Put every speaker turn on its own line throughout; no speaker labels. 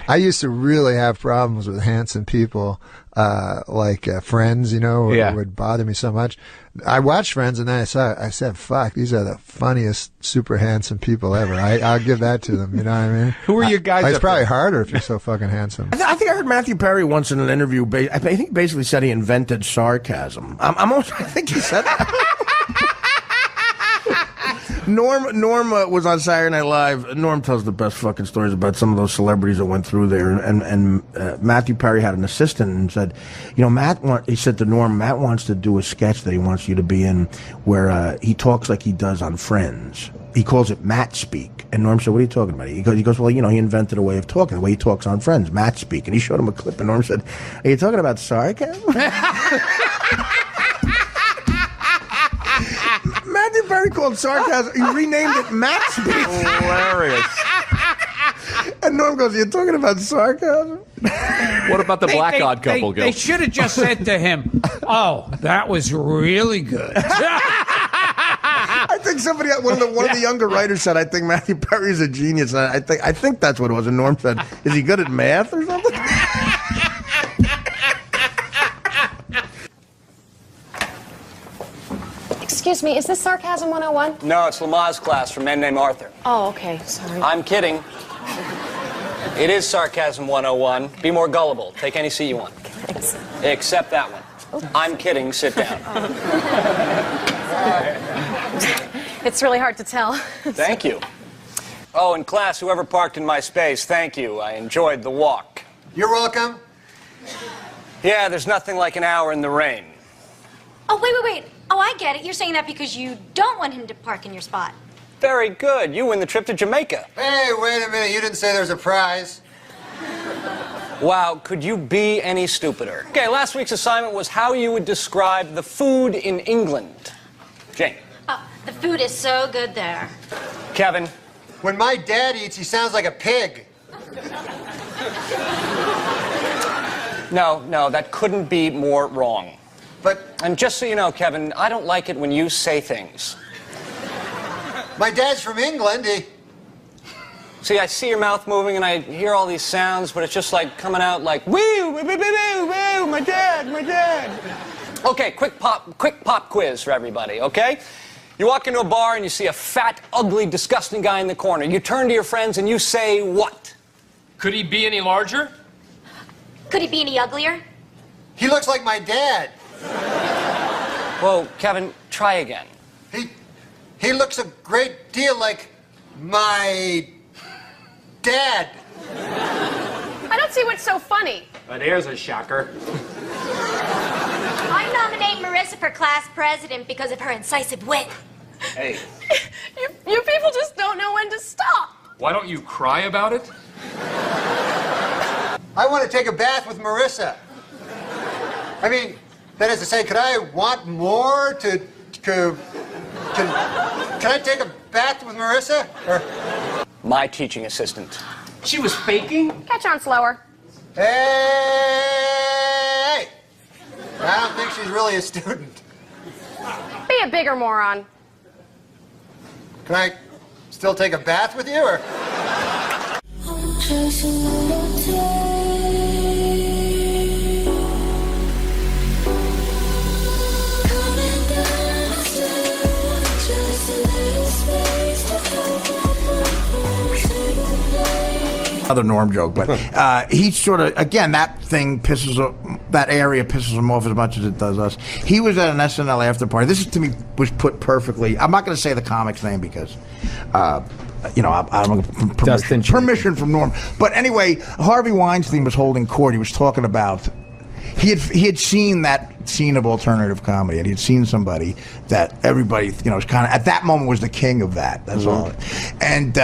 I used to really have problems with handsome people, like Friends, you know, it would bother me so much. I watched Friends and then I said, fuck, these are the funniest, super handsome people ever. I'll give that to them, you know what I mean?
Who are your guys?
It's probably harder if you're so fucking handsome.
I think I heard Matthew Perry once in an interview, I think he basically said he invented sarcasm. I think he said that. Norm was on Saturday Night Live. Norm tells the best fucking stories about some of those celebrities that went through there. And Matthew Perry had an assistant and said, you know, he said to Norm, Matt wants to do a sketch that he wants you to be in where he talks like he does on Friends. He calls it Matt speak. And Norm said, what are you talking about? He goes, well, you know, he invented a way of talking, the way he talks on Friends, Matt speak. And he showed him a clip and Norm said, are you talking about sarcasm? Matthew Perry called sarcasm. He renamed it Matt speak.
Hilarious.
And Norm goes, you're talking about sarcasm?
What about the black odd couple, Gil?
They should have just said to him, oh, that was really good.
I think somebody, one of the younger writers said, I think Matthew Perry's a genius. And I think that's what it was. And Norm said, is he good at math or something?
Excuse me, is this Sarcasm 101?
No, it's Lamaze class for men named Arthur.
Oh, okay, sorry.
I'm kidding. It is Sarcasm 101. Be more gullible. Take any seat you want.
Thanks.
Except that one.
Oh.
I'm kidding. Sit down.
It's really hard to tell.
Thank you. Oh, in class, whoever parked in my space, thank you. I enjoyed the walk.
You're welcome.
Yeah, there's nothing like an hour in the rain.
Oh, wait. Oh, I get it. You're saying that because you don't want him to park in your spot.
Very good. You win the trip to Jamaica.
Hey, wait a minute. You didn't say there's a prize.
Wow, could you be any stupider? Okay, last week's assignment was how you would describe the food in England. Jane.
Oh, the food is so good there.
Kevin.
When my dad eats, he sounds like a pig.
No, that couldn't be more wrong. And just so you know, Kevin, I don't like it when you say things.
My dad's from England.
See, I see your mouth moving and I hear all these sounds, but it's just like coming out like, woo, woo, woo, woo, woo, my dad. Okay, quick pop quiz for everybody, okay? You walk into a bar and you see a fat, ugly, disgusting guy in the corner. You turn to your friends and you say what?
Could he be any larger?
Could he be any uglier?
He looks like my dad.
Whoa, Kevin, try again.
He looks a great deal like my dad.
I don't see what's so funny.
But here's a shocker.
I nominate Marissa for class president because of her incisive wit.
Hey.
You people just don't know when to stop.
Why don't you cry about it?
I want to take a bath with Marissa. I mean, that is to say, could I want more to can I take a bath with Marissa? Or...
My teaching assistant.
She was faking?
Catch on slower.
Hey! I don't think she's really a student.
Be a bigger moron.
Can I still take a bath with you, or?
Another Norm joke, but he sort of, again, that area pisses him off as much as it does us. He was at an SNL after party. This, to me, was put perfectly. I'm not going to say the comic's name because, you know, I don't have permission from Norm. But anyway, Harvey Weinstein was holding court. He was talking about, he had seen that scene of alternative comedy, and he had seen somebody that everybody, you know, was kind of, at that moment, was the king of that. That's all. And,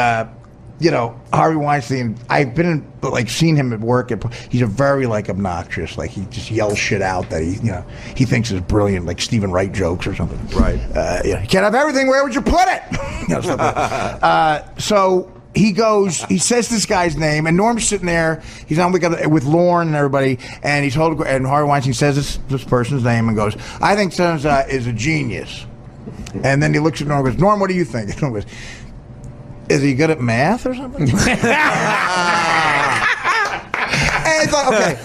you know, Harvey Weinstein, I've been in, but like seen him at work. He's a very like obnoxious, like he just yells shit out that he, you know, he thinks is brilliant, like Stephen Wright jokes or something.
Right.
Yeah, you can't have everything. Where would you put it? You know, stuff like that. So he goes, he says this guy's name, and Norm's sitting there. He's on with Lorne and everybody, and he's holding. And Harvey Weinstein says this person's name and goes, "I think Sons is a genius." And then he looks at Norm and goes, "Norm, what do you think?" And Norm goes, "Is he good at math or something?" The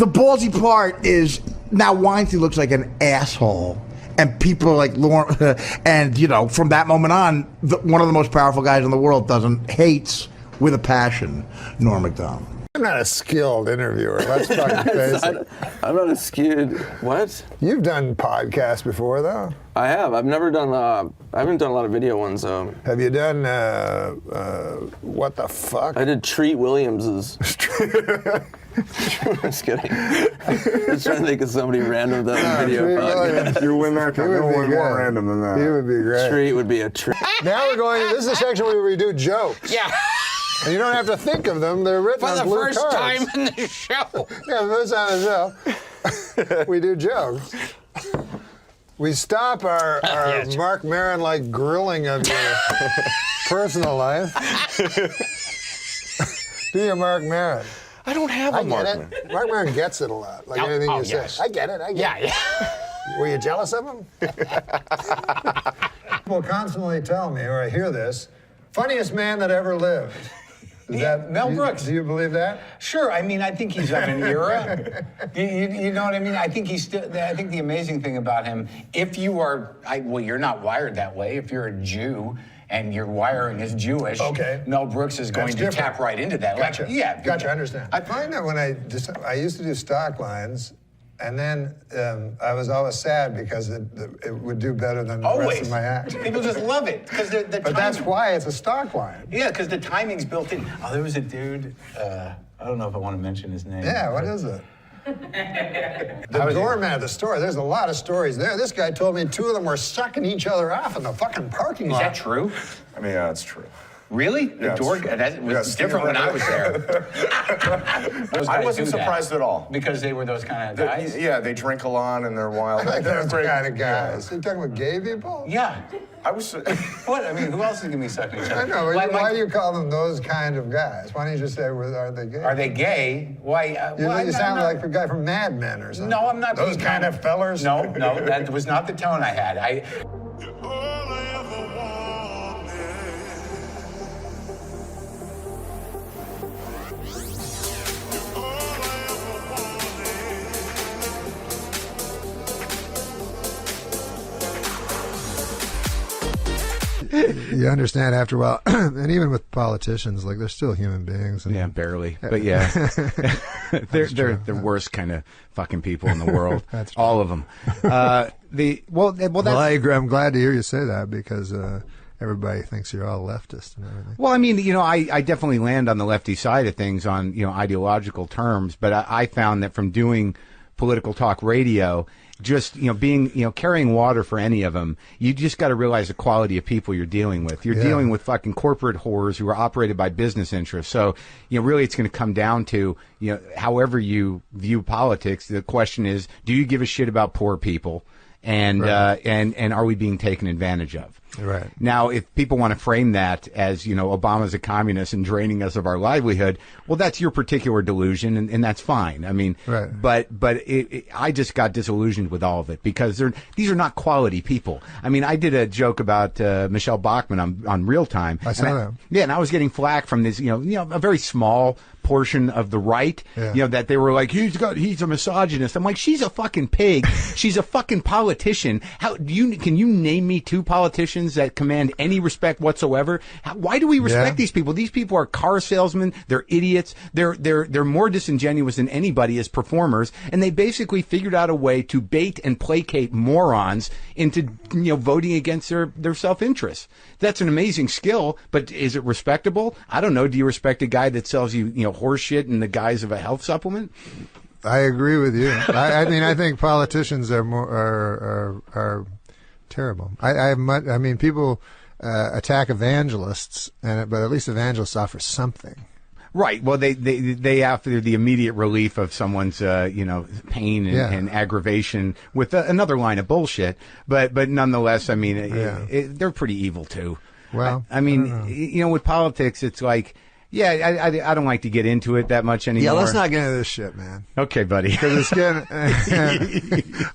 ballsy part is now Weinstein looks like an asshole. And people like Lauren, and from that moment on, one of the most powerful guys in the world hates with a passion Norm MacDonald.
I'm not a skilled interviewer. Let's fucking face it.
I'm not a skilled. What?
You've done podcasts before, though.
I have. I've never done. I haven't done a lot of video ones.
Have you done what the fuck?
I did Treat Williams's. I'm just kidding. Just trying to think of somebody random that video podcast.
You win that. No one more random than that. He would be great.
Treat would be a treat.
Now we're going. This is the section where we do jokes.
Yeah.
And you don't have to think of them. They're written on blue cards.
For the first time in the show.
Yeah, the first time in the show. We do jokes. We stop our Mark Maron-like grilling of your personal life. Do your Mark Maron.
I don't have a Mark Maron.
Mark Maron gets it a lot, like anything you say. I get it.
Yeah.
Were you jealous of him? People constantly tell me, or I hear this, funniest man that ever lived. Is that
Mel Brooks?
Do you believe that?
Sure. I mean, I think he's of an era. You know what I mean? I think he's still. I think the amazing thing about him, if you are, well, you're not wired that way. If you're a Jew and your wiring is Jewish, Mel Brooks is going to tap right into that.
Gotcha.
Like, yeah.
Gotcha. I understand. I find that when I used to do stock lines. And then I was always sad because it would do better than the rest of my act.
People just love it because
But that's why it's a stock line.
Yeah, because the timing's built in. Oh, there was a dude. I don't know if I want to mention his name.
Yeah, what is it? The doorman at the store. There's a lot of stories there. This guy told me 2 of them were sucking each other off in the fucking parking lot.
Is that true?
I mean, yeah, it's true.
Really? The door that was different when I was there.
I wasn't surprised at all.
Because they were those kind of guys?
Yeah, they drink a lot and they're wild.
I like those kind of guys. Are you talking about gay people?
Yeah.
I was...
What? I mean, who else is going to be sucking each other?
I know. Why do you call them those kind of guys? Why don't you just say, are they gay?
Are they gay? Why?
You sound like a guy from Mad Men or something.
No, I'm not.
Those kind of fellers?
No, that was not the tone I had.
You understand after a while, and even with politicians, like they're still human beings. And,
yeah, barely, but yeah, they're the worst kind of fucking people in the world.
That's true.
All of them.
I'm glad to hear you say that because everybody thinks you're all leftist and everything.
Well, I mean, I definitely land on the lefty side of things on ideological terms, but I found that from doing political talk radio. Just, being, carrying water for any of them, you just got to realize the quality of people you're dealing with. You're dealing with fucking corporate whores who are operated by business interests. So, really it's going to come down to, however you view politics, the question is, do you give a shit about poor people? And, right. And are we being taken advantage of?
Right.
Now, if people want to frame that as, Obama's a communist and draining us of our livelihood, well, that's your particular delusion, and that's fine. I mean,
right.
but I just got disillusioned with all of it because these are not quality people. I mean, I did a joke about Michelle Bachmann on Real Time.
I saw that.
Yeah, and I was getting flack from this, a very small portion of the right, that they were like, he's a misogynist. I'm like, she's a fucking pig. She's a fucking politician. Can you name me 2 politicians that command any respect whatsoever? Why do we respect these people? These people are car salesmen. They're idiots. They're more disingenuous than anybody as performers, and they basically figured out a way to bait and placate morons into voting against their self-interest. That's an amazing skill, but is it respectable? I don't know. Do you respect a guy that sells you horse shit in the guise of a health supplement?
I agree with you. I mean, I think politicians are terrible. I mean, people attack evangelists, but at least evangelists offer something.
Right. Well, they after the immediate relief of someone's pain and aggravation with another line of bullshit. But nonetheless, I mean, they're pretty evil too.
Well,
I mean, with politics, it's like. Yeah, I don't like to get into it that much anymore.
Yeah, let's not get into this shit, man.
Okay, buddy.
Because it's getting.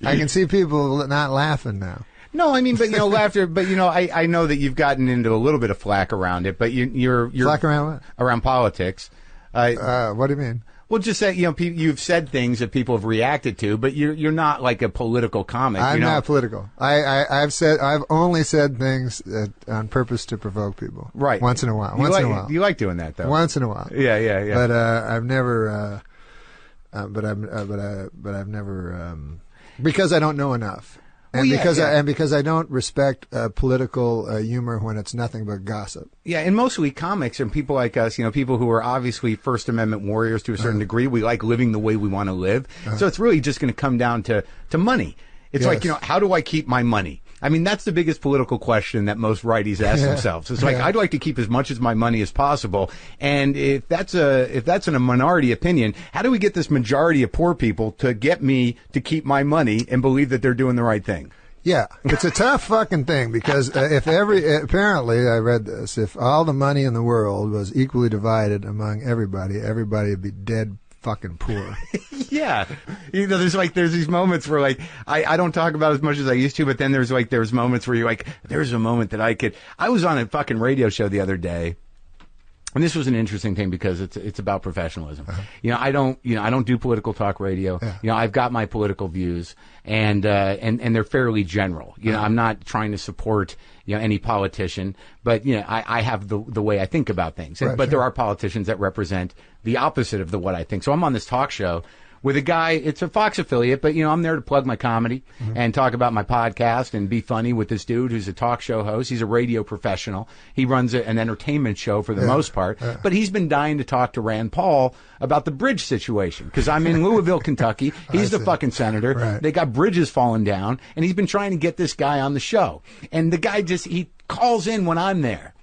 I can see people not laughing now.
No, I mean, but laughter. But I know that you've gotten into a little bit of flack around it. But you're
flack around what?
Around politics.
What do you mean?
Well, just that, you've said things that people have reacted to, but you're not like a political comic.
I'm not political. I've only said things on purpose to provoke people.
Right.
Once in a while.
You like doing that, though.
Once in a while.
Yeah.
But I've never. But I've never. Because I don't know enough. And because I don't respect political humor when it's nothing but gossip.
Yeah, and mostly comics and people like us, people who are obviously First Amendment warriors to a certain degree. We like living the way we want to live. So it's really just going to come down to money. It's like, how do I keep my money? I mean, that's the biggest political question that most righties ask themselves. It's like, I'd like to keep as much of my money as possible. And if that's in a minority opinion, how do we get this majority of poor people to get me to keep my money and believe that they're doing the right thing?
Yeah, it's a tough fucking thing because apparently I read this, if all the money in the world was equally divided among everybody would be dead fucking poor.
Yeah. There's these moments where I don't talk about as much as I used to, but then there's moments where you're like, there's a moment that I was on a fucking radio show the other day. And this was an interesting thing because it's about professionalism. I don't do political talk radio. I've got my political views and they're fairly general. I'm not trying to support any politician, but I have the way I think about things. Right, but there are politicians that represent the opposite of what I think. So I'm on this talk show with a guy, it's a Fox affiliate, but I'm there to plug my comedy and talk about my podcast and be funny with this dude who's a talk show host. He's a radio professional. He runs an entertainment show for the most part, but he's been dying to talk to Rand Paul about the bridge situation because I'm in Louisville, Kentucky. He's the fucking senator. Right. They got bridges falling down, and he's been trying to get this guy on the show. And the guy he calls in when I'm there.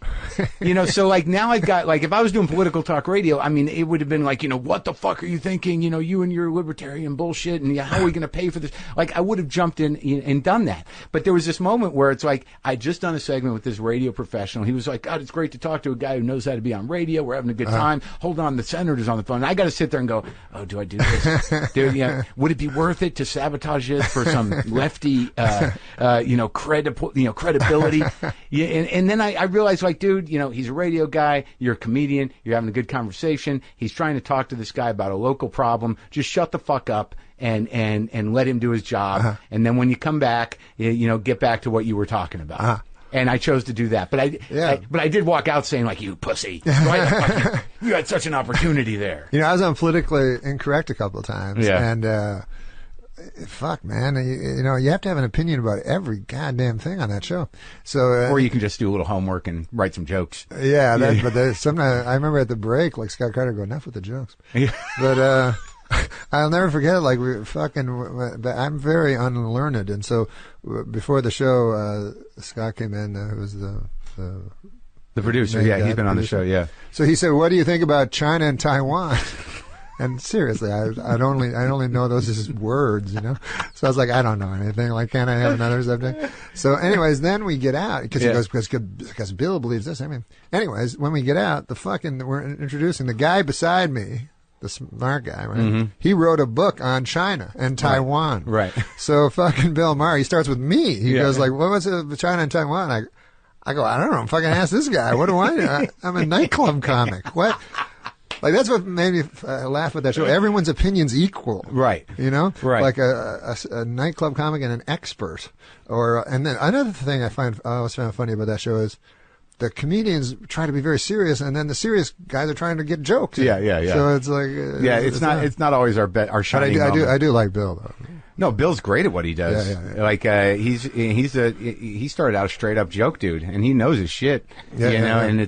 So now I've got, if I was doing political talk radio, I mean, it would have been what the fuck are you thinking? You and your libertarian bullshit, and how are we going to pay for this? I would have jumped in and done that. But there was this moment where it's I just done a segment with this radio professional. He was like, God, it's great to talk to a guy who knows how to be on radio. We're having a good time. Hold on, the senator's on the phone. And I got to sit there and go, oh, do I do this? Would it be worth it to sabotage this for some lefty, credibility? And then I realized, dude, he's a radio guy. You're a comedian. You're having a good conversation. He's trying to talk to this guy about a local problem. Just shut the fuck up and let him do his job. And then when you come back, get back to what you were talking about. And I chose to do that. But I did walk out saying, you pussy. You had such an opportunity there.
I was on Politically Incorrect a couple of times. Yeah. And, fuck, man, you have to have an opinion about every goddamn thing on that show. So,
or you can just do a little homework and write some jokes.
Yeah, but sometimes I remember at the break, Scott Carter go, enough with the jokes. But I'll never forget. I'm very unlearned, and so before the show, Scott came in, who was the
producer. Yeah, he's been on the show. Yeah.
So he said, "What do you think about China and Taiwan?" And seriously, I only know those as words, So I was like, I don't know anything. Can't I have another subject? So, anyways, then we get out because he goes because Bill believes this. Anyways, when we get out, we're introducing the guy beside me, the smart guy, right? Mm-hmm. He wrote a book on China and Taiwan.
Right.
So fucking Bill Maher, he starts with me. He goes what was it, China and Taiwan? I go, I don't know. Fucking ask this guy. What do I know? I'm a nightclub comic. What? That's what made me laugh with that show. Everyone's opinion's equal.
Right.
Right. Like a nightclub comic and an expert. And then another thing I always found funny about that show is the comedians try to be very serious, and then the serious guys are trying to get jokes.
Yeah. So
it's
it's not always our shining moment.
I do like Bill, though.
No, Bill's great at what he does.
Yeah.
He started out a straight up joke dude, and he knows his shit. And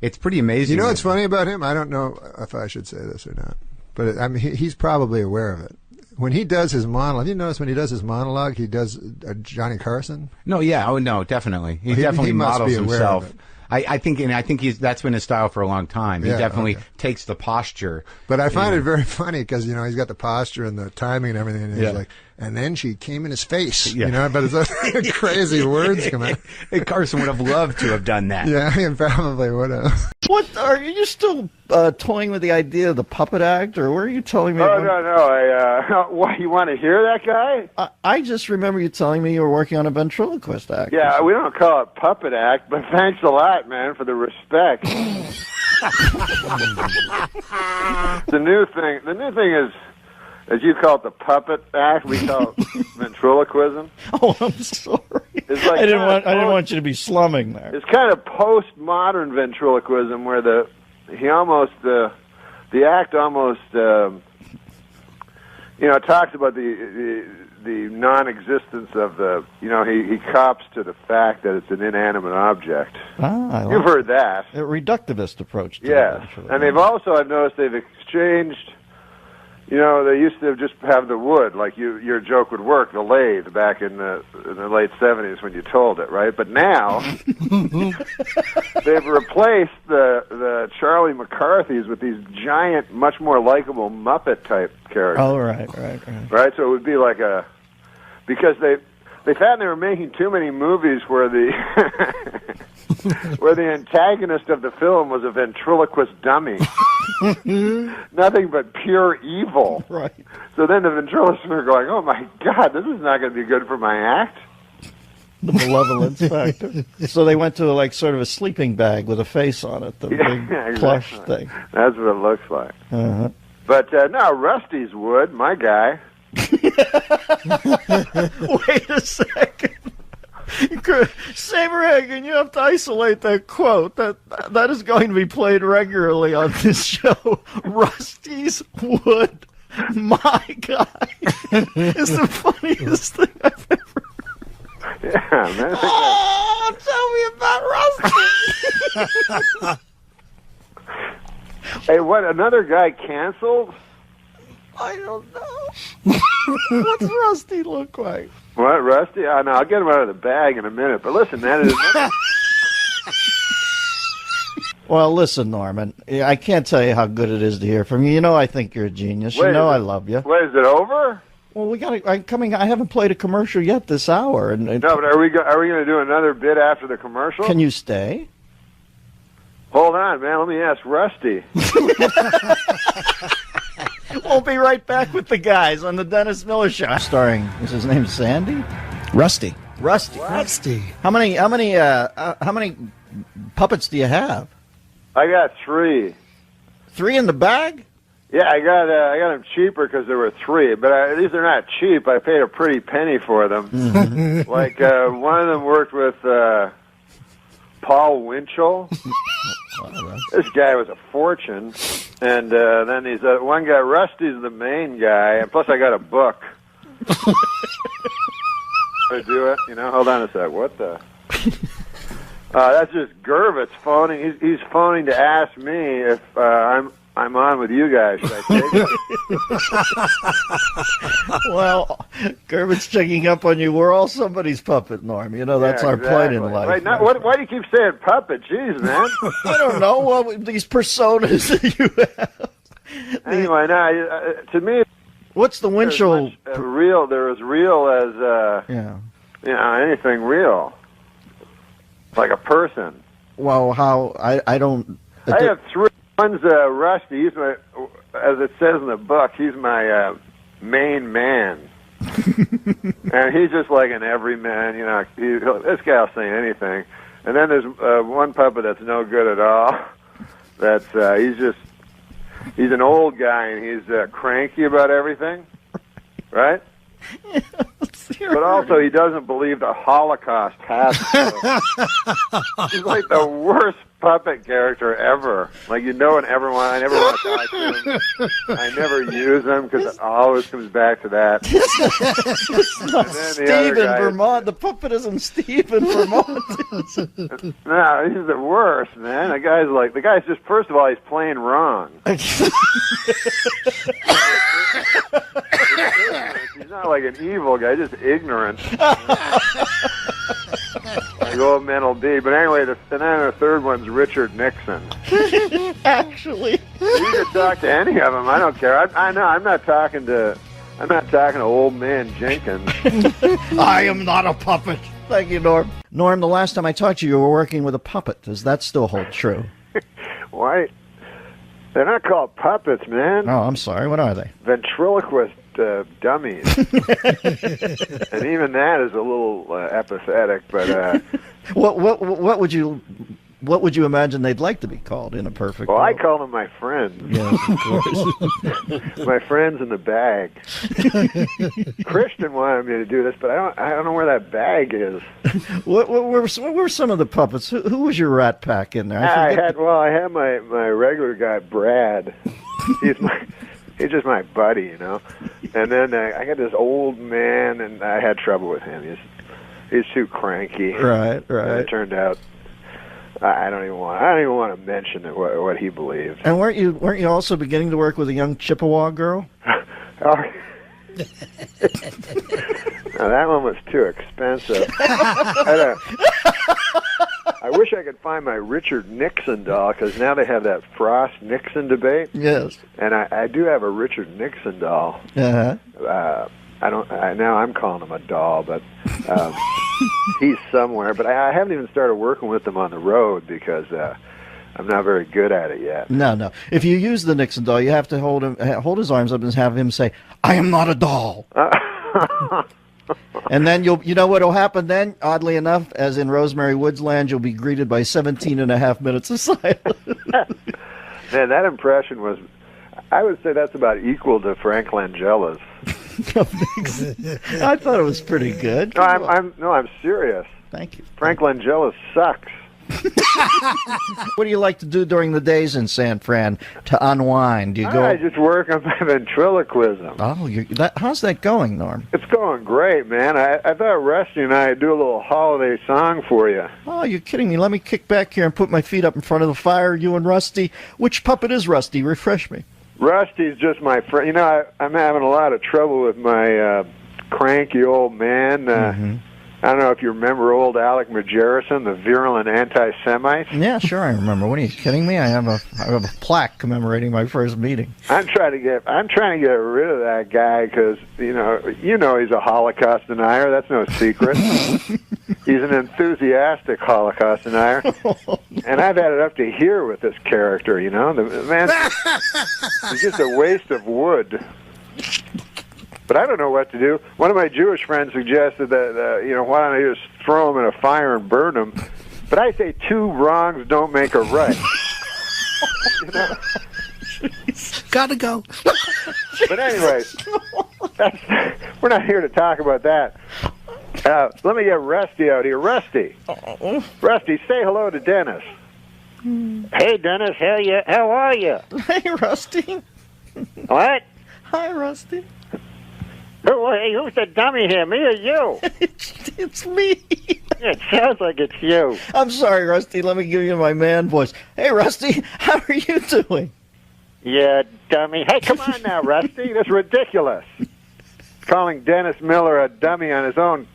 it's pretty amazing.
You know what's funny about him? I don't know if I should say this or not, but he's probably aware of it. When he does his monologue, have you noticed when he does his monologue, he does Johnny Carson?
No, no, definitely. He definitely models himself. I think that's been his style for a long time. He definitely takes the posture.
But I find it very funny because he's got the posture and the timing and everything, and he's and then she came in his face. But it's crazy words come out.
Hey, Carson would have loved to have done that.
Yeah, he probably would have.
What are you still toying with the idea of the puppet act, or were you telling me?
Oh no! What, you want to hear that guy?
I just remember you telling me you were working on a ventriloquist act.
Yeah, we don't call it puppet act, but thanks a lot, man, for the respect. The new thing is, as you call it, the puppet act. We call it ventriloquism.
Oh, I'm sorry.
It's like
I didn't want you to be slumming there.
It's kind of postmodern ventriloquism, where the act almost talks about the non-existence of the, he cops to the fact that it's an inanimate object. You've heard that.
A reductivist approach to
yes. And I've noticed they've exchanged, they used to just have the wood, like your joke would work, the lathe, back in the late 70s when you told it, right? But now, they've replaced the Charlie McCarthys with these giant, much more likable Muppet-type characters.
Oh, right.
Right, so it would be like because they found they were making too many movies where the where the antagonist of the film was a ventriloquist dummy. Nothing but pure evil.
Right.
So then the ventriloquists were going, oh my God, this is not going to be good for my act.
The malevolence factor. So they went to sort of a sleeping bag with a face on it, the big plush thing.
That's what it looks like.
Uh-huh.
But no, Rusty's wood, my guy.
Wait a second. Saberhagen, you have to isolate that quote. That is going to be played regularly on this show. Rusty's wood, my guy, is the funniest thing I've ever heard.
Yeah, man.
Oh, tell me about Rusty.
Hey, what, another guy canceled?
I don't know. What's Rusty look like?
What, Rusty? I know. I'll get him out of the bag in a minute. But listen, man, it is
Well, listen, Norman, I can't tell you how good it is to hear from you. I think you're a genius. I love you.
Wait, is it over?
Well, I haven't played a commercial yet this hour.
No, but are we going to do another bit after the commercial?
Can you stay?
Hold on, man. Let me ask Rusty.
We'll be right back with the guys on the Dennis Miller Show. Starring, is his name Sandy?
Rusty.
How many puppets do you have?
I got 3.
3 in the bag?
Yeah, I got them cheaper because there were 3. But these are not cheap. I paid a pretty penny for them.
Mm-hmm.
Like one of them worked with Paul Winchell. This guy was a fortune. And then he's one guy, Rusty's the main guy, and plus I got a book. To do it, Hold on a sec. What the? That's just Gervitz phoning. He's phoning to ask me if I'm on with you guys. Should I take it?
Well, Gervit's checking up on you. We're all somebody's puppet, Norm. That's our plight in life.
Wait, why do you keep saying puppet? Jeez, man.
I don't know. Well, these personas that you have.
Anyway, now to me,
what's the Winchell?
They're as real as anything real, like a person.
Well, how I don't.
I have 3. One's Rusty. He's my, as it says in the book, he's my main man. And he's just like an everyman, this guy will say anything. And then there's one puppet that's no good at all. That's he's an old guy and he's cranky about everything, right? But also he doesn't believe the Holocaust happened. He's like the worst puppet character ever. Like I never want to talk to him. I never use him because it always comes back to that.
It's not Steve in Vermont. The puppet isn't Steve in Vermont.
No, he's the worst, man. The guy's just, first of all, he's playing wrong. He's not like an evil guy, just ignorant. Like old mental D. But anyway, then the third one's Richard Nixon.
Actually,
you can talk to any of them. I don't care. I know. I'm not talking to old man Jenkins.
I am not a puppet. Thank you, Norm. Norm, the last time I talked to you, you were working with a puppet. Does that still hold true?
Why? They're not called puppets, man.
Oh, I'm sorry. What are they?
Ventriloquist dummies. And even that is a little apathetic. But
what would you what would you imagine they'd like to be called in a perfect
Well,
world?
I call them my friends.
Yes, of course.
My friends in the bag. Christian wanted me to do this, but I don't know where that bag is.
What were some of the puppets? Who was your Rat Pack in there?
I had my regular guy, Brad. He's just my buddy, you know. And then I got this old man, and I had trouble with him. He's too cranky.
Right.
And it turned out I don't even want to mention what he believed.
And weren't you also beginning to work with a young Chippewa girl?
Oh. Now, that one was too expensive. I wish I could find my Richard Nixon doll, because now they have that Frost-Nixon debate.
Yes.
And I do have a Richard Nixon doll.
Uh-huh.
Now I'm calling him a doll, but he's somewhere. But I haven't even started working with him on the road because I'm not very good at it yet.
No. If you use the Nixon doll, you have to hold his arms up and have him say, "I am not a doll." And then you know what'll happen then? Oddly enough, as in Rosemary Woods Land, you'll be greeted by 17 and a half minutes of silence.
Man, that impression was, I would say that's about equal to Frank Langella's.
I thought it was pretty good.
No, I'm serious.
Thank you.
Frank Langella sucks.
What do you like to do during the days in San Fran to unwind? Do you go?
I just work on my ventriloquism.
Oh, how's that going, Norm?
It's going great, man. I thought Rusty and I'd do a little holiday song for you.
Oh, you're kidding me. Let me kick back here and put my feet up in front of the fire, you and Rusty. Which puppet is Rusty? Refresh me.
Rusty's just my friend. You know, I'm having a lot of trouble with my cranky old man. I don't know if you remember old Alec Majerison, the virulent anti-Semite.
Yeah, sure, I remember. What, are you kidding me? I have a plaque commemorating my first meeting.
I'm trying to get rid of that guy because you know he's a Holocaust denier. That's no secret. He's an enthusiastic Holocaust denier, and I've had it up to here with this character. You know, the man, he's just a waste of wood. But I don't know what to do. One of my Jewish friends suggested that, why don't I just throw them in a fire and burn them? But I say two wrongs don't make a right.
Gotta go.
But anyway, we're not here to talk about that. Let me get Rusty out here. Rusty, say hello to Dennis. Hey, Dennis, how are you?
Hey, Rusty.
What?
Hi, Rusty.
Hey, who's the dummy here, me or you?
It's me.
It sounds like it's you.
I'm sorry, Rusty. Let me give you my man voice. Hey, Rusty, how are you doing?
Yeah, dummy. Hey, come on now, Rusty. That's ridiculous. Calling Dennis Miller a dummy on his own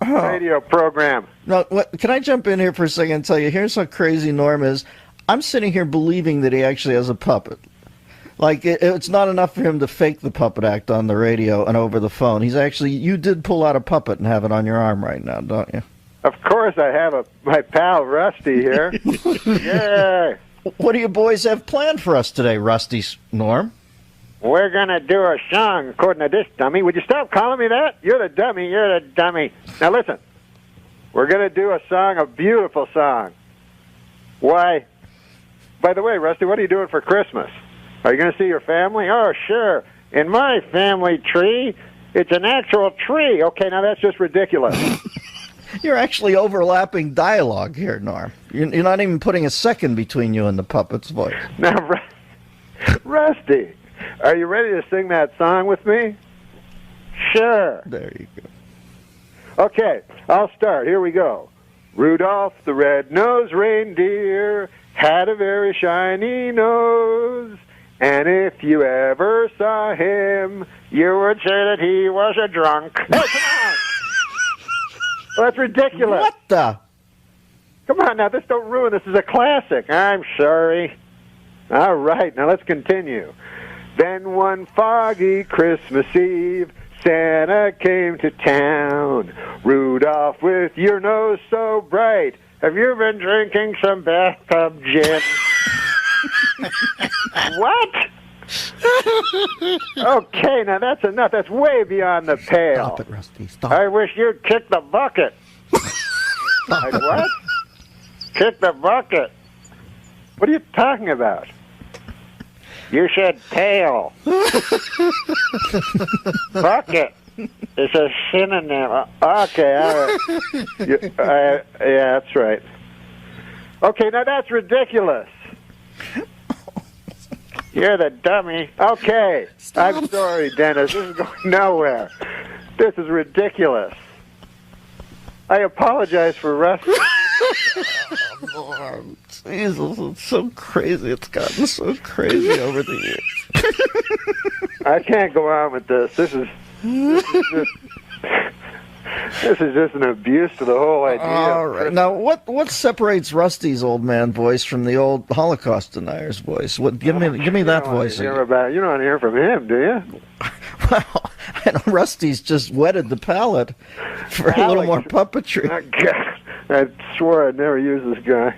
radio program.
Now, can I jump in here for a second and tell you, here's how crazy Norm is. I'm sitting here believing that he actually has a puppet. Like, it's not enough for him to fake the puppet act on the radio and over the phone. You did pull out a puppet and have it on your arm right now, don't you?
Of course I have my pal Rusty here. Yeah.
What do you boys have planned for us today, Rusty, Norm?
We're going to do a song, according to this dummy. Would you stop calling me that? You're the dummy. Now listen, we're going to do a song, a beautiful song. Why? By the way, Rusty, what are you doing for Christmas? Are you going to see your family? Oh, sure. In my family tree, it's an actual tree. Okay, now that's just ridiculous.
You're actually overlapping dialogue here, Norm. You're not even putting a second between you and the puppet's voice.
Now, Rusty, are you ready to sing that song with me? Sure.
There you go.
Okay, I'll start. Here we go. Rudolph the red-nosed reindeer had a very shiny nose. And if you ever saw him, you would say that he was a drunk. Hey, come on! Well, that's ridiculous.
What the?
Come on now, don't ruin this. This is a classic. I'm sorry. All right, now let's continue. Then one foggy Christmas Eve, Santa came to town. Rudolph, with your nose so bright, have you been drinking some bathtub gin? What? Okay, now that's enough. That's way beyond the pale.
Stop it, Rusty. Stop.
I wish you'd kick the bucket.
Stop
Like what? Kick the bucket. What are you talking about? You said tail. Bucket. It's a synonym. Okay, all right. Yeah, that's right. Okay, now that's ridiculous. You're the dummy. Okay. Stop. I'm sorry, Dennis. This is going nowhere. This is ridiculous. I apologize for Rusty.
Oh, Jesus, it's so crazy. It's gotten so crazy over the years.
I can't go on with this. This is just an abuse to the whole idea.
All right. Now, what separates Rusty's old man voice from the old Holocaust denier's voice? Give me that voice.
You don't want to hear from him, do you?
Well, I know Rusty's just wetted the palate for a little more puppetry.
I swore I'd never use this guy.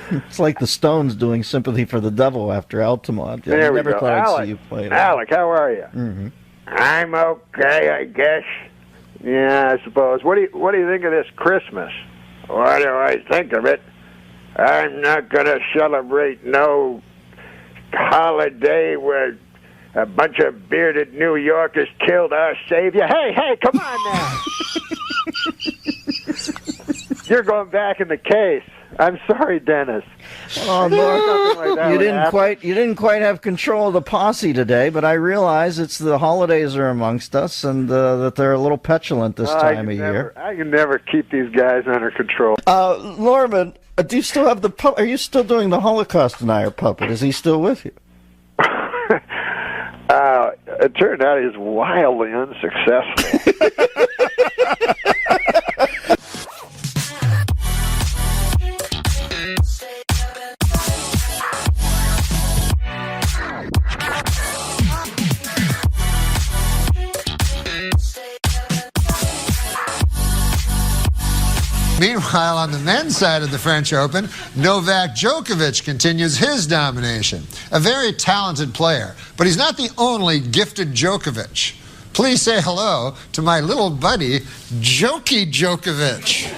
It's like the Stones doing "Sympathy for the Devil" after Altamont.
There we
never
go.
thought
Alec,
I'd see you play that.
Alec, how are you?
Mm-hmm.
I'm okay, I guess. Yeah, I suppose. What do you think of this Christmas? What do I think of it? I'm not going to celebrate no holiday where a bunch of bearded New Yorkers killed our savior. Hey, come on now. You're going back in the case. I'm sorry, Dennis.
Oh, Lord. You didn't quite have control of the posse today, but I realize it's the holidays are amongst us, and that they're a little petulant this time of year.
I can never keep these guys under control.
Norman, do you still have are you still doing the Holocaust denier puppet? Is he still with you?
It turned out he's wildly unsuccessful.
Meanwhile, on the men's side of the French Open, Novak Djokovic continues his domination. A very talented player, but he's not the only gifted Djokovic. Please say hello to my little buddy, Jokey Djokovic.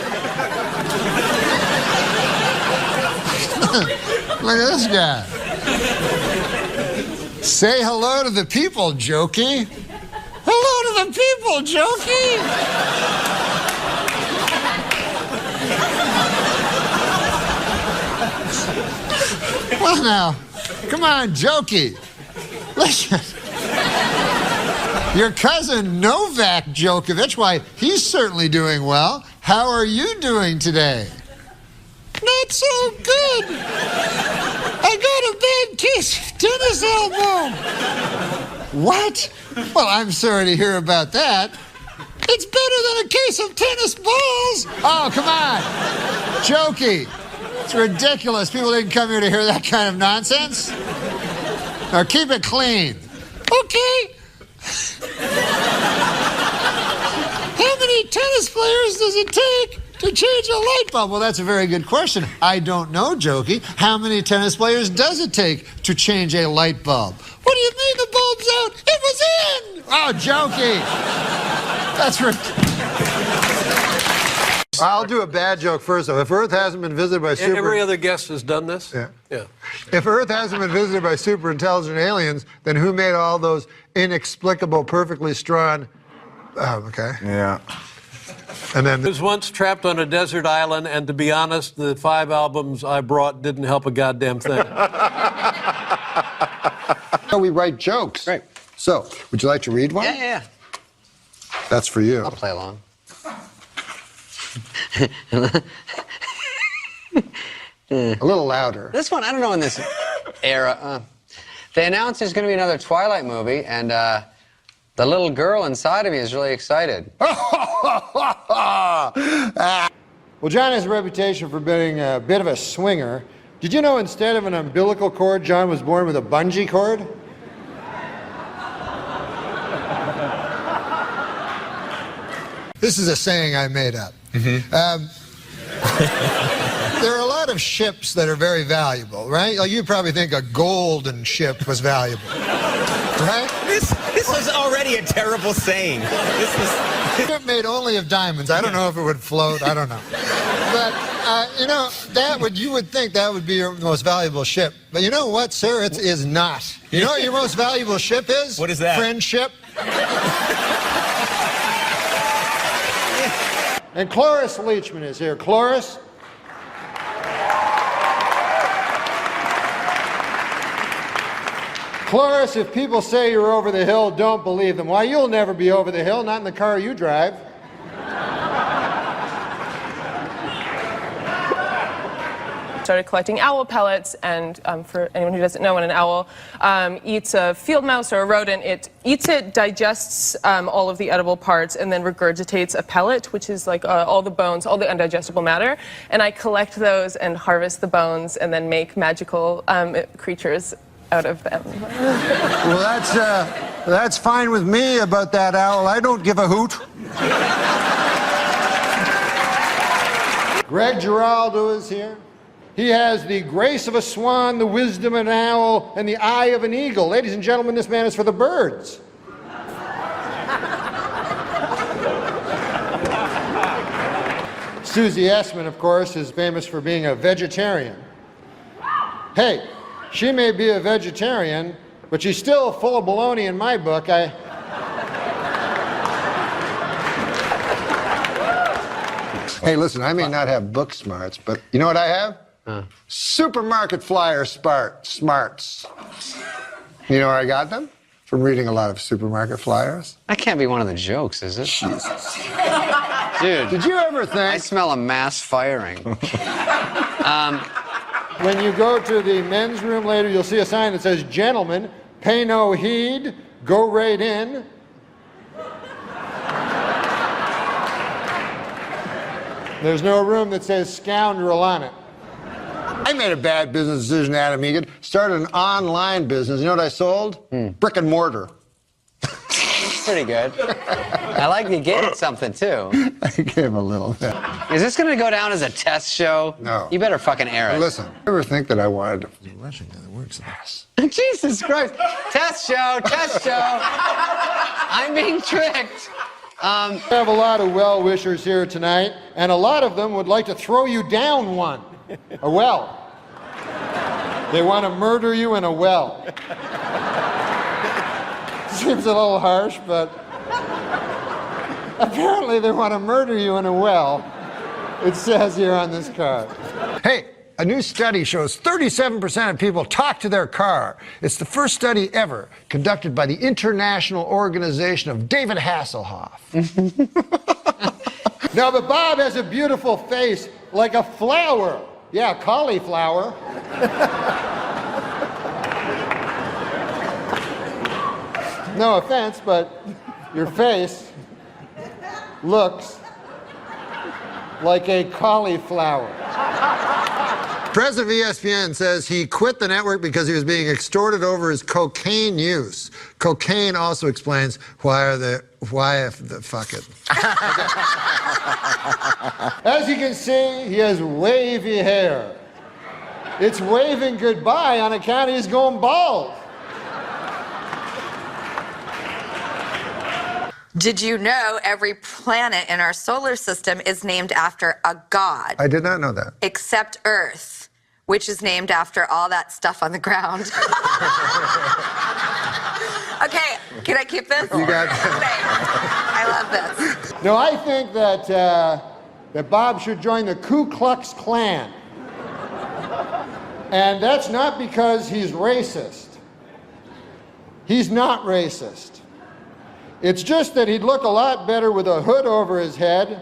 Look at this guy. Say hello to the people, Jokey. Hello to the people, Jokey. Well, now, come on, Jokey. Listen. Your cousin Novak Djokovic, why, he's certainly doing well. How are you doing today? Not so good. I got a bad case of tennis elbow. What? Well, I'm sorry to hear about that. It's better than a case of tennis balls. Oh, come on. Jokey. It's ridiculous. People didn't come here to hear that kind of nonsense. Now keep it clean. Okay. How many tennis players does it take to change a light bulb? Well, that's a very good question. I don't know, Jokey. How many tennis players does it take to change a light bulb? What do you mean the bulb's out? It was in! Oh, Jokey. That's ridiculous. I'll do a bad joke first, though. If Earth hasn't been visited by
Every other guest has done this?
Yeah. If Earth hasn't been visited by super intelligent aliens, then who made all those inexplicable, perfectly strong... Oh, okay.
Yeah.
And then... I was once trapped on a desert island, and to be honest, the 5 albums I brought didn't help a goddamn thing.
We write jokes. Right. So, would you like to read one?
Yeah.
That's for you.
I'll play along.
A little louder.
This one, I don't know in this era. They announced there's going to be another Twilight movie, and the little girl inside of me is really excited.
Well, John has a reputation for being a bit of a swinger. Did you know instead of an umbilical cord, John was born with a bungee cord? This is a saying I made up. There are a lot of ships that are very valuable, right? Like you probably think a golden ship was valuable. Right?
This was already a terrible saying.
It's made only of diamonds. I don't know if it would float. I don't know. But, you know, you would think that would be your most valuable ship. But you know what, sir? It is not. You know what your most valuable ship is?
What is that?
Friendship. And Cloris Leachman is here. Cloris? Cloris, if people say you're over the hill, don't believe them. Why, you'll never be over the hill, not in the car you drive.
Started collecting owl pellets, and for anyone who doesn't know, when an owl eats a field mouse or a rodent, it eats it, digests all of the edible parts, and then regurgitates a pellet, which is like all the bones, all the undigestible matter. And I collect those and harvest the bones and then make magical creatures out of them.
Well, that's fine with me about that owl. I don't give a hoot. Greg Giraldo is here. He has the grace of a swan, the wisdom of an owl, and the eye of an eagle. Ladies and gentlemen, this man is for the birds. Susie Essman, of course, is famous for being a vegetarian. Hey, she may be a vegetarian, but she's still full of baloney in my book. Hey, listen, I may not have book smarts, but you know what I have? Supermarket flyer smarts. You know where I got them? From reading a lot of supermarket flyers.
That can't be one of the jokes, is it?
Jesus.
Dude.
Did you ever think...
I smell a mass firing.
When you go to the men's room later, you'll see a sign that says, "Gentlemen, pay no heed, go right in." There's no room that says "scoundrel" on it. I made a bad business decision, Adam Egan. Started an online business. You know what I sold? Brick and mortar.
That's pretty good. I like you gave it something, too.
I gave a little bit.
Is this going to go down as a test show?
No.
You better fucking air it.
Listen, I ever think that I wanted to... Russian guy that works ass.
Jesus Christ. Test show, test show. I'm being tricked.
We have a lot of well-wishers here tonight, and a lot of them would like to throw you down one. A well. They want to murder you in a well. Seems a little harsh, but apparently they want to murder you in a well. It says here on this card. Hey, a new study shows 37% of people talk to their car. It's the first study ever conducted by the International Organization of David Hasselhoff. No, but Bob has a beautiful face, like a flower. Yeah, cauliflower. No offense, but your face looks like a cauliflower. President of ESPN says he quit the network because he was being extorted over his cocaine use. Cocaine also explains fuck it. As you can see, he has wavy hair. It's waving goodbye on account he's going bald.
Did you know every planet in our solar system is named after a god?
I did not know that.
Except Earth, which is named after all that stuff on the ground. Okay, can I keep this?
You got it.
I love this.
No, I think that Bob should join the Ku Klux Klan. And that's not because he's racist. He's not racist. It's just that he'd look a lot better with a hood over his head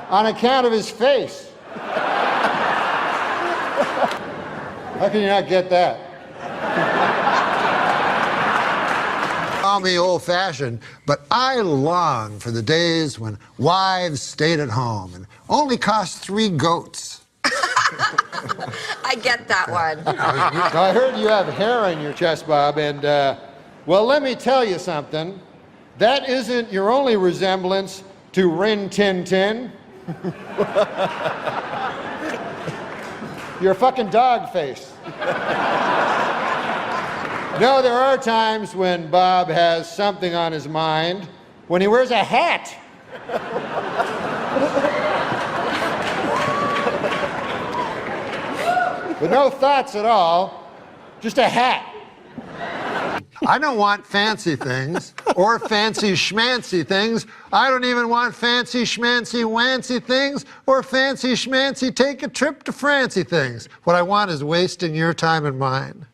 on account of his face. How can you not get that? Call me old-fashioned, but I long for the days when wives stayed at home and only cost 3 goats.
I get that one.
I heard you have hair on your chest, Bob, and, well, let me tell you something. That isn't your only resemblance to Rin Tin Tin. You're a fucking dog face. No, there are times when Bob has something on his mind, when he wears a hat. With no thoughts at all, just a hat. I don't want fancy things or fancy schmancy things. I don't even want fancy schmancy wancy things or fancy schmancy take a trip to Francie things. What I want is wasting your time and mine.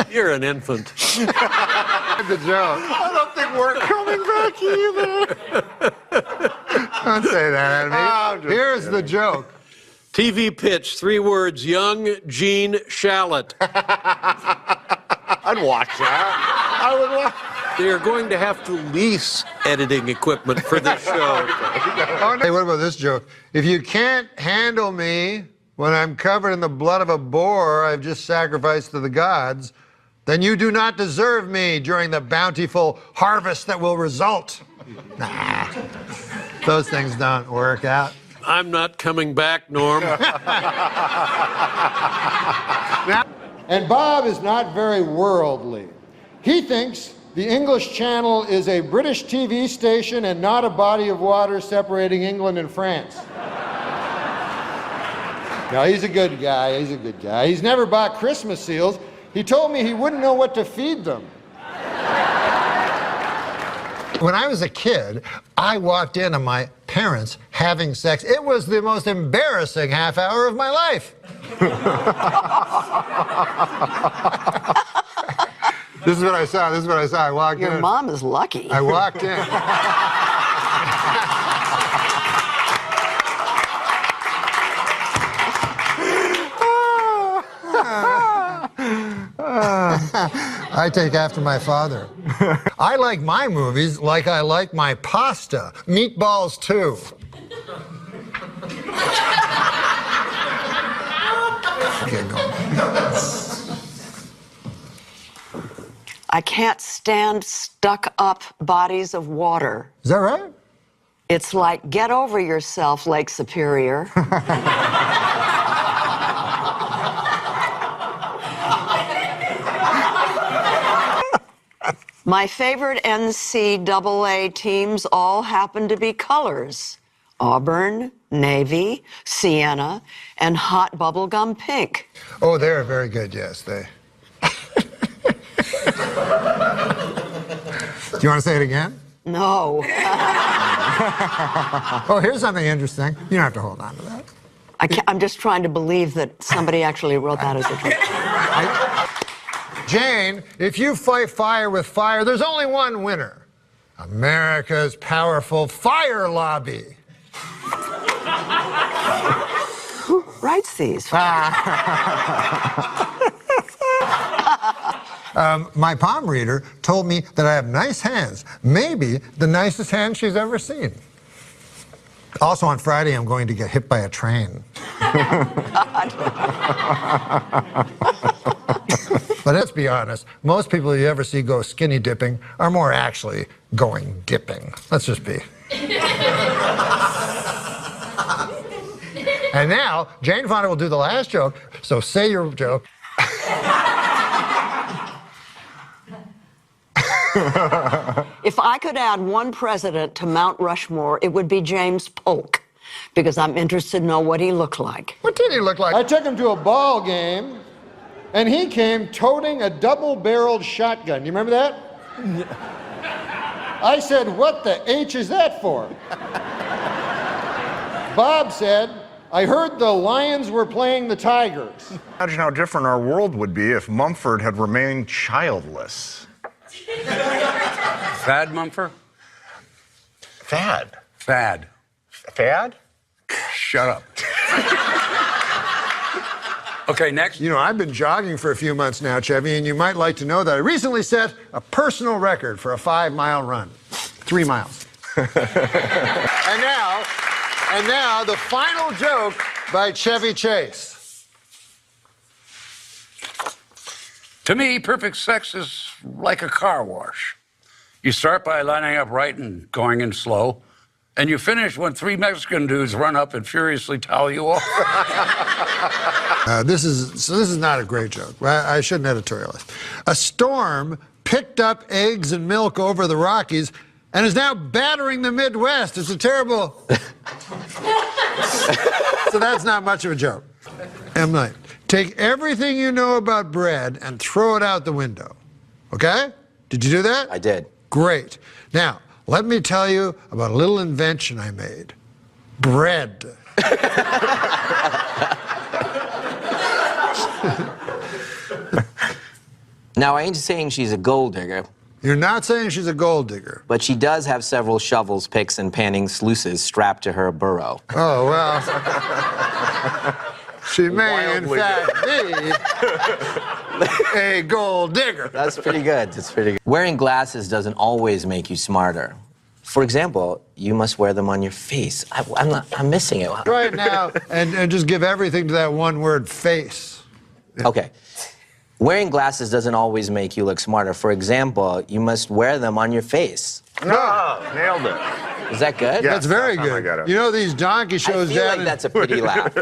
You're an infant.
The joke. I don't think we're coming back either. Don't say that at me. Here's the joke.
TV pitch, 3 words, young Gene Shalit.
I'd watch that. I would watch.
They are going to have to lease editing equipment for this show.
Hey, what about this joke? If you can't handle me when I'm covered in the blood of a boar I've just sacrificed to the gods, then you do not deserve me during the bountiful harvest that will result. Nah, those things don't work out.
I'm not coming back, Norm.
And Bob is not very worldly. He thinks the English Channel is a British TV station and not a body of water separating England and France. No, he's a good guy. He's a good guy. He's never bought Christmas seals. He told me he wouldn't know what to feed them. When I was a kid, I walked in on my parents having sex. It was the most embarrassing half hour of my life. This is what I saw. This is what I saw. I walked in.
Your mom is lucky.
I walked in. I take after my father. I like my movies like I like my pasta. Meatballs, too. Okay, go.
I can't stand stuck-up bodies of water.
Is that right?
It's like, get over yourself, Lake Superior. My favorite NCAA teams all happen to be colors. Auburn, Navy, Sienna, and hot bubblegum pink.
Oh, they're very good, yes, they. Do you want to say it again?
No.
Oh, here's something interesting. You don't have to hold on to that.
I'm just trying to believe that somebody actually wrote that as a joke.
Jane, if you fight fire with fire, there's only one winner. America's powerful fire lobby.
Who writes these?
My palm reader told me that I have nice hands. Maybe the nicest hands she's ever seen. Also on Friday, I'm going to get hit by a train. But let's be honest, most people you ever see go skinny dipping are more actually going dipping. Let's just be. And now, Jane Fonda will do the last joke, so say your joke.
If I could add one president to Mount Rushmore, it would be James Polk, because I'm interested to know what he looked like.
What did he look like? I took him to a ball game, and he came toting a double-barreled shotgun. You remember that? I said, what the H is that for? Bob said, I heard the Lions were playing the Tigers.
Imagine how different our world would be if Mumford had remained childless.
Fad Mumford?
Fad.
Fad.
Fad?
Shut up. Okay, next.
You know, I've been jogging for a few months now, Chevy, and you might like to know that I recently set a personal record for a 5-mile run. 3 miles. And now, the final joke by Chevy Chase.
To me, perfect sex is like a car wash. You start by lining up right and going in slow. and you finish when 3 Mexican dudes run up and furiously towel you off.
This is not a great joke. I shouldn't editorialize. A storm picked up eggs and milk over the Rockies and is now battering the Midwest. It's a terrible... So that's not much of a joke. M. Night. Take everything you know about bread and throw it out the window. Okay? Did you do that?
I did.
Great. Now, let me tell you about a little invention I made. Bread.
Now, I ain't saying she's a gold digger.
You're not saying she's a gold digger.
But she does have several shovels, picks, and panning sluices strapped to her burrow.
Oh, well. She may, in fact, be a gold digger.
That's pretty good. That's pretty good. Wearing glasses doesn't always make you smarter. For example, you must wear them on your face. I'm missing it.
Right now, and just give everything to that one word, face.
Yeah. Okay. Wearing glasses doesn't always make you look smarter. For example, you must wear them on your face.
No, nailed it.
Is that good?
That's very good. You know these donkey shows
I feel
down
like that's a pity laugh.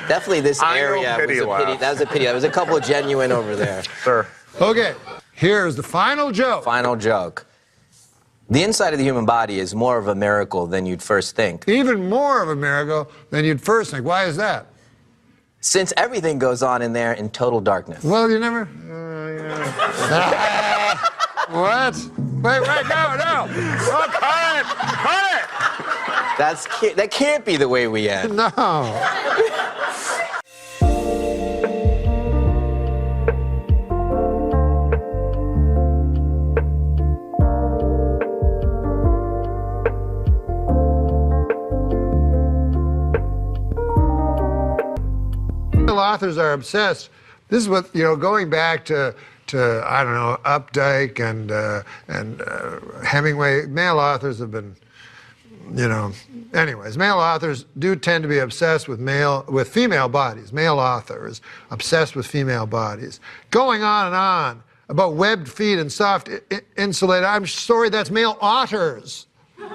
Definitely this area was a pity. That was a pity. There was a couple genuine over there.
Sure.
Okay, here's the final joke.
Final joke. The inside of the human body is more of a miracle than you'd first think.
Even more of a miracle than you'd first think. Why is that?
Since everything goes on in there in total darkness.
Well, you never... What? Wait, no. Oh, cut it.
That can't be the way we end.
No. Authors are obsessed. This is what, going back to I don't know, Updike and Hemingway, male authors have been, anyways, male authors do tend to be obsessed with female bodies. Male authors obsessed with female bodies. Going on and on about webbed feet and soft insulated. I'm sorry, that's male otters. No.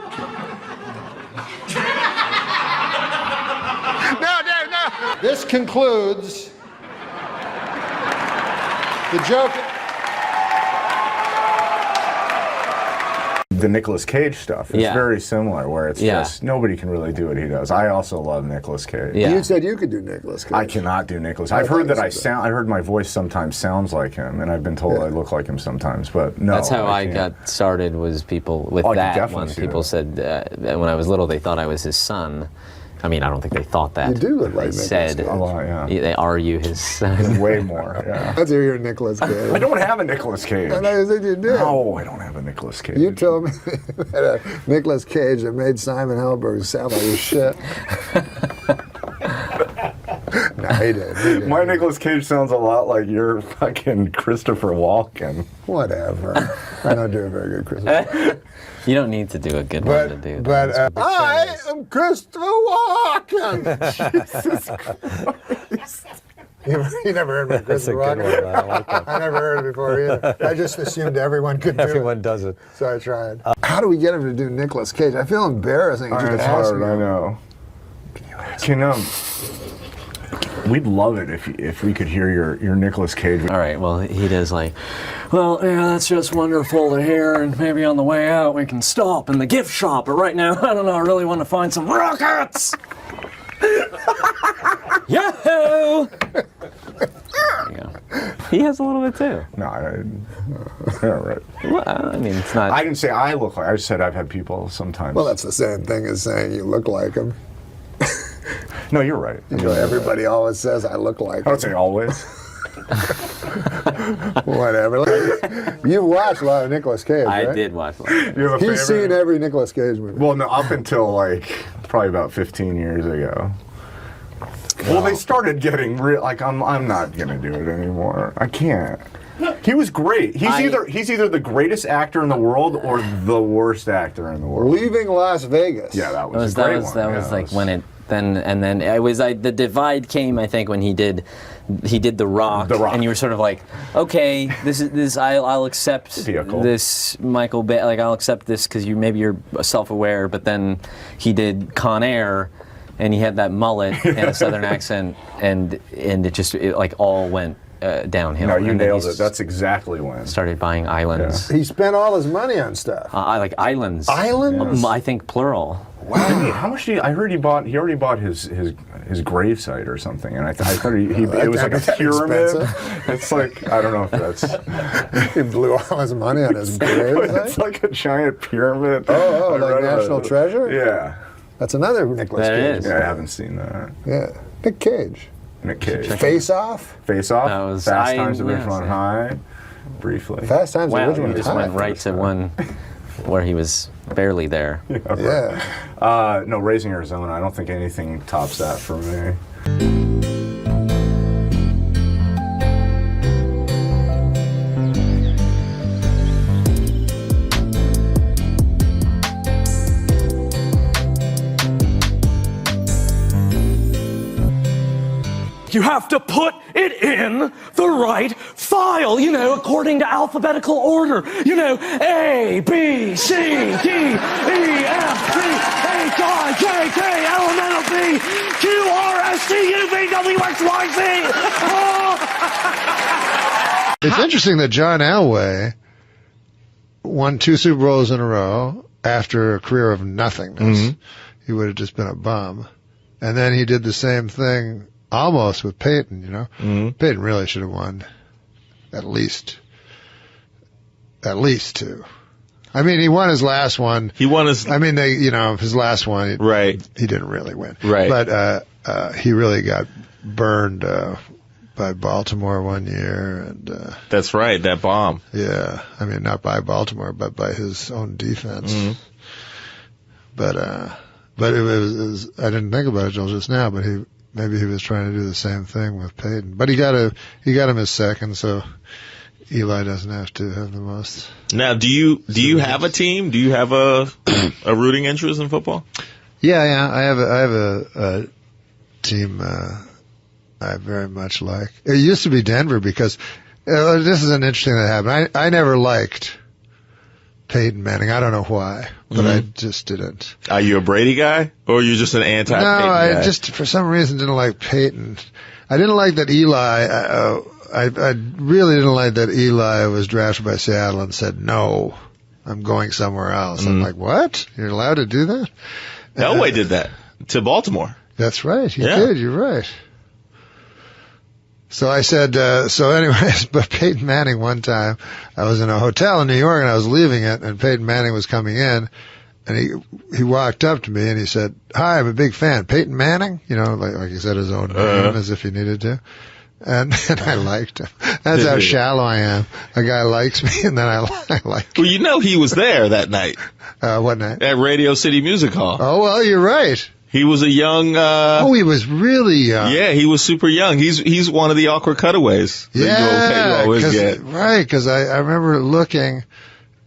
This concludes the joke.
The Nicolas Cage stuff is very similar, where it's just nobody can really do what he does. I also love Nicolas Cage.
Yeah. You said you could do Nicolas Cage.
I cannot do Nicolas. I've heard that I heard my voice sometimes sounds like him, and I've been told I look like him sometimes, but no.
That's how I got started. Was people with that one? People said when I was little they thought I was his son. I mean, I don't think they thought that.
You do look like
Nicolas
Cage.
A lot, They are you his son?
Way more, yeah.
That's your Nicolas Cage.
I don't have a Nicolas Cage.
I think you do.
No, I don't have a Nicolas Cage.
You told me that a Nicolas Cage that made Simon Helberg sound like shit. No, he did.
My Nicolas Cage sounds a lot like your fucking Christopher Walken.
Whatever. I don't do a very good Christopher.
You don't need to do a good one to do.
But I am Christopher Walken. Jesus Christ. You never heard of Christopher Walken?
I like that.
I never heard it before either. I just assumed everyone could do it.
Everyone does it.
So I tried. How do we get him to do Nicolas Cage? I feel embarrassing.
It's hard, I know. Can you we'd love it if we could hear your Nicolas Cage.
All right, well, he does well, yeah, that's just wonderful to hear, and maybe on the way out we can stop in the gift shop, but right now, I don't know, I really want to find some rockets! Yahoo! There you go. He has a little bit too.
No, all right.
Well, I mean, it's not...
I didn't say I look like, I just said I've had people sometimes.
Well, that's the same thing as saying you look like him.
No, you're right.
Everybody always says I look like him.
I don't say always.
Whatever. You watched a lot of Nicolas Cage, right?
I did watch a lot.
He's seen every Nicolas Cage movie.
Well, no, up until probably about 15 years ago. Well, they started getting real. I'm not gonna do it anymore. I can't. He was great. He's either the greatest actor in the world or the worst actor in the world.
Leaving Las Vegas.
Yeah, that was a great one.
That was when it then it was like the divide came, I think, when he did The Rock, and you were sort of like, okay, this I'll accept this Michael Bay, like I'll accept this because maybe you're self-aware, but then he did Con Air, and he had that mullet and a southern accent, and it like all went downhill.
No, you nailed it. That's exactly when.
Started buying islands.
He spent all his money on stuff.
I like islands.
Islands?
I think plural.
Wow. How much I heard he already bought his gravesite or something, and I thought it was like a pyramid. It's like, I don't know if that's...
He blew all his money on his gravesite?
It's like a giant pyramid.
Oh, like National Treasure?
Yeah.
That's another Nicolas Cage.
Yeah, I haven't seen that.
Yeah. Nick Cage. Face Off?
Face Off? Fast Times at Ridgemont High. Briefly.
Fast Times at Ridgemont High.
You just went right to one where he was barely there.
Yeah. No, Raising Arizona, I don't think anything tops that for me.
You have to put it in the right file, according to alphabetical order. A, B, C, D, E, F, G, H, I, J, K, L, M, N, O, P, Q, R, S, T, U, V, W, X, Y, Z.
It's interesting that John Elway won 2 Super Bowls in a row after a career of nothingness. Mm-hmm. He would have just been a bum. And then he did the same thing almost with Peyton, Mm-hmm. Peyton really should have won at least 2. I mean, he won his last one. His last one.
Right.
He didn't really win.
Right.
But he really got burned by Baltimore one year, and
that's right, that bomb.
Yeah. I mean, not by Baltimore, but by his own defense. Mm-hmm. But it was I didn't think about it till just now, but maybe he was trying to do the same thing with Peyton. But he got him his second, so Eli doesn't have to have the most.
Now, do you have a team? Do you have a rooting interest in football?
Yeah. I have a team I very much like. It used to be Denver because this is an interesting thing that happened. I never liked Peyton Manning. I don't know why, but I just didn't.
Are you a Brady guy, or are you just an anti-Peyton guy?
No, I just, for some reason, didn't like Peyton. I didn't like that Eli, I really didn't like that Eli was drafted by Seattle and said, no, I'm going somewhere else. I'm like, what? You're allowed to do that?
Elway did that to Baltimore.
That's right. He did. You're right. So I said, anyways, but Peyton Manning one time, I was in a hotel in New York and I was leaving it, and Peyton Manning was coming in, and he walked up to me and he said, hi, I'm a big fan. Peyton Manning? Like he said his own name as if he needed to. And I liked him. That's how shallow I am. A guy likes me and then I like him.
Well, he was there that night.
What night?
At Radio City Music Hall.
Oh, well, you're right.
He was a young...
he was really young.
Yeah, he was super young. He's one of the awkward cutaways that you always get.
Right, because I remember looking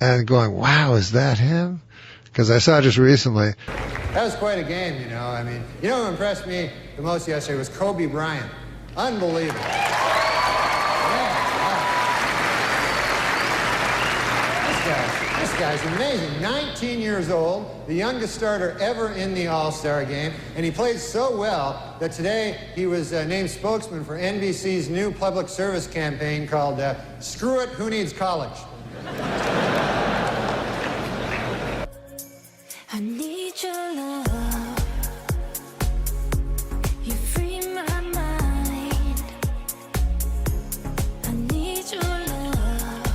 and going, wow, is that him? Because I saw just recently. That was quite a game, I mean, who impressed me the most yesterday was Kobe Bryant. Unbelievable. This guy's amazing. 19 years old, the youngest starter ever in the All-Star game, and he played so well that today he was named spokesman for NBC's new public service campaign called Screw It, Who Needs College?
I need your love. You free my mind. I need your love.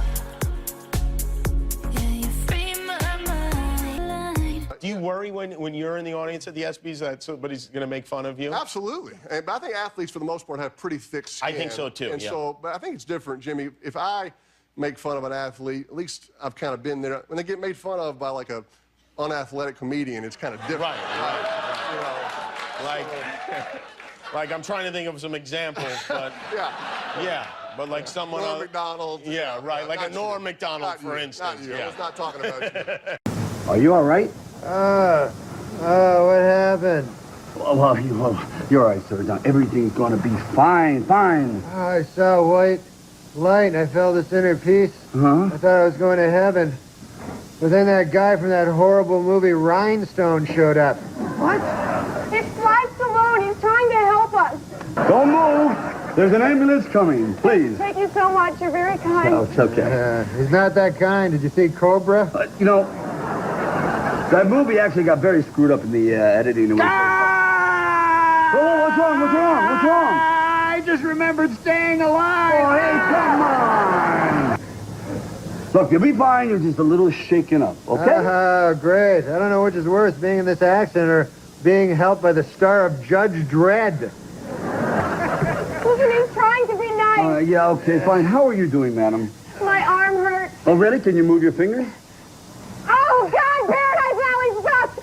Yeah, you free my mind.
Do you worry when you're in the audience at the ESPYs that somebody's going to make fun of you?
Absolutely. But I think athletes, for the most part, have pretty thick skin.
I think so, too,
And but I think it's different, Jimmy. If I make fun of an athlete, at least I've kind of been there. When they get made fun of by, like, a unathletic comedian, it's kind of different.
Right. Like I'm trying to think of some examples, but but like someone
Norm MacDonald.
Yeah, right. Like a Norm MacDonald, for instance.
Not you. I was not talking about you.
Are you all right?
What happened?
Well, you're all right, sir. Now, everything's going to be fine.
I saw a white light and I felt this inner peace.
Huh?
I thought I was going to heaven. But then that guy from that horrible movie Rhinestone showed up.
What?
It's Frank Stallone. He's trying to help us.
Don't move. There's an ambulance coming, please.
Thank you so much. You're very kind.
Oh, it's okay.
He's not that kind. Did you see Cobra?
That movie actually got very screwed up in the editing. What's wrong?
I just remembered staying alive.
Oh, hey, come on. Look, you'll be fine. You're just a little shaken up, okay?
Great. I don't know which is worse, being in this accident or being helped by the star of Judge Dredd.
Listen, he's trying to be nice.
Yeah, okay, fine. How are you doing, madam?
My arm hurts.
Oh, really? Can you move your fingers?
Oh, God, Paradise Alley sucks.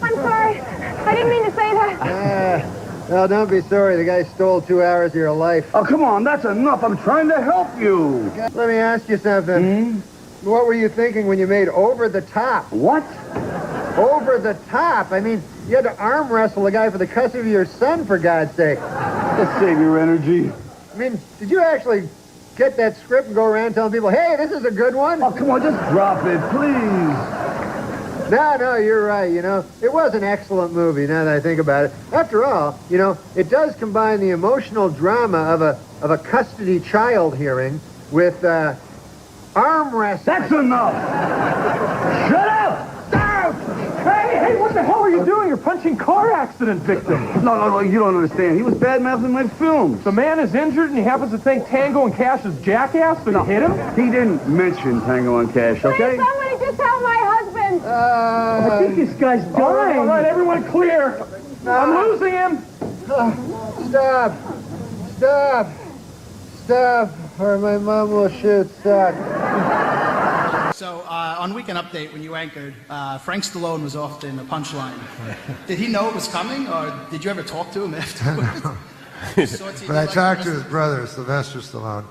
I'm sorry. I didn't mean to say that.
No, don't be sorry. The guy stole 2 hours of your life.
Oh, come on. That's enough. I'm trying to help you.
Let me ask you something. What were you thinking when you made Over the Top?
What?
Over the Top? I mean, you had to arm wrestle the guy for the custody of your son, for God's sake.
Let's save your energy.
I mean, did you actually get that script and go around telling people, hey, this is a good one?
Oh, come on, just drop it, please.
No, you're right, It was an excellent movie, now that I think about it. After all, it does combine the emotional drama of a custody child hearing with arm wrestling.
That's enough! Shut up! Stop! Hey, what the hell are you doing? You're punching car accident victims. No, you don't understand. He was bad-mouthing my films.
The man is injured and he happens to think Tango and Cash is jackass, so you hit him?
He didn't mention Tango and Cash, okay?
Please, somebody just help my husband.
I think this guy's dying.
All right, everyone clear. I'm losing him.
Stop, or my mom will shoot Suck.
So, on Weekend Update, when you anchored, Frank Stallone was often a punchline. Did he know it was coming, or did you ever talk to him afterwards?
But I talked to his brother, Sylvester Stallone,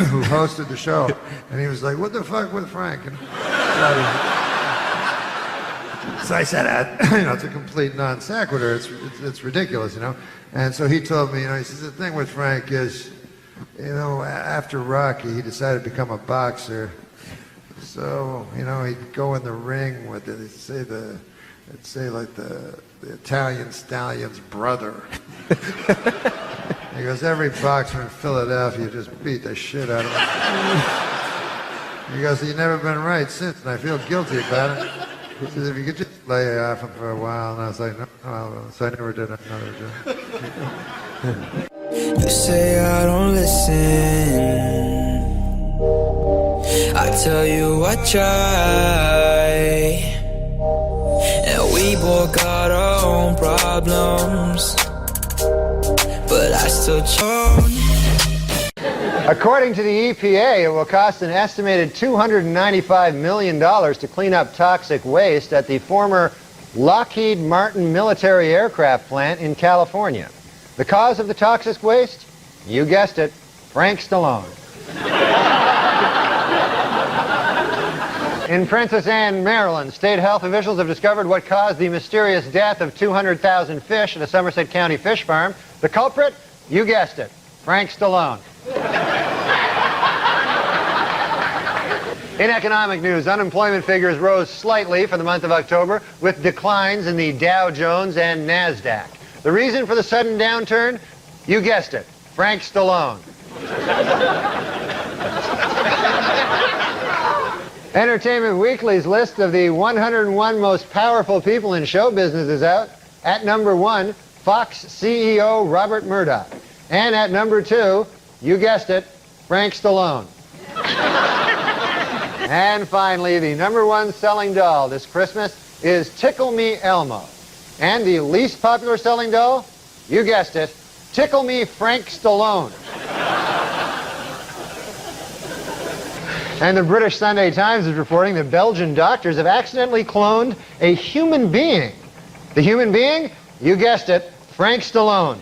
who hosted the show, and he was like, what the fuck with Frank? So I said, it's a complete non sequitur. It's ridiculous, And so he told me, he says, the thing with Frank is, after Rocky, he decided to become a boxer. So, he'd go in the ring with it. It'd say like the Italian stallion's brother. He goes, every boxer in Philadelphia just beat the shit out of him. He goes, you've never been right since, and I feel guilty about it. He says, if you could just lay off him for a while. And I was like, no, so I never did another job.
You say I don't listen. I tell you I try. And we both got our own problems. But I still try.
According to the EPA, it will cost an estimated $295 million to clean up toxic waste at the former Lockheed Martin military aircraft plant in California. The cause of the toxic waste? You guessed it, Frank Stallone. In Princess Anne, Maryland, state health officials have discovered what caused the mysterious death of 200,000 fish at a Somerset County fish farm. The culprit? You guessed it, Frank Stallone. In economic news, unemployment figures rose slightly for the month of October, with declines in the Dow Jones and NASDAQ. The reason for the sudden downturn? You guessed it, Frank Stallone. Entertainment Weekly's list of the 101 most powerful people in show business is out. At number 1, Fox CEO Robert Murdoch. And at number 2, you guessed it, Frank Stallone. And finally, the number 1 selling doll this Christmas is Tickle Me Elmo. And the least popular selling doll? You guessed it, Tickle Me Frank Stallone. And the British Sunday Times is reporting that Belgian doctors have accidentally cloned a human being. The human being? You guessed it, Frank Stallone.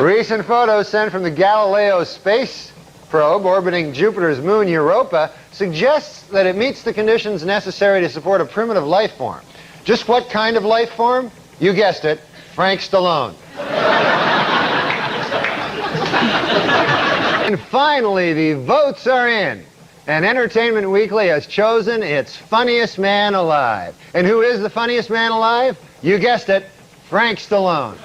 Recent photos sent from the Galileo space
probe orbiting Jupiter's moon Europa suggests that it meets the conditions necessary to support a primitive life form. Just what kind of life form? You guessed it, Frank Stallone. And finally, the votes are in. And Entertainment Weekly has chosen its funniest man alive. And who is the funniest man alive? You guessed it, Frank Stallone.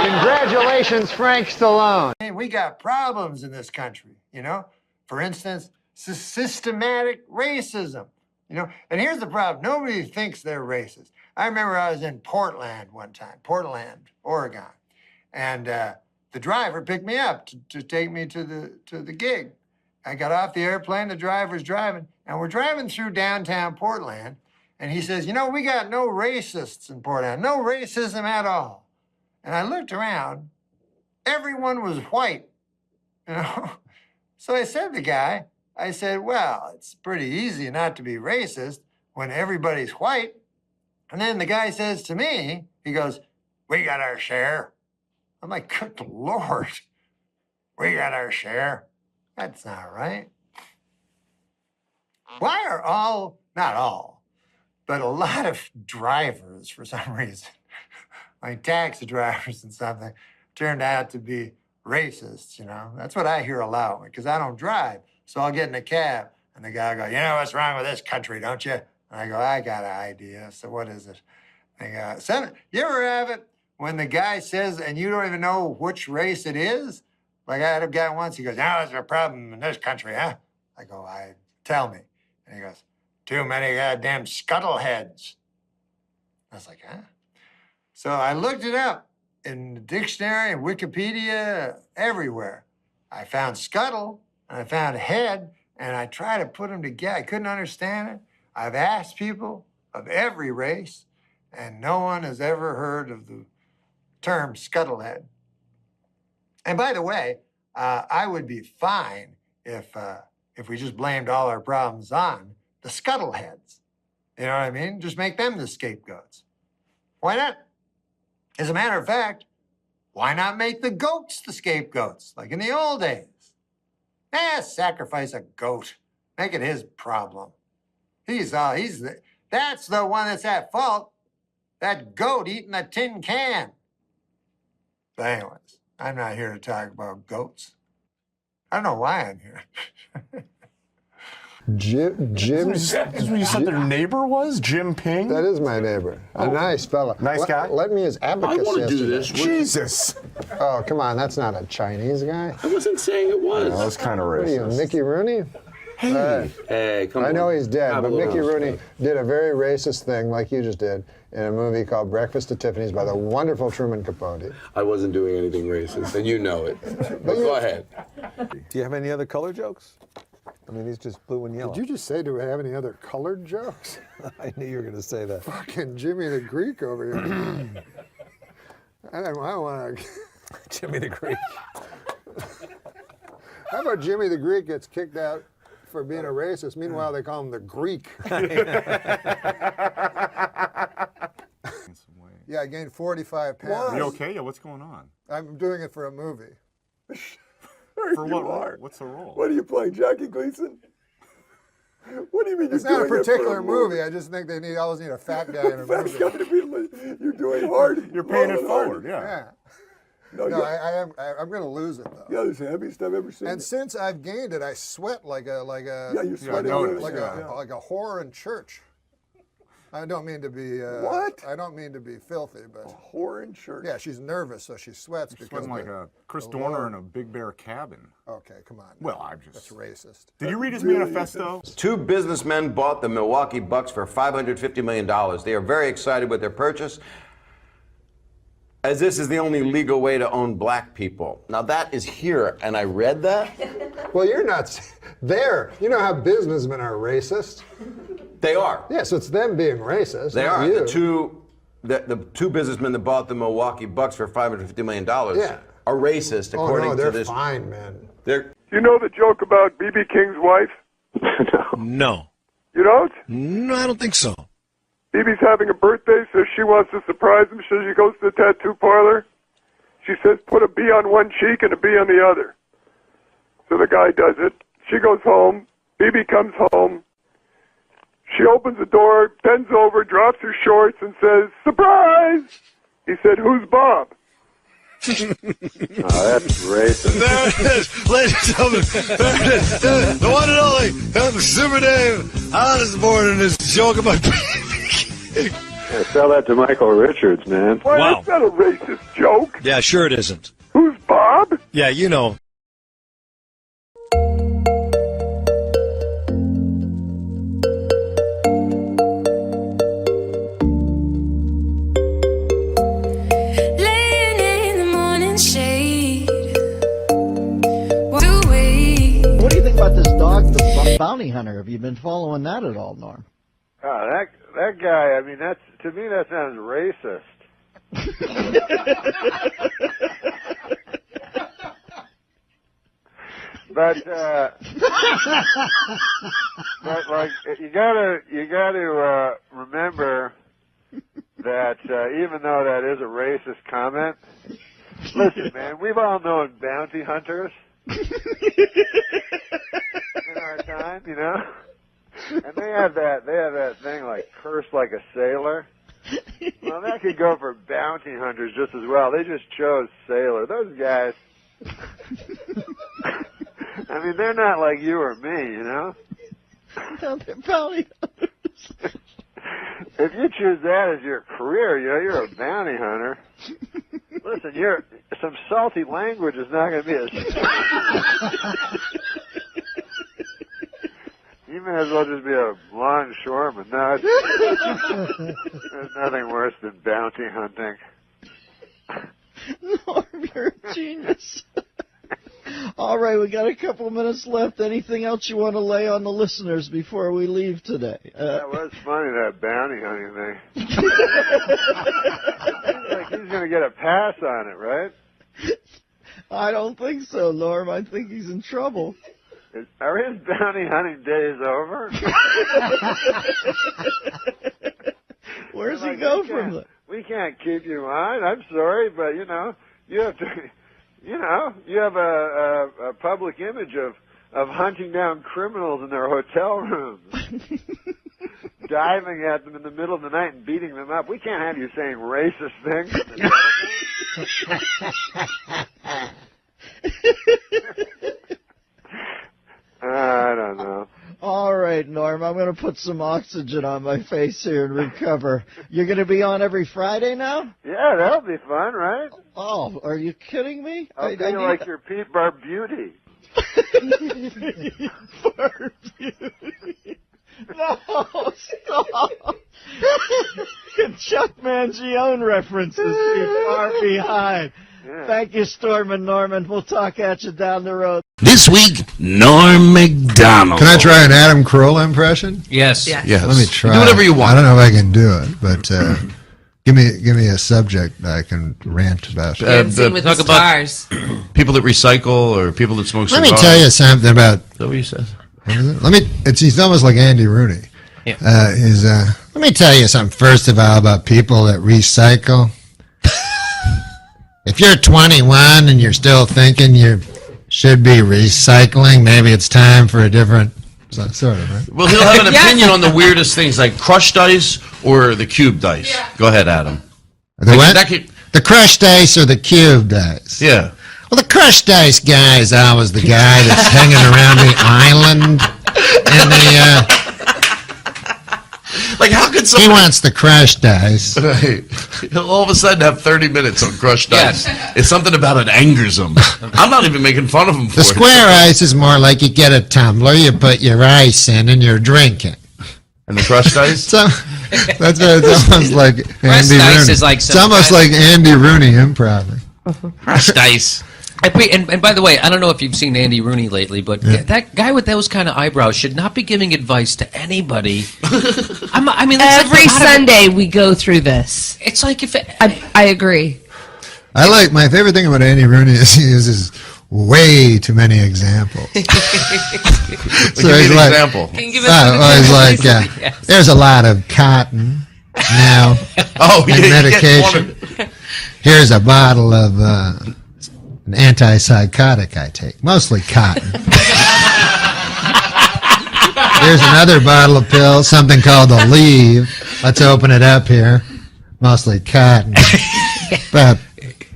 Congratulations, Frank Stallone. We got problems in this country, you know? For instance, systematic racism, you know? And here's the problem. Nobody thinks they're racist. I remember I was in Portland one time, Portland, Oregon. And the driver picked me up to take me to the gig. I got off the airplane, the driver's driving, and we're driving through downtown Portland, and he says, you know, we got no racists in Portland, no racism at all. And I looked around, everyone was white, you know? So I said to the guy, I said, well, it's pretty easy not to be racist when everybody's white. And then the guy says to me, he goes, we got our share. I'm like, good Lord, we got our share. That's not right. Why are all, not all, but a lot of drivers, for some reason, like taxi drivers and something, turned out to be racists, you know? That's what I hear a lot, because I don't drive. So I'll get in a cab, and the guy will go, you know what's wrong with this country, don't you? And I go, I got an idea. So what is it? They go, Senator, you ever have it when the guy says, and you don't even know which race it is? Like I had a guy once, he goes, no, there's a problem in this country, huh? I go, tell me. And he goes, too many goddamn scuttleheads. I was like, huh? So I looked it up in the dictionary and Wikipedia, everywhere. I found scuttle, and I found head, and I tried to put them together. I couldn't understand it. I've asked people of every race, and no one has ever heard of the term scuttlehead. And by the way, I would be fine if we just blamed all our problems on the scuttleheads. You know what I mean? Just make them the scapegoats. Why not? As a matter of fact, why not make the goats the scapegoats, like in the old days? Sacrifice a goat. Make it his problem. That's the one that's at fault. That goat eating a tin can. But anyways, I'm not here to talk about goats. I don't know why I'm here.
Jim's...
Is what you said their neighbor was? Jim Ping?
That is my neighbor. A nice fella.
Nice guy?
Let me as abacus
I want to do
yesterday.
this. Jesus.
Oh, come on. That's not a Chinese guy.
I wasn't saying it was.
That was kind of
What are
racist.
you, Mickey Rooney?
Hey, come on.
I know he's dead,
Have
but
a little
Mickey Rooney
respect.
did a very racist thing like you just did in a movie called Breakfast at Tiffany's by the wonderful Truman Capote.
I wasn't doing anything racist, and you know it. But go ahead.
Do you have any other color jokes? I mean, he's just blue and yellow.
Did you just say, do we have any other colored jokes?
I knew you were going to say that.
Fucking Jimmy the Greek over here. I don't want to...
Jimmy the Greek.
How about Jimmy the Greek gets kicked out for being a racist? Meanwhile, they call him the Greek. Yeah, I gained 45 pounds.
Are you okay? Yeah, what's going on?
I'm doing it for a movie.
For what role? What's the role?
What are you playing, Jackie Gleason? What do you mean
It's not a particular movie. I just think they always need a fat guy in a movie.
You're doing hard.
You're paying it forward, yeah.
No, I'm going to lose it though.
Yeah, it's the heaviest I've ever seen.
And since I've gained it, I sweat like a
you sweat
like a whore in church. I don't mean to be
what?
I don't mean to be filthy, but
a whore in church.
Yeah, she's nervous, so she sweats because
sweating like a Chris Dorner in a Big Bear cabin.
Okay, come on.
Well, I'm just...
That's racist.
Did you read his manifesto?
Two businessmen bought the Milwaukee Bucks for $550 million. They are very excited with their purchase, as this is the only legal way to own black people. Now that is here, and I read that.
Well, you're not there. You know how businessmen are racist?
They are.
Yeah, so it's them being racist.
They
not
are.
You.
The two businessmen that bought the Milwaukee Bucks for $550 million are racist, according
to
this.
They're fine, man.
They're...
You know the joke about B.B. King's wife?
No.
You don't?
No, I don't think so.
B.B.'s having a birthday, so she wants to surprise him, so she goes to the tattoo parlor. She says, put a B on one cheek and a B on the other. So the guy does it. She goes home. BB comes home. She opens the door, bends over, drops her shorts, and says, surprise! He said, who's Bob?
Oh, that's racist.
There it is, ladies and gentlemen. There it is. The one and only Super Dave Honest Morning is joke about
Yeah, tell that to Michael Richards, man.
Why, that's not a racist joke.
Yeah, sure it isn't.
Who's Bob?
Yeah, you know.
Laying in the morning shade.
What do you think about this dog, the bounty hunter? Have you been following that at all, Norm?
Oh, that guy, I mean, to me that sounds racist. But like you gotta remember that even though that is a racist comment, listen, man, we've all known bounty hunters in our time, you know, and they have that thing like curse like a sailor. Well, that could go for bounty hunters just as well. They just chose sailor. Those guys. I mean, they're not like you or me, you know?
No, they're bounty hunters.
If you choose that as your career, you know, you're a bounty hunter. Listen, some salty language is not going to be a... You may as well just be a longshoreman. No, there's nothing worse than bounty hunting.
Norm, you're a genius. All right, we got a couple minutes left. Anything else you want to lay on the listeners before we leave today?
That was funny, that bounty hunting thing. Seems like he's going to get a pass on it, right?
I don't think so, Norm. I think he's in trouble.
Are his bounty hunting days over?
Where's he go from that?
We can't keep you on. I'm sorry, but, you know, you have to... You know, you have a public image of hunting down criminals in their hotel rooms, diving at them in the middle of the night and beating them up. We can't have you saying racist things. I don't know.
All right, Norm, I'm going to put some oxygen on my face here and recover. You're going to be on every Friday now?
Yeah, that'll be fun, right?
Oh, are you kidding me?
I'll be like your Pete Barbuti.
Barbuti. No, stop. Chuck Mangione references you're far behind. Yeah. Thank you, Storm and Norman. We'll talk at you down the road.
This week, Norm MacDonald.
Can I try an Adam Carolla impression?
Yes.
Yes. Let me try.
Do whatever you want.
I don't know if I can do it, but give me a subject that I can rant about.
With the stars.
People that recycle or people that smoke cigars.
Let me tell you something about.
Is that what you said?
What is it? He's almost like Andy Rooney.
Yeah.
Let me tell you something first of all about people that recycle. If you're 21 and you're still thinking you should be recycling, maybe it's time for a different sort of, right?
Well, he'll have an opinion on the weirdest things, like crushed ice or the cubed ice. Yeah. Go ahead, Adam.
The what? The crushed ice or the cubed ice?
Yeah.
Well, the crushed ice guy is always the guy that's hanging around the island and the...
Like, how could someone...
He wants the crushed ice.
Right. He'll all of a sudden have 30 minutes on crushed ice. It's something about it angers him. I'm not even making fun of him for it.
The square ice is more like you get a tumbler, you put your ice in, and you're drinking.
And the crushed ice?
So, that's it's almost like Andy Rooney.
Is like
it's almost like Andy Rooney improv.
Crushed ice.
And by the way, I don't know if you've seen Andy Rooney lately, but that guy with those kind of eyebrows should not be giving advice to anybody. I mean,
every Sunday we go through this.
It's like if
I agree.
I like my favorite thing about Andy Rooney is he uses way too many examples.
So give me an example.
Can you give us
he's like,
Yes.
There's a lot of cotton now.
Oh,
and medication. Here's a bottle of an antipsychotic I take, mostly cotton. Here's another bottle of pills, something called Aleve. Let's open it up here. Mostly cotton. About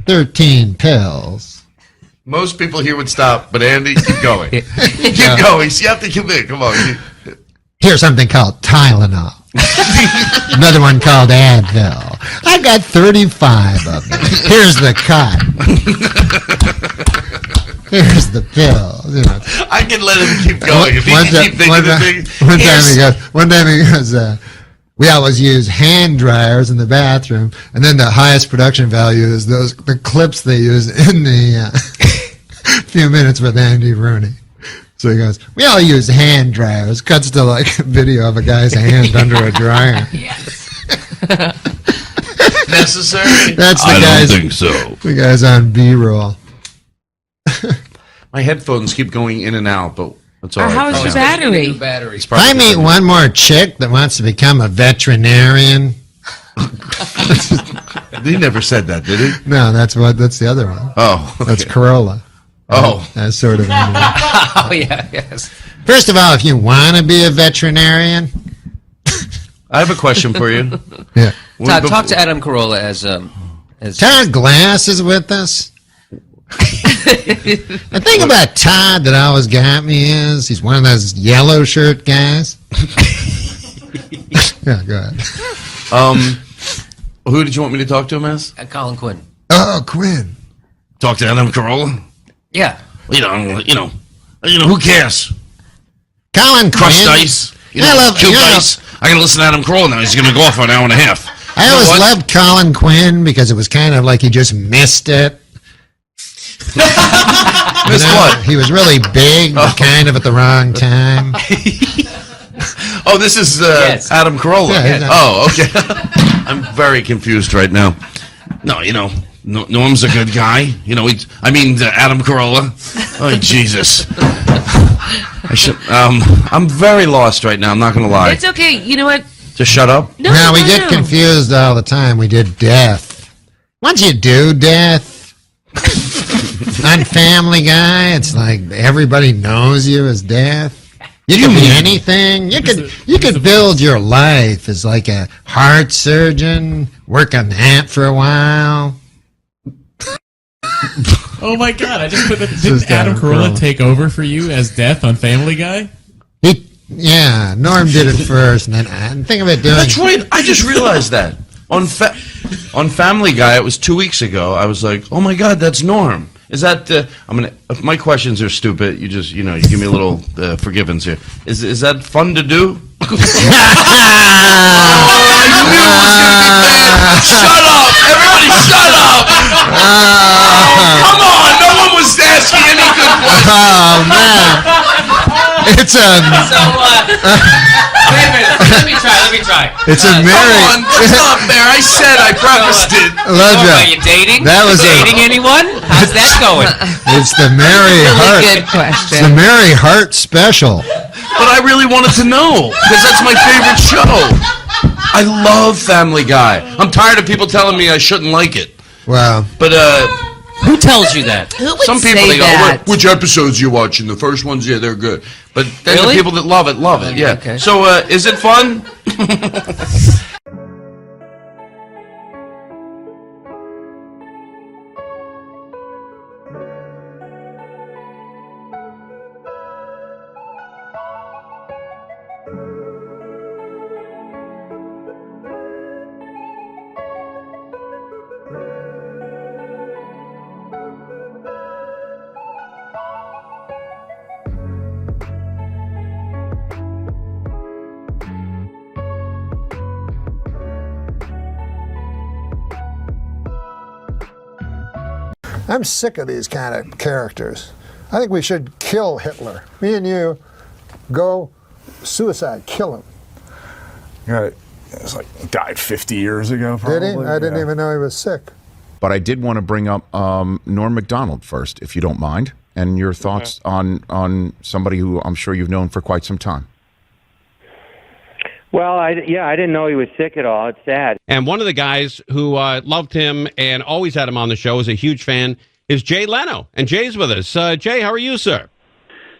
13 pills.
Most people here would stop, but Andy, keep going. Keep going. You have to commit. Come on.
Here's something called Tylenol. Another one called Advil. I got 35 of them. Here's the cotton. Here's the pills. You know.
I can let him keep going. If he can keep thinking of things.
One time he goes, we always use hand dryers in the bathroom, and then the highest production value is the clips they use in the few minutes with Andy Rooney. So he goes, we all use hand dryers. Cuts to like a video of a guy's hand under a dryer.
Yes. Necessary?
That's the
I
guys.
don't think so.
The guy's on B-roll.
My headphones keep going in and out, but that's all right.
How's your battery?
If I meet one more chick that wants to become a veterinarian.
He never said that, did he?
No, that's the other one.
Oh, okay.
That's Corolla.
Oh.
That's sort of.
Oh, yeah, yes.
First of all, if you want to be a veterinarian.
I have a question for you.
Yeah.
Talk to Adam Carolla as
Todd Glass is with us. The thing about Todd that always got me is he's one of those yellow shirt guys. Yeah, go ahead.
Who did you want me to talk to him as?
Colin Quinn.
Oh, Quinn.
Talk to Adam Carolla?
Yeah.
You know, who cares?
Colin
Crushed
Quinn.
ice. Killed ice. I gotta listen to Adam Carolla now. He's gonna go off for an hour and a half.
I always loved Colin Quinn because it was kind of like he just missed it.
Missed what?
He was really big, but kind of at the wrong time.
Oh, this is Adam Carolla.
Yeah,
oh, okay. I'm very confused right now. No, Norm's a good guy. Adam Carolla. Oh, Jesus. I'm very lost right now. I'm not going to lie.
It's okay. You know what?
Just shut up.
No, we get confused all the time. We did Death. Once you do Death on Family Guy, it's like everybody knows you as Death. You can be anything. You could build your life as like a heart surgeon, work on that for a while.
Oh my God! I just put that. Didn't Adam Carolla take over for you as Death on Family Guy?
Yeah, Norm did it first, and then think of it doing.
That's right. I just realized that on Family Guy. It was 2 weeks ago. I was like, oh my God, that's Norm. Is that? If my questions are stupid, you just you give me a little forgivance here. Is that fun to do? I knew it was gonna be bad. Shut up! Everybody, shut up! Come on! No one was asking any good questions.
Oh man! It's
wait a minute. Let me try.
It's a Mary.
Come on, that's not fair. I said I practiced it.
Are
you dating?
That was
dating anyone? How's that going?
It's the Mary Hart.
Good question.
It's the Mary Hart special.
But I really wanted to know because that's my favorite show. I love Family Guy. I'm tired of people telling me I shouldn't like it.
Wow.
But
who tells you that?
Some people they go, which episodes you watching? The first ones, yeah, they're good. But then the people that love it, yeah.
Okay.
So is it fun?
I'm sick of these kind of characters. I think we should kill Hitler. Me and you go suicide, kill him.
Right. It's like died 50 years ago, probably.
Did he? I didn't even know he was sick.
But I did want to bring up Norm MacDonald first, if you don't mind, and your thoughts on somebody who I'm sure you've known for quite some time.
Well, I didn't know he was sick at all. It's sad.
And one of the guys who loved him and always had him on the show, is a huge fan, is Jay Leno. And Jay's with us. Jay, how are you, sir?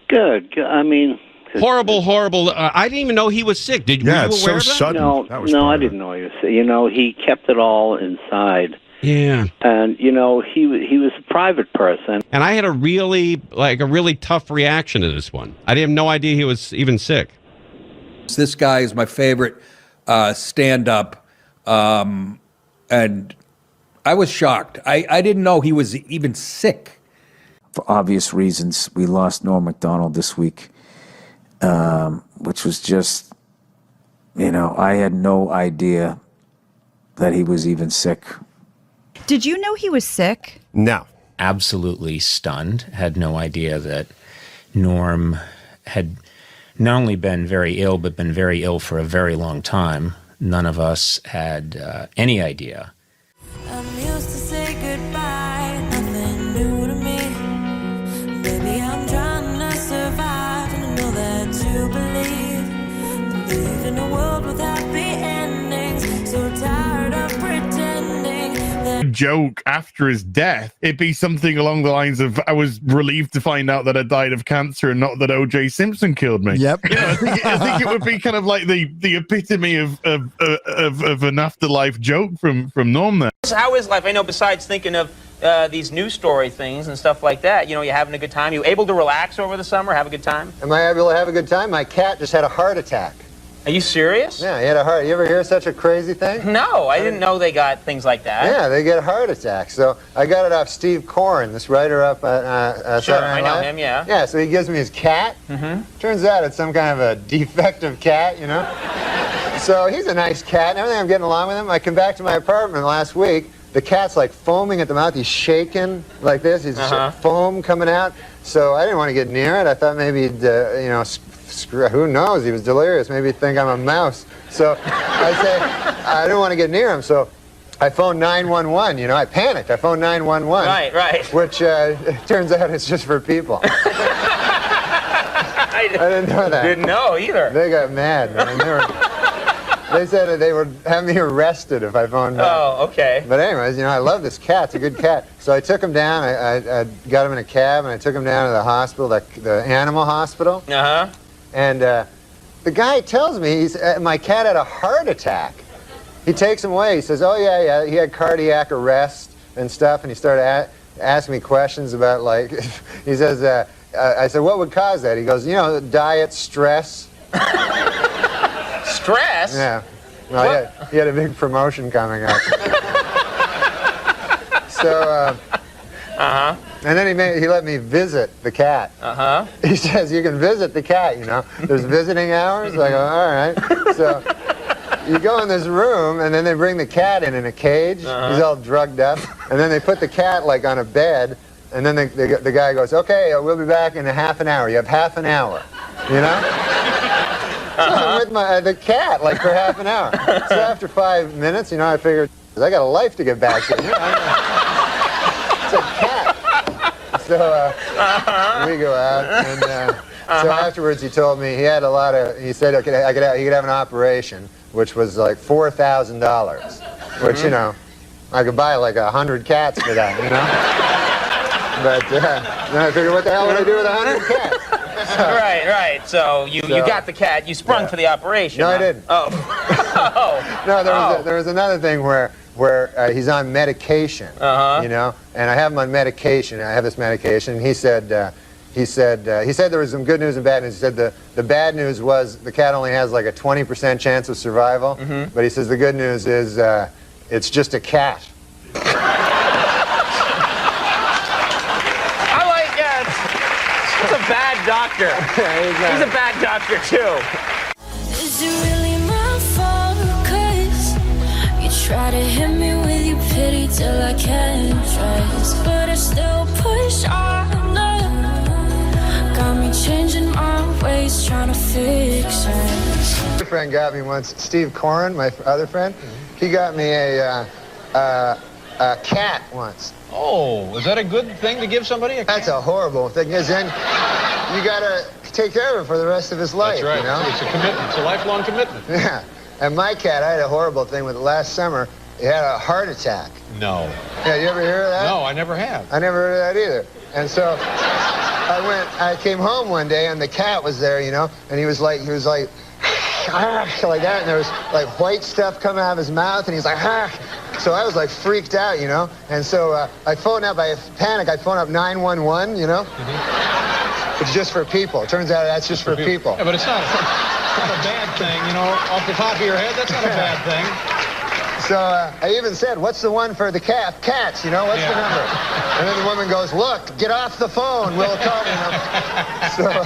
Good. I mean...
Horrible. I didn't even know he was sick. Were you aware of that?
Sudden. No, I didn't know he was sick. He kept it all inside.
Yeah.
And, he was a private person.
And I had a really tough reaction to this one. I didn't have no idea he was even sick.
This guy is my favorite stand-up, and I was shocked. I didn't know he was even sick.
For obvious reasons, we lost Norm MacDonald this week, which was just, I had no idea that he was even sick.
Did you know he was sick?
No.
Absolutely stunned. Had no idea that Norm had not only been very ill, but been very ill for a very long time. None of us had any idea.
I'm used to say goodbye, nothing new to me. Baby, I'm trying to survive, and I know that you believe in a world with happy endings. So tired of pretending that.
Joke after his death, it'd be something along the lines of, I was relieved to find out that I died of cancer and not that O.J. Simpson killed me.
Yep.
I think it would be kind of like the epitome of an afterlife joke from Norm there.
How is life? I know besides thinking of these news story things and stuff like that, you're having a good time. You able to relax over the summer, have a good time?
Am I able to have a good time? My cat just had a heart attack.
Are you serious?
Yeah, he had a heart. You ever hear such a crazy thing?
No, I didn't know they got things like that.
Yeah, they get heart attacks. So I got it off Steve Corrin, this writer up at
Sure,
Saturday Night
I know
Live.
him, yeah.
Yeah, so he gives me his cat. Turns out it's some kind of a defective cat, So he's a nice cat and everything. I'm getting along with him. I come back to my apartment last week. The cat's like foaming at the mouth. He's shaking like this. He's foam coming out. So I didn't want to get near it. I thought maybe he'd, who knows? He was delirious. Maybe he'd think I'm a mouse. So I didn't want to get near him. So I phoned 911. I panicked. I phoned 911.
Right.
Which it turns out it's just for people. I didn't know that.
Didn't know either.
They got mad, man. They said they would have me arrested if I phoned back.
Oh, okay.
But anyways, I love this cat. It's a good cat. So I took him down. I got him in a cab, and I took him down to the hospital, the animal hospital. And the guy tells me my cat had a heart attack. He takes him away. He says, oh, yeah, he had cardiac arrest and stuff. And he started asking me questions about, he says, I said, what would cause that? He goes, diet, stress.
Stress?
Yeah. Well, he had a big promotion coming up. So, and then he let me visit the cat. He says, you can visit the cat, There's visiting hours. I go, all right. So you go in this room, and then they bring the cat in a cage. He's all drugged up. And then they put the cat, on a bed. And then the guy goes, okay, we'll be back in a half an hour. You have half an hour, So I'm with the cat, for half an hour. So after 5 minutes, I figured, I got a life to get back to. It's a cat. So we go out, and so afterwards he told me he had he said he could have an operation, which was like $4,000, which, I could buy 100 cats for that, But then I figured, what the hell would I do with 100 cats?
Right. So you got the cat. You sprung for the operation.
No, I didn't.
Oh.
No, there was another thing where he's on medication, and I have him on medication. I have this medication. And he said there was some good news and bad news. He said the bad news was the cat only has a 20% chance of survival, but he says the good news is it's just a cat.
He's a bad doctor. He's a bad doctor, too.
Is it really my fault? 'Cause you try to hit me with your pity till I can't trust, but I still push on. Got me changing my ways, trying to fix it.
My friend got me once, Steve Corrin, my other friend. He got me a cat once.
Oh, is that a good thing to give somebody a cat?
That's a horrible thing, because then you gotta take care of it for the rest of his life.
That's right.
You know?
It's a commitment. It's a lifelong commitment.
Yeah. And my cat, I had a horrible thing with it last summer. He had a heart attack.
No.
Yeah, you ever hear of that?
No, I never have.
I never heard of that either. And so I came home one day and the cat was there, you know, and he was like like that, and there was like white stuff coming out of his mouth, and he's like, So I was like freaked out, you know, and so I phoned up, I phoned up 911, you know. It's just for people. It turns out that's just for people.
Yeah, but it's not a bad thing, you know, off the top of your head, that's not a bad thing.
So I even said, what's the one for the cats, you know, what's the number? And then the woman goes, look, get off the phone, we'll call, you know. So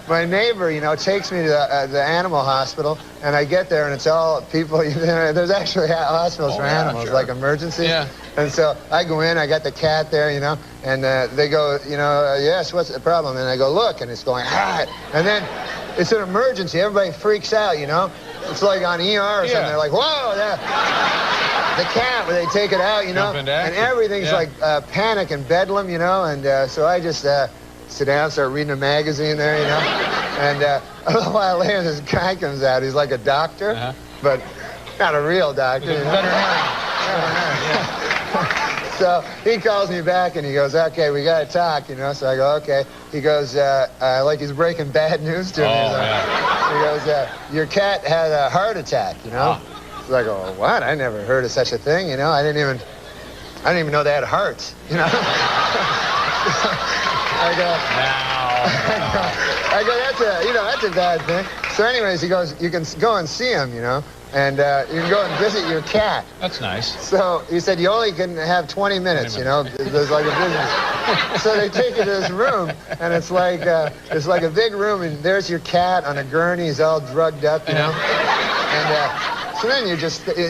my neighbor, you know, takes me to the animal hospital, and I get there, and it's all people, there's actually hospitals for animals, like emergencies. Yeah. And so I go in, I got the cat there, you know, and they go, you know, yes, what's the problem? And I go, look, and it's going, and then it's an emergency, everybody freaks out, you know. It's like on ER or something. They're like, whoa, the cat, where they take it out, you know, and everything's like panic and bedlam, you know, and so I just sit down, start reading a magazine there, you know, and a little while later this guy comes out. He's like a doctor, but not a real doctor. You know? Veterinarian. So he calls me back and he goes, okay, we got to talk, you know. So I go, okay. He goes, like he's breaking bad news to me. He goes, your cat had a heart attack, you know. So I go, what? I never heard of such a thing, you know. I didn't even know they had hearts, you know. I go, that's a bad thing. So anyways, he goes, you can go and see him, you know, and you can go and visit your cat.
That's nice.
So he said, you only can have 20 minutes, you know, there's like a business. So they take you to this room, and it's like a big room, and there's your cat on a gurney, he's all drugged up, you know. And so then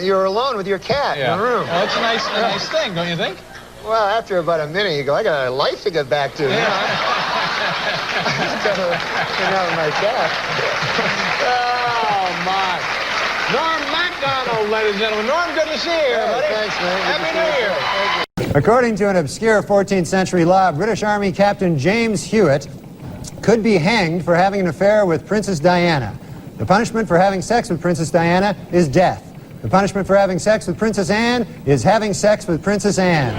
you're alone with your cat in the room.
Well, that's a nice thing, don't you think?
Well, after about a minute, you go, I got a life to get back to. Yeah. My cat.
Oh, my. Norm MacDonald, ladies and gentlemen. Norm, good to see you here, buddy.
Thanks, man.
Happy New Year.
According to an obscure 14th century law, British Army Captain James Hewitt could be hanged for having an affair with Princess Diana. The punishment for having sex with Princess Diana is death. The punishment for having sex with Princess Anne is having sex with Princess Anne.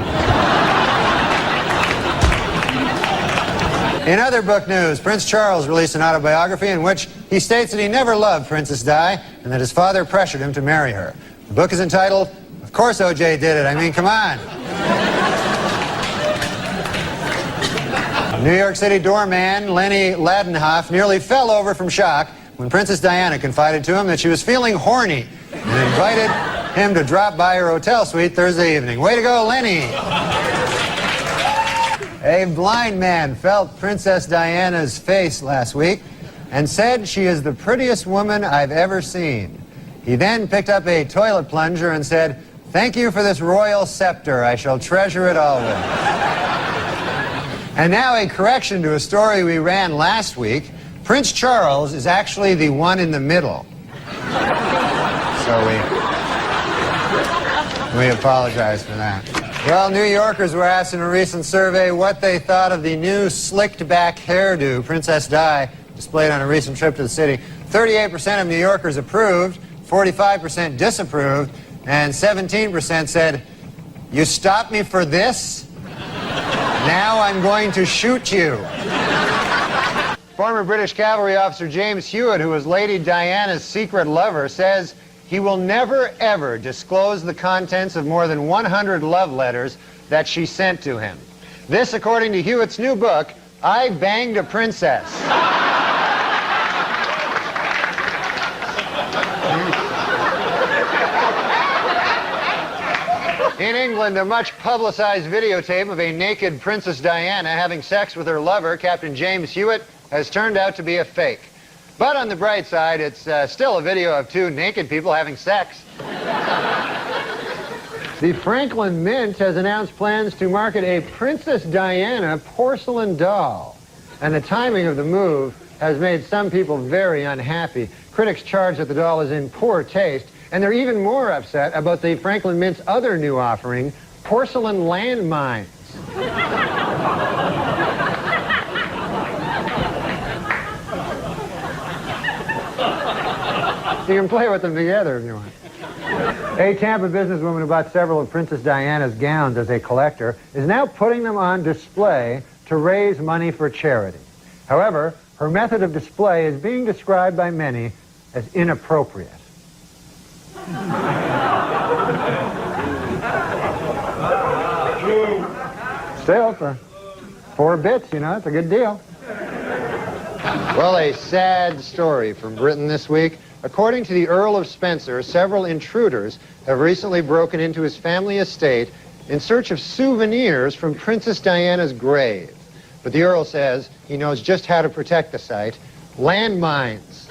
In other book news, Prince Charles released an autobiography in which he states that he never loved Princess Di and that his father pressured him to marry her. The book is entitled, Of Course O.J. Did It. I mean, come on. New York City doorman Lenny Ladenhoff nearly fell over from shock when Princess Diana confided to him that she was feeling horny and invited him to drop by her hotel suite Thursday evening. Way to go, Lenny! A blind man felt Princess Diana's face last week and said she is the prettiest woman I've ever seen. He then picked up a toilet plunger and said, "Thank you for this royal scepter. I shall treasure it always." And now a correction to a story we ran last week. Prince Charles is actually the one in the middle. So we apologize for that. Well, New Yorkers were asked in a recent survey what they thought of the new slicked-back hairdo Princess Di displayed on a recent trip to the city. 38% of New Yorkers approved, 45% disapproved, and 17% said, "You stopped me for this? Now I'm going to shoot you." Former British cavalry officer James Hewitt, who was Lady Diana's secret lover, says he will never, ever disclose the contents of more than 100 love letters that she sent to him. This, according to Hewitt's new book, I Banged a Princess. In England, a much-publicized videotape of a naked Princess Diana having sex with her lover, Captain James Hewitt, has turned out to be a fake. But on the bright side, it's still a video of two naked people having sex. The Franklin Mint has announced plans to market a Princess Diana porcelain doll. And the timing of the move has made some people very unhappy. Critics charge that the doll is in poor taste, and they're even more upset about the Franklin Mint's other new offering, porcelain landmines. You can play with them together if you want. A Tampa businesswoman who bought several of Princess Diana's gowns as a collector is now putting them on display to raise money for charity. However, her method of display is being described by many as inappropriate. Still, for 4 bits, you know, it's a good deal. Well, a sad story from Britain this week. According to the Earl of Spencer, several intruders have recently broken into his family estate in search of souvenirs from Princess Diana's grave. But the Earl says he knows just how to protect the site: landmines.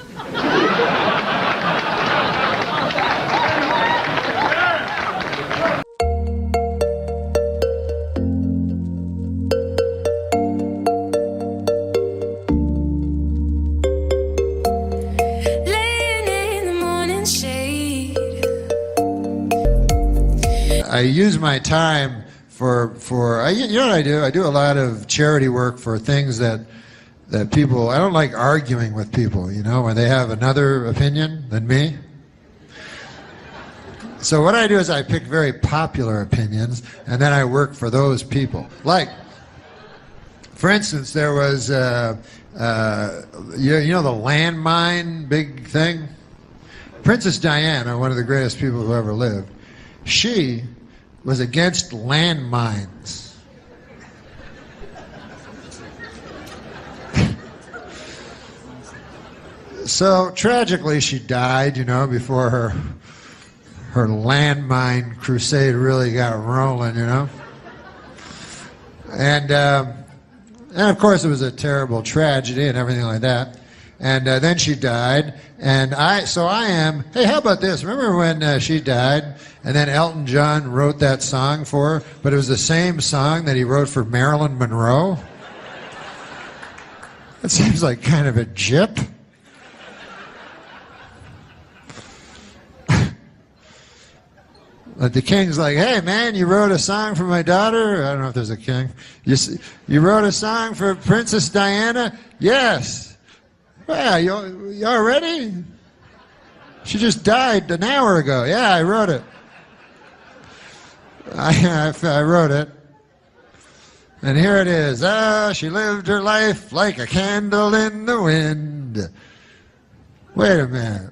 I use my time for you know what I do? I do a lot of charity work for things that people, I don't like arguing with people, you know, when they have another opinion than me. So what I do is I pick very popular opinions, and then I work for those people. Like, for instance, there was, you know the landmine big thing? Princess Diana, one of the greatest people who ever lived, she was against landmines. So tragically, she died, you know, before her landmine crusade really got rolling, you know. And of course, it was a terrible tragedy and everything like that. And then she died, and hey, how about this? Remember when she died, and then Elton John wrote that song for her, but it was the same song that he wrote for Marilyn Monroe? That seems like kind of a jip. But the king's like, hey, man, you wrote a song for my daughter? I don't know if there's a king. You wrote a song for Princess Diana? Yes. Well, you all ready? She just died an hour ago. Yeah, I wrote it. I wrote it. And here it is. She lived her life like a candle in the wind. Wait a minute.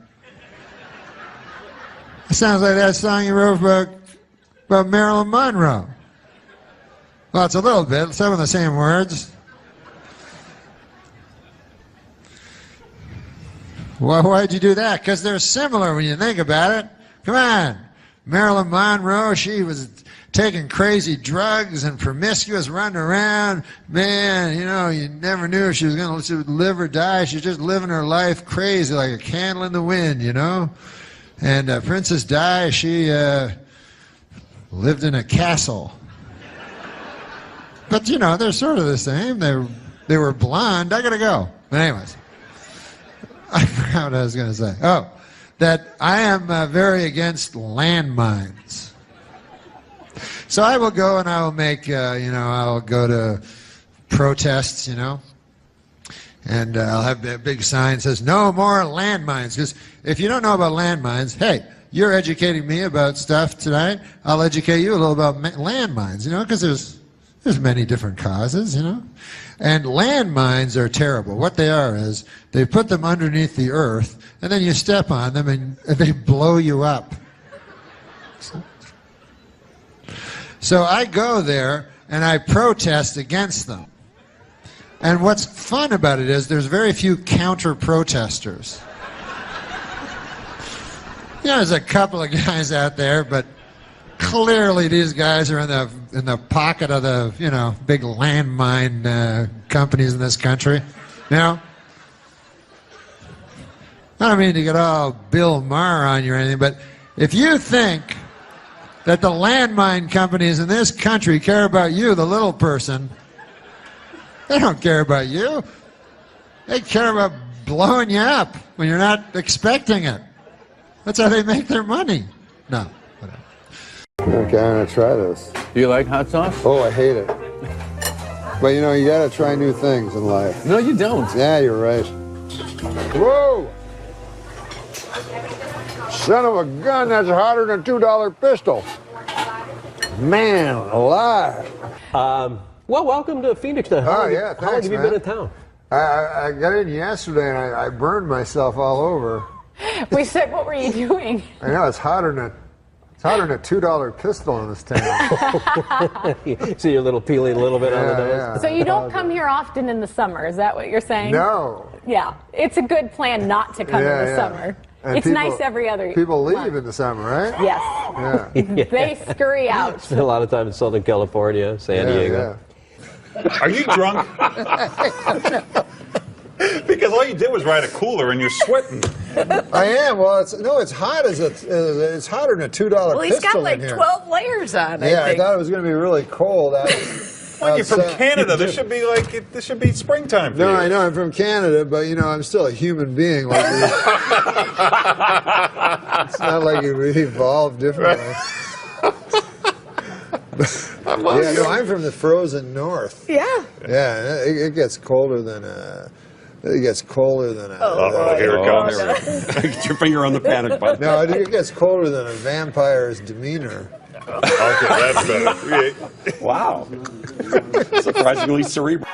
It sounds like that song you wrote about Marilyn Monroe. Well, it's a little bit. Some of the same words. Well, why'd you do that? Because they're similar when you think about it. Come on. Marilyn Monroe, she was taking crazy drugs and promiscuous, running around. Man, you know, you never knew if she would live or die. She's just living her life crazy like a candle in the wind, you know. And Princess Di, she lived in a castle. But, you know, they're sort of the same. They were blonde. I gotta go. But anyways. I forgot what I was going to say. Oh, that I am very against landmines. So I will go and I will make, I'll go to protests, you know, and I'll have a big sign that says, no more landmines. Because if you don't know about landmines, hey, you're educating me about stuff tonight. I'll educate you a little about landmines, you know, because there's many different causes, you know. And landmines are terrible. What they are is they put them underneath the earth, and then you step on them, and they blow you up. So I go there, and I protest against them. And what's fun about it is there's very few counter-protesters. You know, there's a couple of guys out there, but clearly these guys are in the pocket of the, you know, big landmine companies in this country, you know. I don't mean to get all Bill Maher on you or anything, but if you think that the landmine companies in this country care about you, the little person, they don't care about you. They care about blowing you up when you're not expecting it. That's how they make their money. No.
Okay, I'm gonna try this.
Do you like hot sauce?
Oh, I hate it. But you know, you gotta try new things in life.
No, you don't.
Yeah, you're right. Whoa!
Son of a gun, that's hotter than a $2 pistol. Man alive.
Well, welcome to Phoenix. How long have you been in town?
I got in yesterday and I burned myself all over.
We said, what were you doing?
I know, it's hotter than a $2 pistol in this town.
So you're a little peeling a little bit on the nose?
Yeah.
So you don't come here often in the summer, is that what you're saying?
No.
Yeah, it's a good plan not to come in the summer.
And
it's nice every other
People leave
month.
in the summer, right?
Yes.
Yeah.
They scurry out.
Spent a lot of time in Southern California, San Diego.
Are you drunk? Because all you did was ride a cooler and you're sweating.
I am. Well, it's hot it's hotter than a $2
Well, he's
pistol
got like
in here.
12 layers on.
Yeah,
I think.
thought it was going to be really cold.
Well, you're from Canada. This should be springtime for you.
No, I know I'm from Canada, but I'm still a human being. Like it's not like we evolved differently. I'm from the frozen north.
Yeah.
Yeah, it gets colder than a. It gets colder than a.
Here it comes. Get your finger on the panic button.
No, it gets colder than a vampire's demeanor.
Okay, that's better. Wow. Surprisingly cerebral.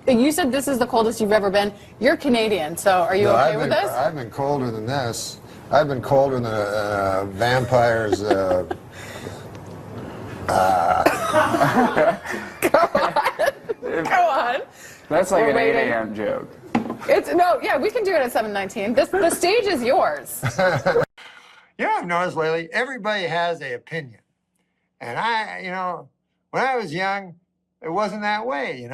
You said this is the coldest you've ever been. You're Canadian, so are you okay with this?
I've been colder than this. I've been colder than a vampire's.
Go on.
That's like
We're
an
waiting.
8 a.m. joke.
We can do it at 7:19. The stage is yours.
I've noticed lately everybody has an opinion, and when I was young, it wasn't that way.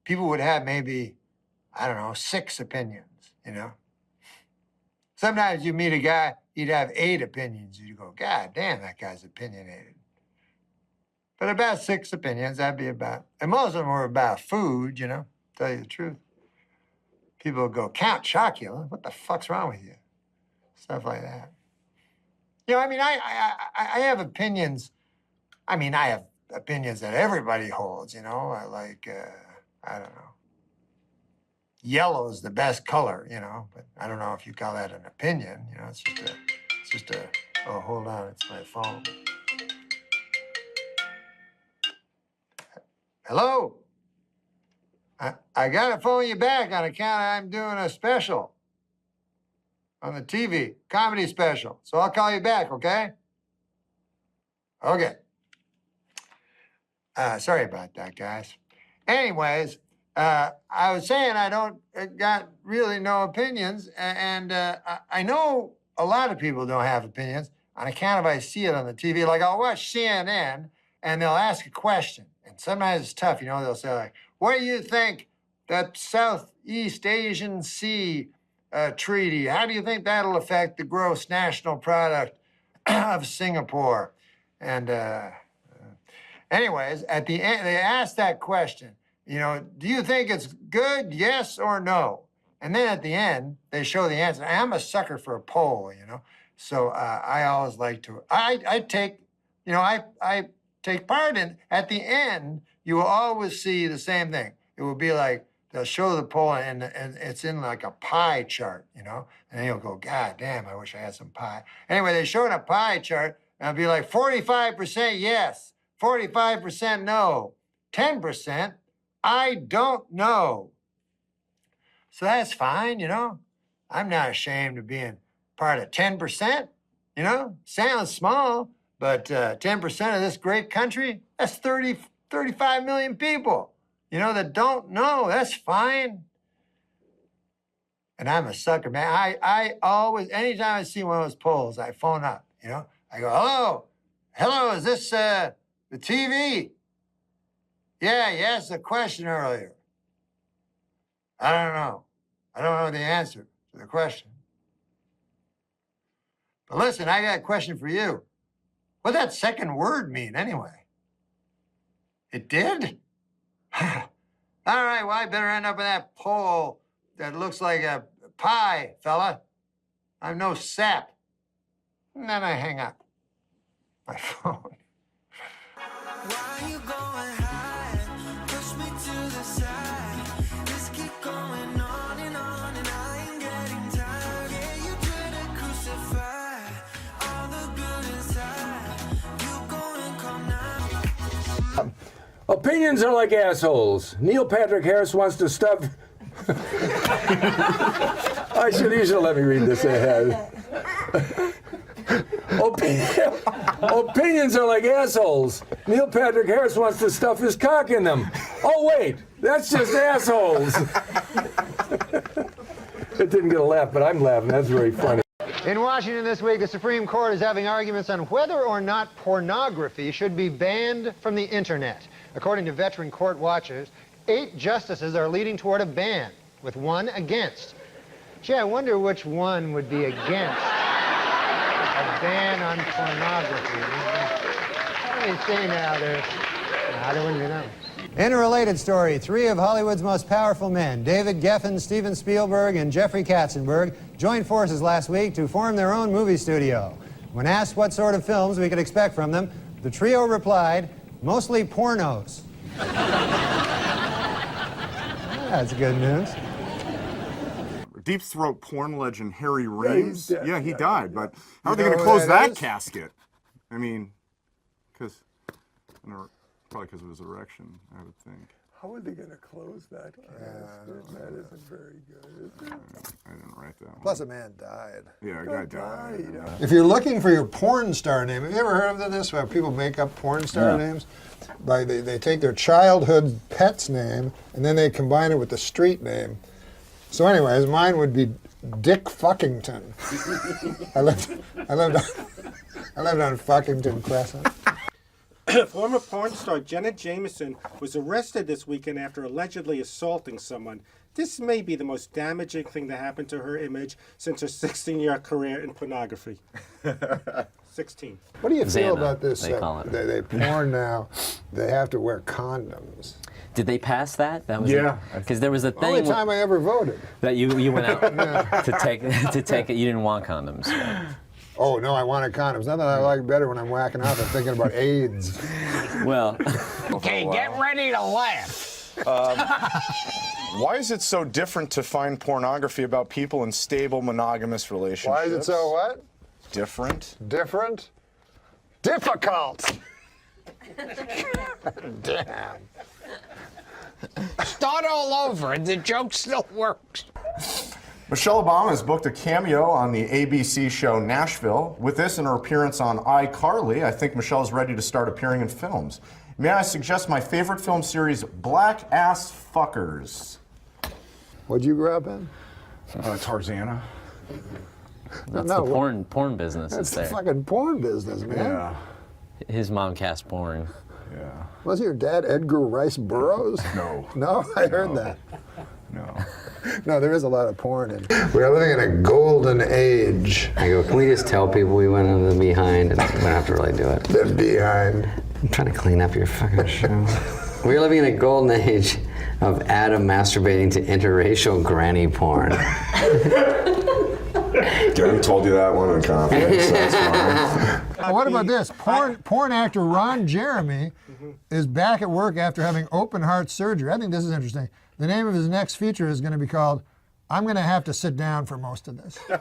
People would have maybe, 6 opinions. Sometimes you meet a guy, he'd have 8 opinions. You go, God damn, that guy's opinionated. But about 6 opinions, that'd be about, and most of them were about food, tell you the truth. People would go, Count Chocula, what the fuck's wrong with you? Stuff like that. I have opinions. I have opinions that everybody holds, I don't know. Yellow's the best color, but I don't know if you call that an opinion. It's just a, oh, hold on, it's my phone. Hello? I got to phone you back on account I'm doing a special on the TV, comedy special. So I'll call you back, okay? Okay. Sorry about that, guys. Anyways, I was saying I got really no opinions, and I know a lot of people don't have opinions on account of I see it on the TV. Like I'll watch CNN, and they'll ask a question, and sometimes it's tough. They'll say like, "What do you think that Southeast Asian Sea treaty? How do you think that'll affect the gross national product of Singapore?" And anyways, at the end, they ask that question. Do you think it's good, yes or no? And then at the end, they show the answer. I'm a sucker for a poll, So I always like to. I take part in. At the end, you will always see the same thing. It will be like they'll show the poll, and it's in like a pie chart, And then you'll go, God damn, I wish I had some pie. Anyway, they show a pie chart, and it'll be like 45% yes, 45% no, 10%. I don't know. So that's fine, I'm not ashamed of being part of 10%, Sounds small, but 10% of this great country, that's 35 million people, that don't know. That's fine. And I'm a sucker, man. I always, anytime I see one of those polls, I phone up, I go, hello, is this the TV? Yeah, you asked a question earlier. I don't know. I don't know the answer to the question. But listen, I got a question for you. What does that second word mean anyway? It did? All right, well, I better end up in that pole that looks like a pie, fella. I'm no sap. And then I hang up my phone.
Why you going high? Push me to the side. Just keep going on and I ain't getting tired. Yeah, you try to crucify all the good inside. You go and come now.
Opinions are like assholes. Neil Patrick Harris wants to stuff. You should let me read this ahead. Opinions are like assholes. Neil Patrick Harris wants to stuff his cock in them. Oh, wait, that's just assholes. It didn't get a laugh, but I'm laughing. That's very funny.
In Washington this week, the Supreme Court is having arguments on whether or not pornography should be banned from the internet. According to veteran court watchers, 8 justices are leaning toward a ban, with 1 against. Gee, I wonder which one would be against a ban on pornography. What do you say now there? I don't even know. In a related story, 3 of Hollywood's most powerful men, David Geffen, Steven Spielberg, and Jeffrey Katzenberg, joined forces last week to form their own movie studio. When asked what sort of films we could expect from them, the trio replied, mostly pornos. That's good news.
Deep throat porn legend Harry Reeves. Yeah, he died, but how are they going to close that casket? I mean, probably because of his erection, I would think.
How are they going to close that casket? That isn't very good, is it?
I didn't write that one.
Plus a man died.
Yeah, a guy died.
If you're looking for your porn star name, have you ever heard of this, where people make up porn star names? Like they take their childhood pet's name, and then they combine it with the street name. So anyways, mine would be Dick Fuckington. I lived on Fuckington Crescent.
Former porn star Jenna Jameson was arrested this weekend after allegedly assaulting someone. This may be the most damaging thing that happened to her image since her 16-year career in pornography. 16.
What do you feel about this? They porn now, they have to wear condoms.
Did they pass that? That was because there was a thing.
Only time I ever voted.
That you went out to take it. You didn't want condoms. Right?
Oh no, I wanted condoms. Nothing I like better when I'm whacking off and thinking about AIDS.
Well.
Okay, get ready to laugh.
Why is it so different to find pornography about people in stable monogamous relationships?
Why is it so what?
Different.
Different? Difficult. Damn.
Start all over, and the joke still works.
Michelle Obama has booked a cameo on the ABC show Nashville. With this and her appearance on iCarly, I think Michelle is ready to start appearing in films. May I suggest my favorite film series, Black Ass Fuckers?
What'd you grow up in?
Tarzana.
That's the porn business.
That's the fucking porn business, man.
Yeah.
His mom cast porn.
Yeah.
Wasn't your dad Edgar Rice Burroughs?
No.
No? I heard that.
No.
No, there is a lot of porn in. We are living in a golden age.
I go, can we just tell people we went into the behind and we don't have to really do it?
The behind.
I'm trying to clean up your fucking show. We're living in a golden age of Adam masturbating to interracial granny porn.
Jen told you that one in confidence. That's fine.
What about this? Porn actor Ron Jeremy is back at work after having open heart surgery. I think this is interesting. The name of his next feature is going to be called "I'm going to have to sit down for most of this." Did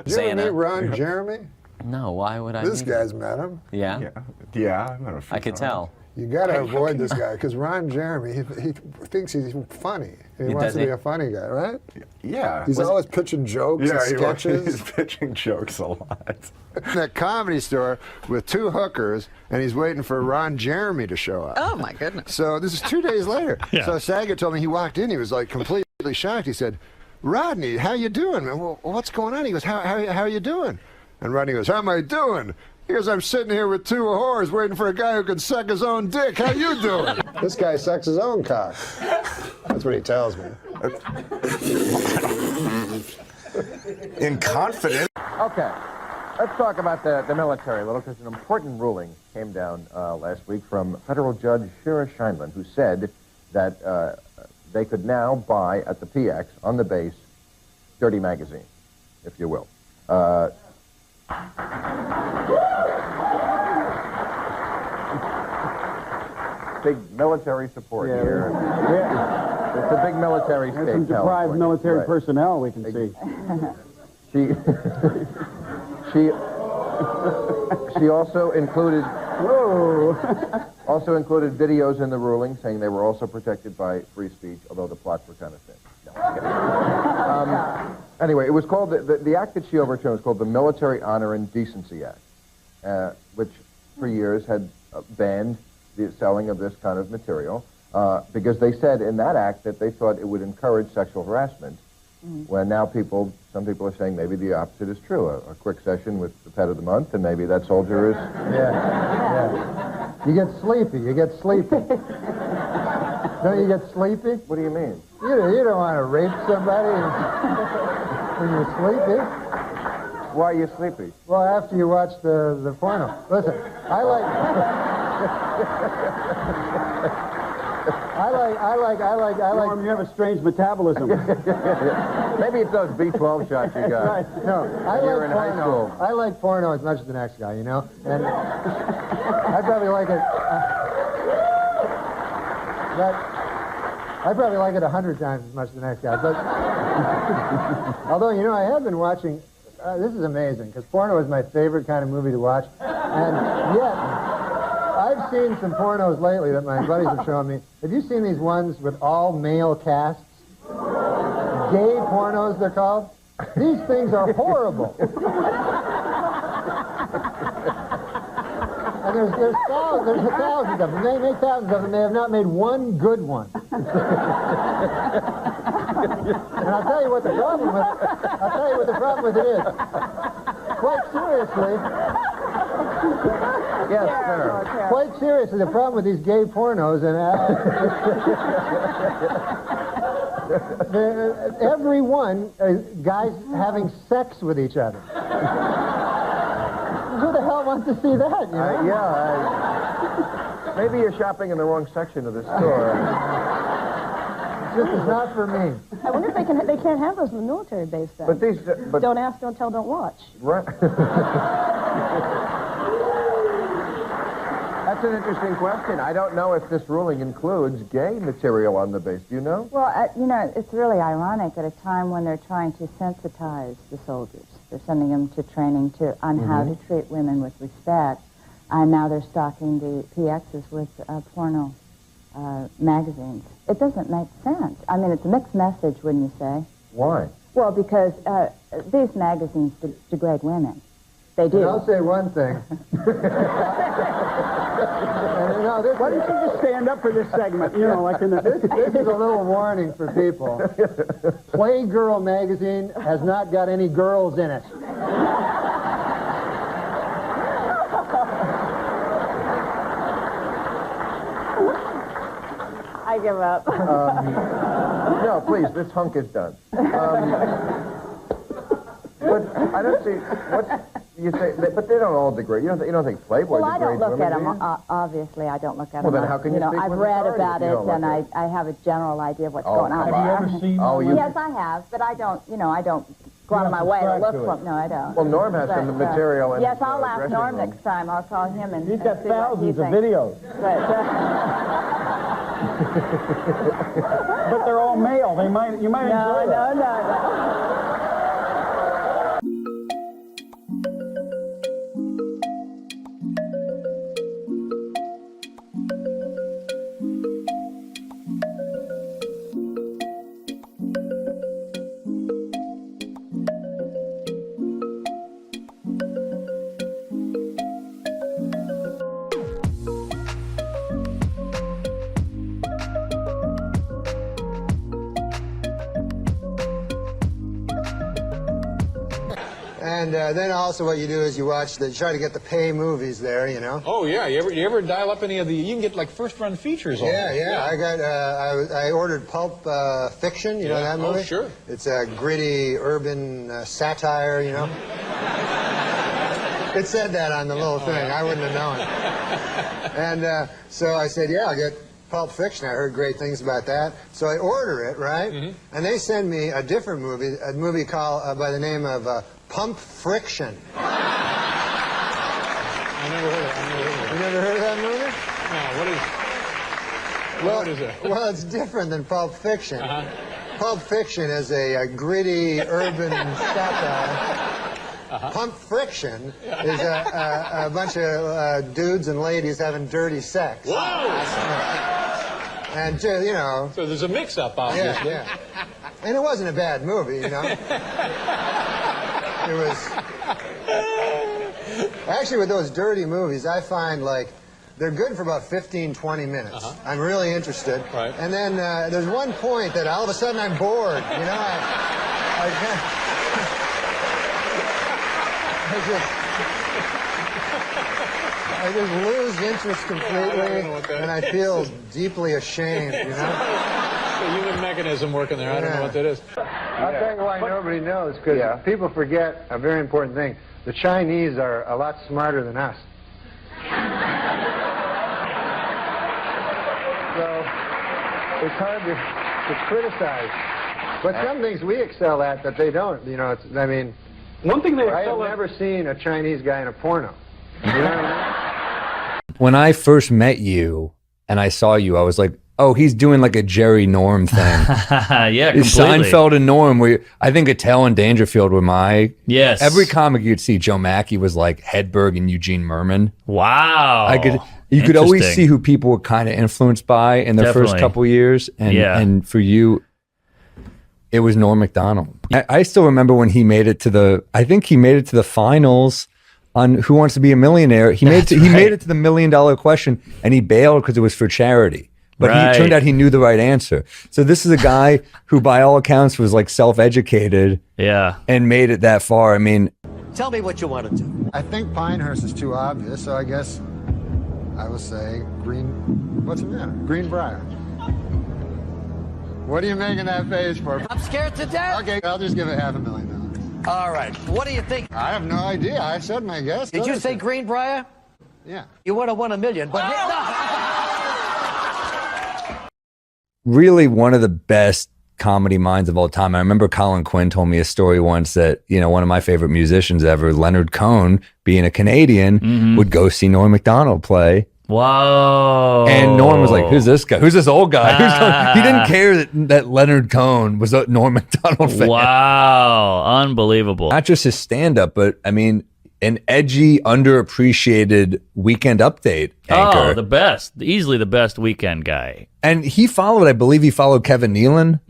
you ever meet Ron Jeremy?
No, why would I?
This guy's met him.
Yeah?
Yeah, I met him.
I could tell.
You got to avoid this guy because Ron Jeremy, he thinks he's funny. He wants to be a funny guy, right?
Yeah.
He's always pitching jokes and sketches.
He's pitching jokes a lot.
In that comedy store with 2 hookers, and he's waiting for Ron Jeremy to show up.
Oh, my goodness.
So this is 2 days later.
Yeah.
So Saget told me he walked in, he was like completely shocked. He said, "Rodney, how you doing, man? Well, what's going on?" He goes, how are you doing? And Rodney goes, "How am I doing?" He goes, "I'm sitting here with 2 whores waiting for a guy who can suck his own dick. How you doing?" This guy sucks his own cock. That's what he tells me.
In confidence.
Okay.
Let's talk about the military a little, because an important ruling came down last week from federal judge Shira Scheinman, who said that they could now buy at the PX on the base dirty magazine, if you will. Big military support here. Yeah. It's a big military state.
There's some deprived military personnel we can see.
She also included videos in the ruling saying they were also protected by free speech, although the plots were kind of thin. No, anyway, it was called the act that she overturned was called the Military Honor and Decency Act, which for years had banned the selling of this kind of material because they said in that act that they thought it would encourage sexual harassment. When now some people are saying maybe the opposite is true. A quick session with the pet of the month, and maybe that soldier is...
Yeah. You get sleepy. Don't you get sleepy?
What do you mean?
You don't want to rape somebody when you're sleepy.
Why are you sleepy?
Well, after you watch the porno. Listen, I like...
Norm, you have a strange metabolism.
Maybe it's those B12 shots you got.
Right. No, I like porno. I like porno as much as the next guy, you know? And I probably like it... I probably like it 100 times as much as the next guy. But although, you know, I have been watching... this is amazing, because porno is my favorite kind of movie to watch. And yet... I've seen some pornos lately that my buddies have shown me. Have you seen these ones with all male casts? Gay pornos, they're called. These things are horrible. And there's thousands of them. They make thousands of them. They have not made one good one. And I'll tell you what the problem with it is. Quite seriously.
Yes, sir.
Quite seriously, the problem with these gay pornos and every one guys having sex with each other. Who the hell wants to see that? You know?
Maybe you're shopping in the wrong section of the store.
This is not for me.
I wonder if they can't have those in the military base then.
But these,
don't ask, don't tell, don't watch.
Right. That's an interesting question. I don't know if this ruling includes gay material on the base. Do you know?
Well, you know, it's really ironic at a time when they're trying to sensitize the soldiers. They're sending them to training on how to treat women with respect, and now they're stocking the PXs with porno magazines. It doesn't make sense. I mean, it's a mixed message, wouldn't you say?
Why?
Well, because these magazines degrade women. They do.
And I'll say one thing.
Why don't you just stand up for this segment? You know, like in the...
This is a little warning for people. Playgirl magazine has not got any girls in it.
I give up.
No, please, this hunk is done. But I don't see what's... You say, but they don't all degrade. You don't think Playboy
degrades women?
Well, I don't
look at them. Obviously, I don't look at them.
Well, then how can you speak
I've
with
read
authority
about it, and I have a general idea of what's going on.
Have you ever seen?
Yes, I have, but I don't. I don't go out of my way to look for them. No, I don't.
Well, Norm has some material. In
yes, I'll ask Norm next time. I'll call him and.
He's got thousands of videos. But they're all male. You might enjoy them.
No.
And then also what you do is you try to get the pay movies there, you know.
Oh yeah, you ever dial up any of the? You can get like first-run features on.
Yeah. I ordered Pulp Fiction, you know that movie?
Oh sure.
It's a gritty urban satire, you know.
It said that on the little thing. I wouldn't have known. And so I said, yeah, I'll get Pulp Fiction. I heard great things about that. So I order it, right? And they send me a different movie, a movie called by the name of Pump Friction.
I never heard of it.
You never heard of that movie?
No, what is it?
Well, it's different than Pulp Fiction. Pulp Fiction is a gritty urban satire. Pump Friction is a bunch of dudes and ladies having dirty sex.
Whoa!
And, you know...
So there's a mix-up, obviously.
Yeah. And it wasn't a bad movie, you know? It was... Actually, with those dirty movies, I find, like, they're good for about 15, 20 minutes. I'm really interested.
Right.
And then there's one point that all of a sudden I'm bored, you know? I just lose interest completely, and I feel deeply ashamed, you know?
The human mechanism working there. I don't know what that is.
I'll tell you why nobody knows, because people forget a very important thing. The Chinese are a lot smarter than us. So it's hard to criticize. But some things we excel at that they don't. You know, I mean,
one thing they
I have never seen a Chinese guy in a porno. You know what I mean?
When I first met you and I saw you, I was like, oh, he's doing like a Jerry Norm thing.
Yeah, completely.
Seinfeld and Norm. I think Attell and Dangerfield were my...
Yes.
Every comic you'd see, Joe Mackey was like Hedberg and Eugene Merman.
Wow.
You could always see who people were kind of influenced by in their first couple years. And for you, it was Norm MacDonald. I still remember when he made it to the... I think he made it to the finals on Who Wants to Be a Millionaire. He made it to the $1 million question, and he bailed because it was for charity. But it turned out he knew the right answer. So this is a guy who, by all accounts, was like self-educated.
Yeah.
And made it that far. I mean,
tell me what you want to do.
I think Pinehurst is too obvious, so I guess I will say what's the matter? Greenbrier. What are you making that face for?
I'm scared to death.
Okay, I'll just give it $500,000.
All right. What do you think?
I have no idea. I said my guess.
Did you say Greenbrier?
Yeah.
You would have won $1 million, but
really one of the best comedy minds of all time. I remember Colin Quinn told me a story once that, you know, one of my favorite musicians ever, Leonard Cohen, being a Canadian, would go see Norm MacDonald play.
Whoa.
And Norm was like, who's this guy? Who's this old guy? He didn't care that Leonard Cohen was a Norm MacDonald fan.
Wow. Unbelievable.
Not just his stand-up, but I mean, an edgy, underappreciated Weekend Update anchor.
Oh, the best. Easily the best Weekend guy.
And I believe he followed Kevin Nealon,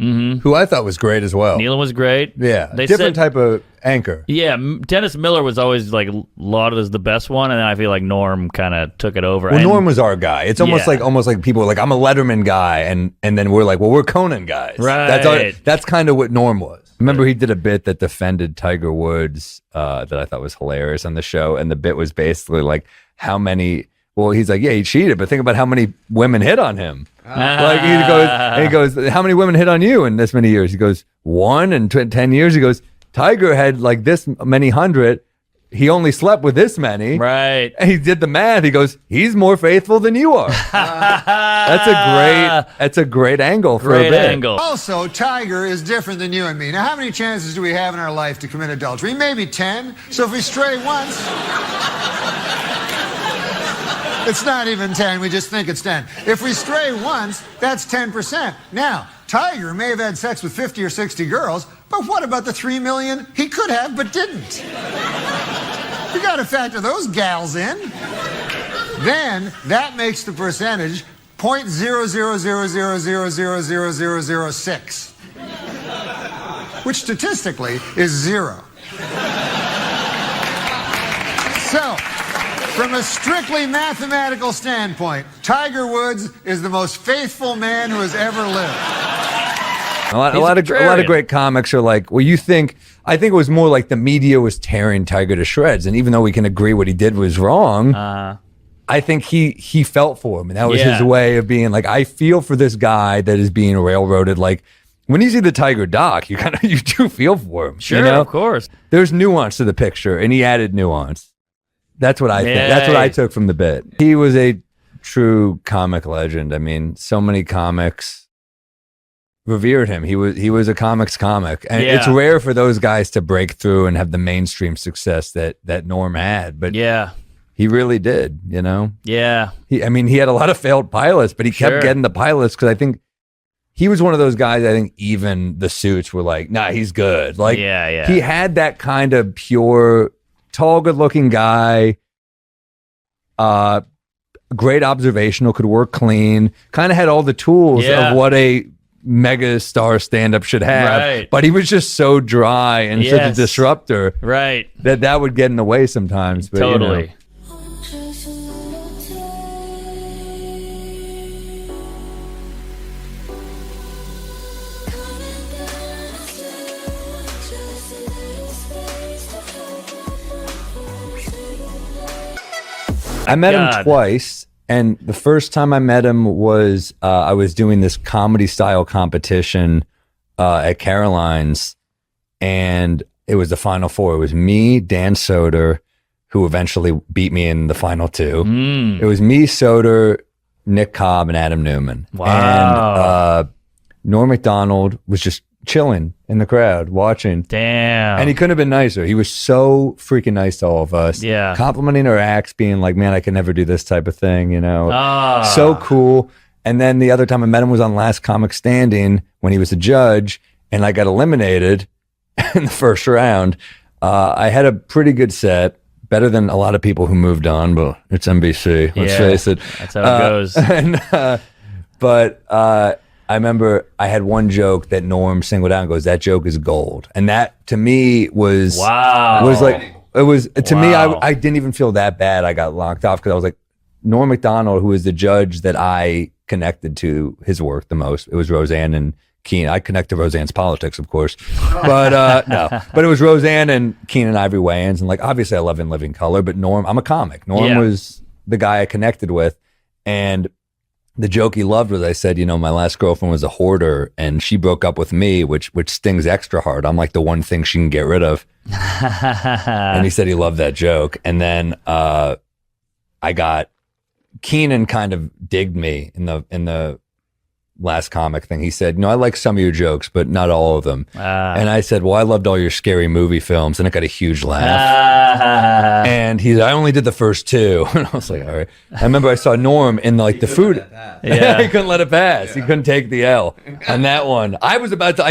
who I thought was great as well.
Nealon was great.
Yeah, different type of anchor.
Yeah, Dennis Miller was always like lauded as the best one, and then I feel like Norm kind of took it over.
Well, Norm was our guy. It's almost like people were like, I'm a Letterman guy, and then we're like, well, we're Conan guys.
Right.
That's kind of what Norm was. Remember, he did a bit that defended Tiger Woods that I thought was hilarious on the show, and the bit was basically like, how many... Well, he's like, yeah, he cheated, but think about how many women hit on him. Like he goes, how many women hit on you in this many years? He goes, 1 in 10 years. He goes, Tiger had like this many hundred. He only slept with this many.
Right.
And he did the math. He goes, he's more faithful than you are. That's a great angle for a bit.
Great angle.
Also, Tiger is different than you and me. Now, how many chances do we have in our life to commit adultery? Maybe 10. So if we stray once... It's not even 10, we just think it's 10. If we stray once, that's 10%. Now, Tiger may have had sex with 50 or 60 girls, but what about the 3 million he could have but didn't? You gotta factor those gals in. Then, that makes the percentage 0.000000006, which statistically is 0. So, from a strictly mathematical standpoint, Tiger Woods is the most faithful man who has ever lived.
A lot of great comics are like, well, I think it was more like the media was tearing Tiger to shreds. And even though we can agree what he did was wrong, I think he felt for him. And that was his way of being like, I feel for this guy that is being railroaded. Like, when you see the Tiger doc, you do feel for him.
Sure,
you know?
Of course.
There's nuance to the picture, and he added nuance. That's what I think. That's what I took from the bit. He was a true comic legend. I mean, so many comics revered him. He was a comics comic, and it's rare for those guys to break through and have the mainstream success that Norm had. But he really did. You know.
Yeah.
He had a lot of failed pilots, but he kept getting the pilots because I think he was one of those guys. I think even the suits were like, nah, he's good. Like, he had that kind of pure, tall, good-looking guy. Great observational, could work clean, kind of had all the tools of what a mega star stand-up should have, but he was just so dry and such a disruptor that would get in the way sometimes. But,
totally.
You know. I met him twice, and the first time I met him was I was doing this comedy style competition at Caroline's, and it was the Final Four. It was me, Dan Soder, who eventually beat me in the final two. It was me, Soder, Nick Cobb, and Adam Newman.
Wow.
And Norm MacDonald was just chilling in the crowd watching.
Damn.
And he couldn't have been nicer. He was so freaking nice to all of us.
Yeah.
Complimenting our acts, being like, man, I can never do this type of thing, you know. So cool. And then the other time I met him was on Last Comic Standing when he was a judge, and I got eliminated in the first round. I had a pretty good set, better than a lot of people who moved on, but it's NBC. Let's face it.
That's how it
goes. I remember I had one joke that Norm singled out and goes, that joke is gold. And that to me was me, I didn't even feel that bad. I got locked off because I was like, Norm MacDonald, who is the judge that I connected to his work the most. It was Roseanne and Keenan. I connect to Roseanne's politics, of course. But but it was Roseanne and Keenan Ivory Wayans. And like, obviously I love In Living Color, but Norm, I'm a comic. Norm was the guy I connected with. And the joke he loved was I said, you know, my last girlfriend was a hoarder and she broke up with me, which stings extra hard. I'm like the one thing she can get rid of. And he said he loved that joke. And then I got Keenan kind of digged me in the last comic thing. He said, I like some of your jokes, but not all of them. And I said, well, I loved all your scary movie films. And it got a huge laugh. And he said, I only did the first two. And I was like, all right. I remember I saw Norm in like the food. He couldn't let it pass. He couldn't take the L on that one. I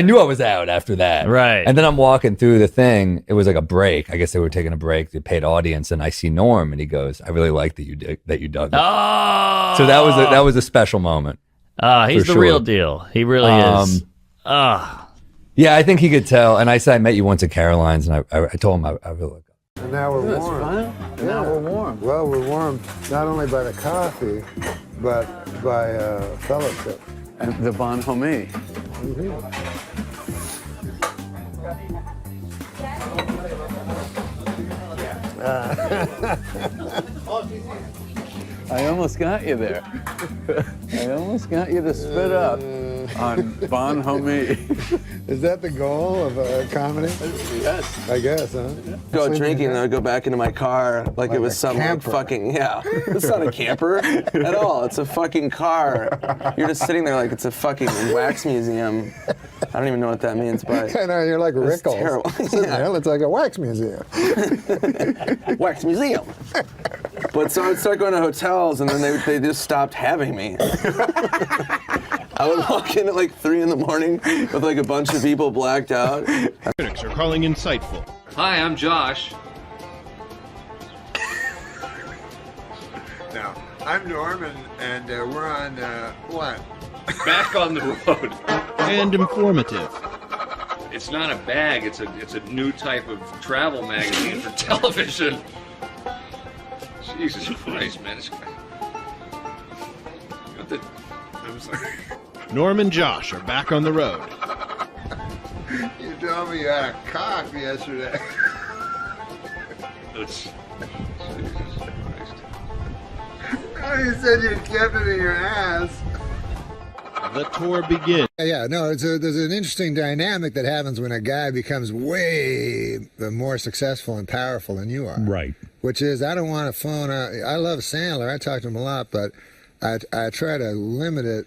knew I was out after that.
Right.
And then I'm walking through the thing. It was like a break. I guess they were taking a break. They paid audience. And I see Norm and he goes, I really like that you dug it.
Oh.
So that was a special moment.
He's the real deal. He really is.
Yeah, I think he could tell. And I said I met you once at Caroline's, and I told him I really like it.
And now we're warm. Now we're warm. Well, we're warm not only by the coffee, but by fellowship.
And the bonhomie. I almost got you there. I almost got you to spit up on bonhomie.
Is that the goal of comedy?
Yes.
I guess, huh?
Go drinking and I'd go back into my car like it was some fucking, it's not a camper at all. It's a fucking car. You're just sitting there like it's a fucking wax museum. I don't even know what that means, but
I know, you're like Rickles.
Terrible.
Sitting there, it's like a wax museum.
Wax museum. But so I would start going to hotels and then they just stopped having me. I would walk in at like 3 in the morning with like a bunch of people blacked out.
Critics are calling insightful.
Hi, I'm Josh.
No, I'm Norman, and we're on what?
Back on the road.
And informative.
It's not a bag. It's a new type of travel magazine for television. Jesus Christ, man!
I'm sorry.
Norm and Josh are back on the road.
You told me you had a cock yesterday.
Jesus Christ.
Oh, you said you kept it in your ass.
The tour begins.
Yeah, no, there's an interesting dynamic that happens when a guy becomes way more successful and powerful than you are.
Right.
which is I don't want a phone. I love Sandler. I talk to him a lot, but I try to limit it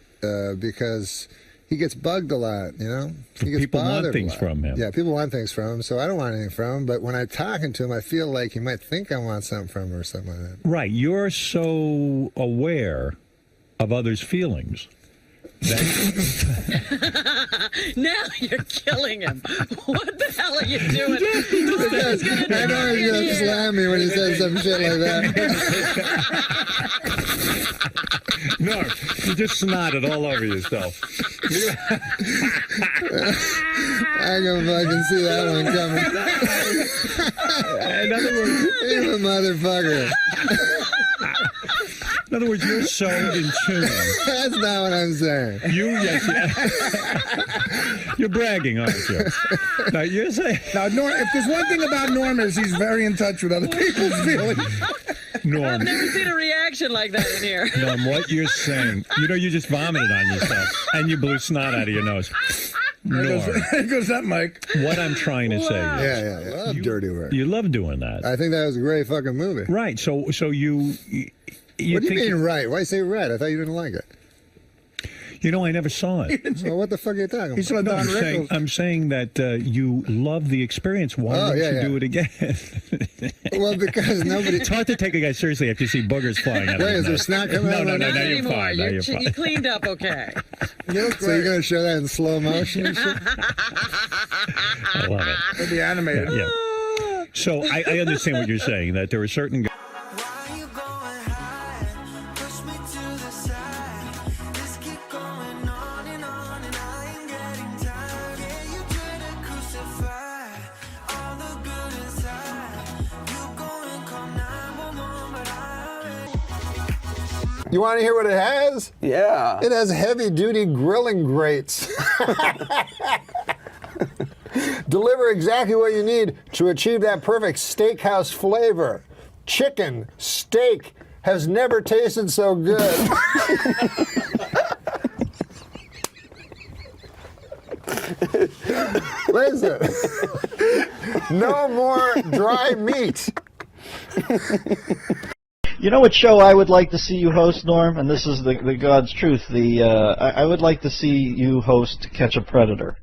because he gets bugged a lot, you know? He gets
people want
bothered
things
a lot.
from him.
Yeah, people want things from him, so I don't want anything from him. But when I'm talking to him, I feel like he might think I want something from him or something like that.
Right. You're so aware of others' feelings.
Now you're killing him. What the hell are you doing?
I know he's going to slam me when he says some shit like that.
No, you just snotted all over yourself.
I can fucking see that one coming.
In other words,
you a motherfucker.
In other words, you're so in tune.
That's not what I'm saying.
You're bragging, aren't you? Now, you're saying...
Now, Norm, if there's one thing about Norm is he's very in touch with other people's feelings.
Norm.
I've never seen a reaction like that in here.
Norm, what you're saying, you just vomited on yourself, and you blew snot out of your nose. Norm.
There goes that mic.
What I'm trying to say is...
Yeah. I love dirty work.
You love doing that.
I think that was a great fucking movie.
Right, so you
what do you mean right? Why you say right? I thought you didn't like it.
You know, I never saw it.
Well, what the fuck are you talking about?
He saw Don Rickles.
I'm saying that you love the experience. Why don't you do it again?
Well, because nobody...
It's hard to take a guy seriously after you see boogers flying out of
Wait,
his
is there
nose.
snot coming out?
No,
Not
you're
anymore.
fine. Now you're fine.
You cleaned up okay.
So you're going to show that in slow motion and shit?
I love it.
It'll be animated.
Yeah. So I understand what you're saying, that there are certain guys...
You want to hear what it has?
Yeah.
It has heavy-duty grilling grates. Deliver exactly what you need to achieve that perfect steakhouse flavor. Chicken, steak, has never tasted so good. Listen, no more dry meat.
You know what show I would like to see you host, Norm? And this is the God's truth. I would like to see you host Catch a Predator.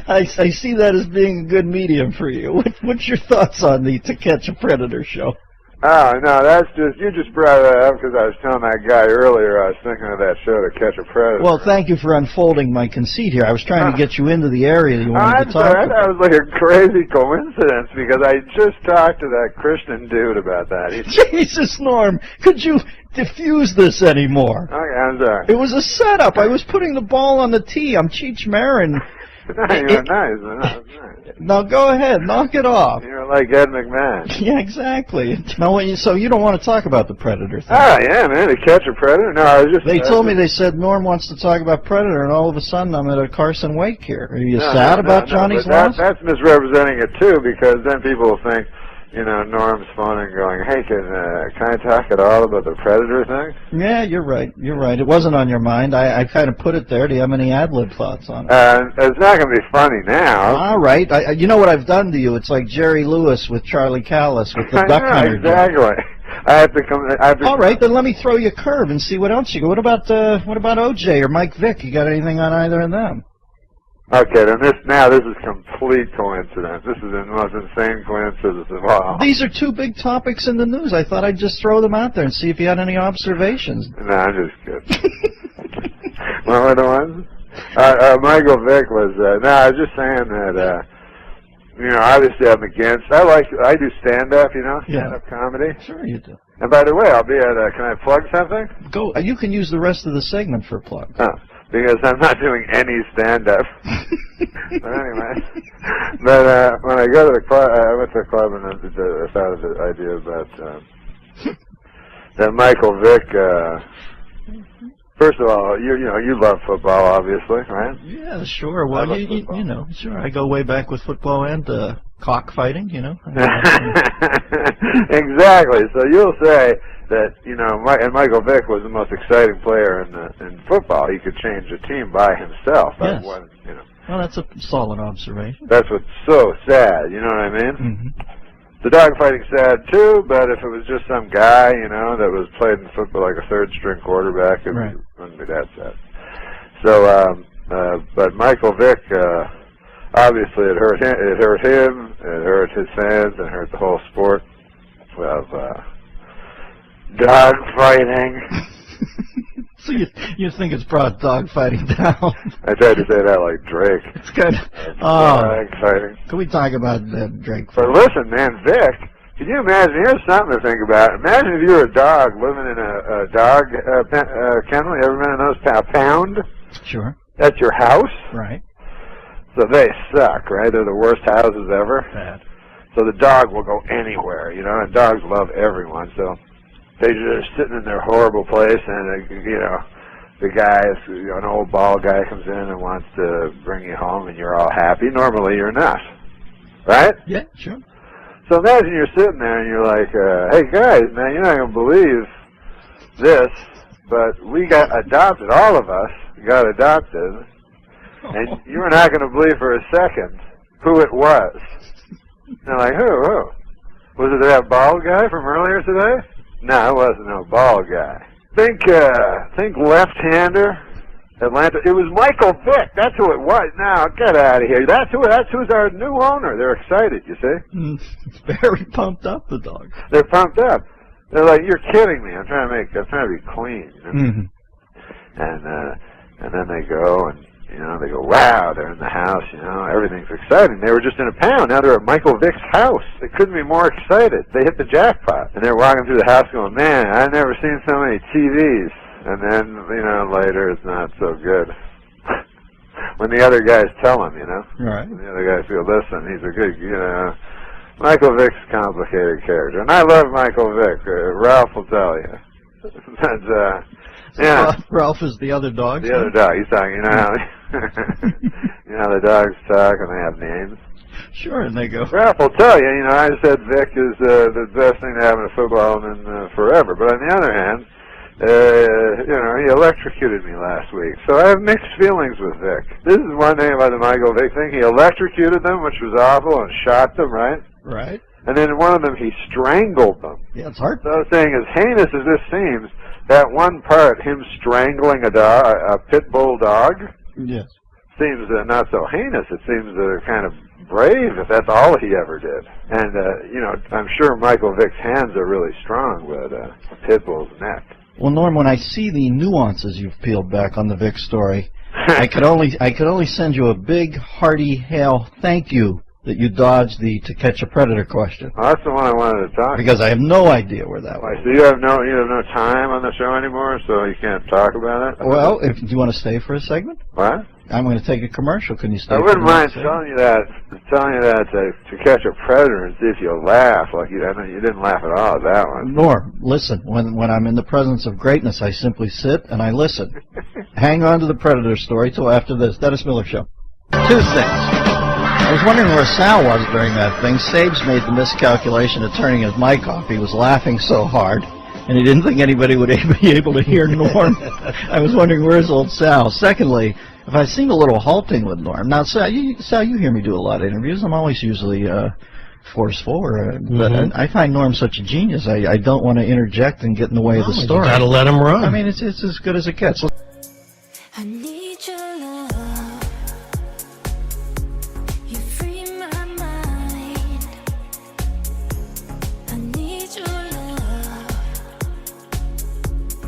I see that as being a good medium for you. What's your thoughts on the To Catch a Predator show?
Oh, no, you just brought that up because I was telling that guy earlier I was thinking of that show To Catch a Predator.
Well, thank you for unfolding my conceit here. I was trying to get you into the area you wanted to talk about.
That was like a crazy coincidence because I just talked to that Christian dude about that.
Jesus, Norm, could you diffuse this anymore?
Okay, I'm sorry.
It was a setup. I was putting the ball on the tee. I'm Cheech Marin.
You're nice, man.
Now go ahead, knock it off.
You're like Ed McMahon.
Yeah, exactly. Now, so you don't want to talk about the Predator thing?
Oh, yeah, man, To Catch a Predator? No, I was just...
They told me, they said Norm wants to talk about Predator, and all of a sudden I'm at a Carson Wake here. Are you sad about Johnny's loss?
That's misrepresenting it, too, because then people will think, you know, Norm's phoning going, hey, can I talk at all about the Predator thing?
Yeah, you're right. You're right. It wasn't on your mind. I kind of put it there. Do you have any ad-lib thoughts on it?
It's not going to be funny now.
All right. You know what I've done to you? It's like Jerry Lewis with Charlie Callis with the Duck Hunter.
Exactly. I have to come...
All right, then let me throw you a curve and see what else you go. What about OJ or Mike Vick? You got anything on either of them?
Okay, then this is complete coincidence. This is the most insane coincidence of all.
These are two big topics in the news. I thought I'd just throw them out there and see if you had any observations.
No, I'm just kidding. What were the ones? Michael Vick was, no, I was just saying that, you know, obviously I'm against, I do stand-up, you know, stand-up comedy.
Sure you do.
And by the way, I'll be at, can I plug something?
Go, you can use the rest of the segment for a plug.
Oh. Because I'm not doing any stand-up. But anyway. But when I go to the club, I went to the club and I thought of the idea about that Michael Vick. First of all, you love football, obviously, right?
Yeah, sure. Well, you know, sure. I go way back with football and cockfighting, you know.
Exactly. So you'll say that, you know, and Michael Vick was the most exciting player in football. He could change a team by himself.
Yes.
You know.
Well, that's a solid observation.
That's what's so sad, you know what I mean?
Mm-hmm.
The dogfighting's sad too, but if it was just some guy, you know, that was playing football like a third-string quarterback, it wouldn't be that sad. So, but Michael Vick, obviously it hurt him, it hurt his fans, and it hurt the whole sport of dogfighting.
So you think it's brought dogfighting down?
I tried to say that like Drake.
It's good.
Dogfighting.
Can we talk about Drake?
But listen, man, Vic, can you imagine? Here's something to think about. Imagine if you were a dog living in a dog kennel. You ever been in those pound?
Sure.
That's your house?
Right.
So they suck, right? They're the worst houses ever.
Bad.
So the dog will go anywhere, you know, and dogs love everyone. So they're just sitting in their horrible place, and, you know, the guy, an old bald guy comes in and wants to bring you home, and you're all happy. Normally you're not, right?
Yeah, sure.
So imagine you're sitting there and you're like, hey guys, man, you're not going to believe this, but we got adopted, all of us got adopted, and you were not going to believe for a second who it was. And they're like, who? Was it that bald guy from earlier today? No, it wasn't no bald guy. Think left-hander, Atlanta. It was Michael Vick. That's who it was. Now get out of here. That's who's our new owner. They're excited. You see?
Very pumped up, the dog.
They're pumped up. They're like, you're kidding me. I'm trying to be clean. You know? And then they go and, you know, they go, wow, they're in the house, you know, everything's exciting. They were just in a pound. Now they're at Michael Vick's house. They couldn't be more excited. They hit the jackpot. And they're walking through the house going, man, I've never seen so many TVs. And then, you know, later it's not so good. When the other guys tell them, you know.
Right.
And the other guys feel, listen, he's a good, you know, Michael Vick's a complicated character. And I love Michael Vick. Ralph will tell you. But, yeah.
Ralph is the other dog?
The other dog. He's talking, you know how you know the dogs talk and they have names?
Sure, and they go.
Ralph will tell you, you know, I said Vic is the best thing to happen to football in forever. But on the other hand, you know, he electrocuted me last week. So I have mixed feelings with Vic. This is one thing about the Michael Vick thing. He electrocuted them, which was awful, and shot them, right?
Right.
And then in one of them, he strangled them.
Yeah, it's hard.
So I was saying, as heinous as this seems, that one part, him strangling a pit bull dog,
yes,
seems not so heinous. It seems kind of brave, if that's all he ever did. And, you know, I'm sure Michael Vick's hands are really strong with a pit bull's neck.
Well, Norm, when I see the nuances you've peeled back on the Vick story, I could only send you a big, hearty hail thank you that you dodged the To Catch a Predator question.
Well, that's the one I wanted to talk.
Because I have no idea where that was.
So you have no time on the show anymore, so you can't talk about it?
Well, do you want to stay for a segment?
What?
I'm going to take a commercial. Can you stay?
I wouldn't mind telling you that To Catch a Predator and see if you'll laugh. Like I know you didn't laugh at all at that one.
Norm, listen. When I'm in the presence of greatness, I simply sit and I listen. Hang on to the Predator story till after this. Dennis Miller Show. Two things. I was wondering where Sal was during that thing. Sabes made the miscalculation of turning his mic off. He was laughing so hard, and he didn't think anybody would be able to hear Norm. I was wondering, where's old Sal? Secondly, if I seem a little halting with Norm. Now, Sal, you hear me do a lot of interviews. I'm always usually forceful, but I find Norm such a genius. I don't want to interject and get in the way of the story.
You gotta let him run.
I mean, it's as good as it gets.
I need your love. You free my mind. I need your love.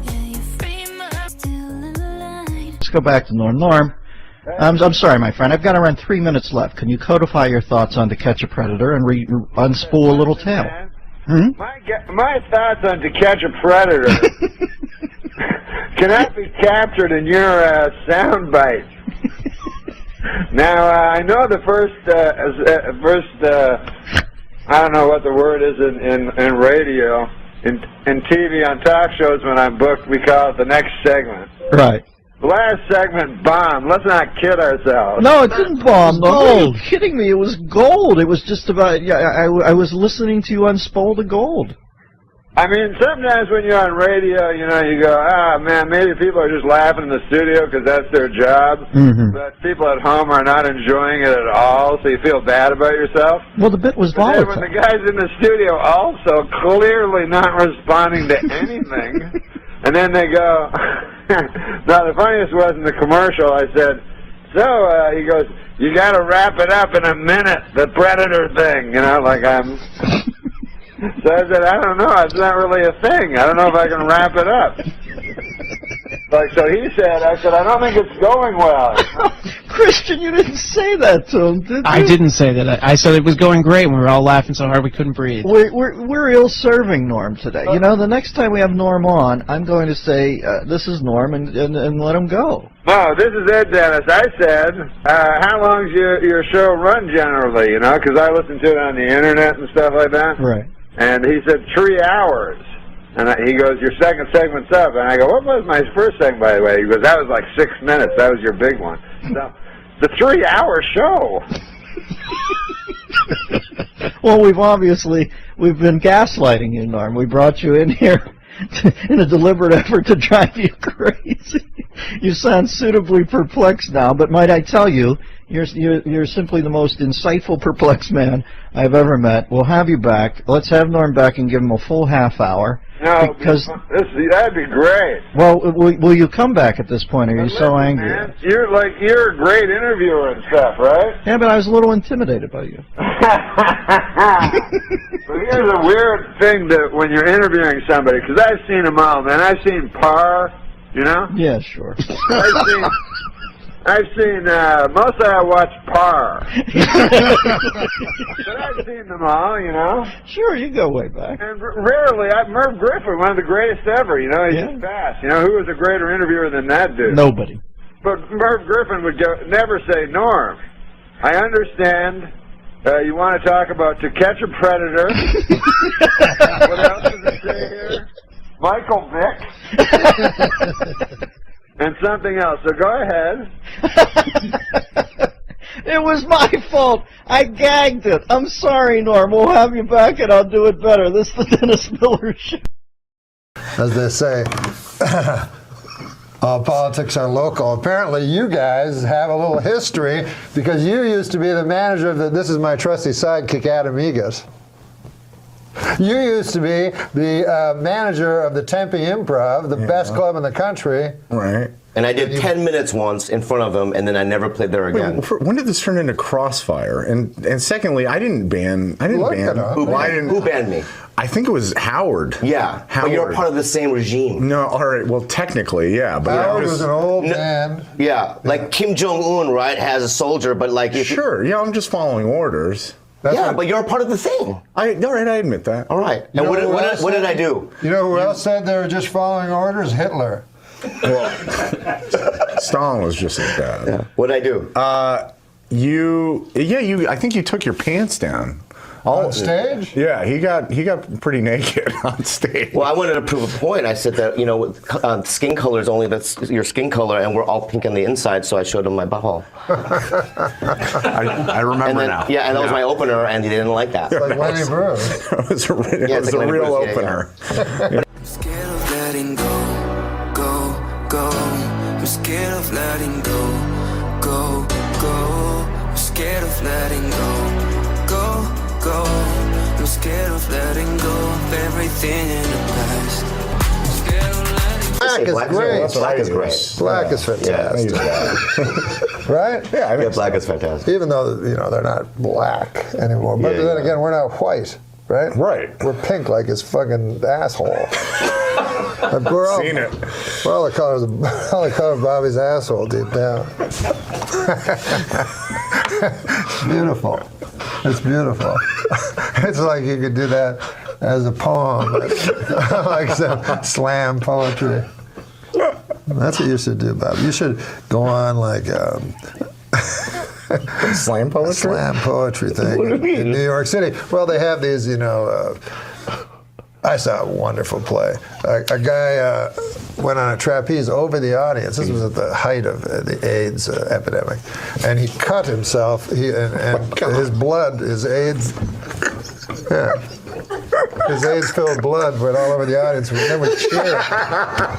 Yeah, you free my still in the line.
Let's go back to Norm. Norm, I'm sorry, my friend. I've got around 3 minutes left. Can you codify your thoughts on To Catch a Predator and unspool a little tale?
My thoughts on To Catch a Predator cannot be captured in your sound bite. Now, I know the first I don't know what the word is in radio. In TV on talk shows when I'm booked, we call it the next segment.
Right.
The last segment bombed. Let's not kid ourselves.
No, it didn't bomb. No, are you kidding me? It was gold. It was just about, I was listening to you unspool the gold.
I mean, sometimes when you're on radio, you know, you go, man, maybe people are just laughing in the studio because that's their job.
Mm-hmm.
But people at home are not enjoying it at all, so you feel bad about yourself.
Well, the bit was
But then
volatile.
when the guys in the studio also clearly not responding to anything, and then they go, now the funniest was in the commercial, I said, so, he goes, you got to wrap it up in a minute, the Predator thing, you know, like I'm... So I said, I don't know, it's not really a thing. I don't know if I can wrap it up. Like, so he said, I said, I don't think it's going well.
Christian, you didn't say that to him, did you?
I didn't say that. I said it was going great, and we were all laughing so hard we couldn't breathe.
We're ill-serving Norm today. You know, the next time we have Norm on, I'm going to say, this is Norm, and let him go.
No, this is Ed Dennis. I said, how long's your show run generally, you know, because I listen to it on the internet and stuff like that.
Right.
And he said 3 hours. And he goes, your second segment's up. And I go, what was my first segment, by the way? He goes, that was like 6 minutes. That was your big one. So, the 3-hour show.
Well, we've been gaslighting you, Norm. We brought you in here in a deliberate effort to drive you crazy. You sound suitably perplexed now, but might I tell you, you're simply the most insightful, perplexed man I've ever met. We'll have you back. Let's have Norm back and give him a full half hour.
No,
because
that'd be great.
Well, will you come back at this point? Or are you so angry?
Man, you're a great interviewer and stuff, right?
Yeah, but I was a little intimidated by you.
But here's a weird thing that when you're interviewing somebody, because I've seen them all, man. I've seen Parr, you know?
Yeah, sure.
I've seen mostly I watch Parr. But I've seen them all, you know?
Sure, you go way back.
And rarely, Merv Griffin, one of the greatest ever, you know? He's just fast. You know, who was a greater interviewer than that dude?
Nobody.
But Merv Griffin would never say, Norm, I understand you want to talk about To Catch a Predator. What else does it say here? Michael Vick. And something else. So go ahead.
It was my fault. I gagged it. I'm sorry, Norm. We'll have you back and I'll do it better. This is the Dennis Miller Show.
As they say, all politics are local. Apparently you guys have a little history because you used to be the manager of this is my trusty sidekick, Adam Egas. You used to be the manager of the Tempe Improv, the best club in the country.
Right.
And I did 10 minutes once in front of them, and then I never played there again.
When did this turn into Crossfire? And secondly, I didn't ban.
Who banned me?
I think it was Howard.
Yeah, Howard. But you're part of the same regime.
No, all right. Well, technically, yeah. But
Howard was an old man.
Yeah, like Kim Jong-un, right, has a soldier, but like
sure. Yeah, I'm just following orders.
But you're a part of the thing.
All right, I admit that.
All right. And what did I do?
You know who else said they were just following orders? Hitler.
Well, Stalin was just like that.
Yeah. What did I do?
I think you took your pants down.
On stage?
Yeah, he got pretty naked on stage.
Well, I wanted to prove a point. I said that, you know, skin color is only your skin color, and we're all pink on the inside, so I showed him my butthole.
I remember now.
Yeah, and that was my opener, and he didn't like that.
It's like Lenny Bruce.
It was a real opener.
I'm scared of letting go. I'm scared of letting go. I'm scared of letting go. I'm scared of letting go of everything in the past.
Black is great.
Black is great.
Black is fantastic. Right?
Yeah, I think black is fantastic.
Even though, you know, they're not black anymore. But then again, we're not white, right?
Right.
We're pink like his fucking asshole. We're all the colors of Bobby's asshole deep down. It's beautiful. It's beautiful. It's like you could do that as a poem, like some slam poetry. That's what you should do, Bob. You should go on like
slam poetry?
Slam poetry thing
What do you mean?
in New York City. Well, they have these, you know. I saw a wonderful play. A guy went on a trapeze over the audience. This was at the height of the AIDS epidemic, and he cut himself. And his blood, his AIDS. Yeah. his AIDS-filled blood went all over the audience. We never cheered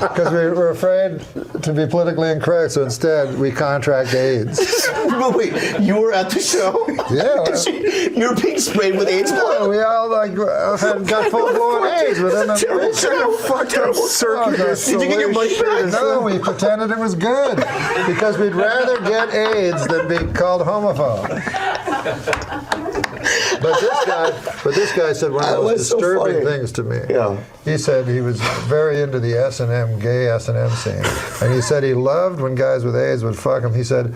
because we were afraid to be politically incorrect. So instead, we contract AIDS.
But wait, you were at the show?
Yeah.
You were being sprayed with AIDS blood?
We all got full-blown AIDS within the
terrible circus. Did you get your money back?
No, we pretended it was good because we'd rather get AIDS than be called homophobe. But this guy said one of the most disturbing things to me.
Yeah.
He said he was very into the S&M, gay S&M scene. And he said he loved when guys with AIDS would fuck him. He said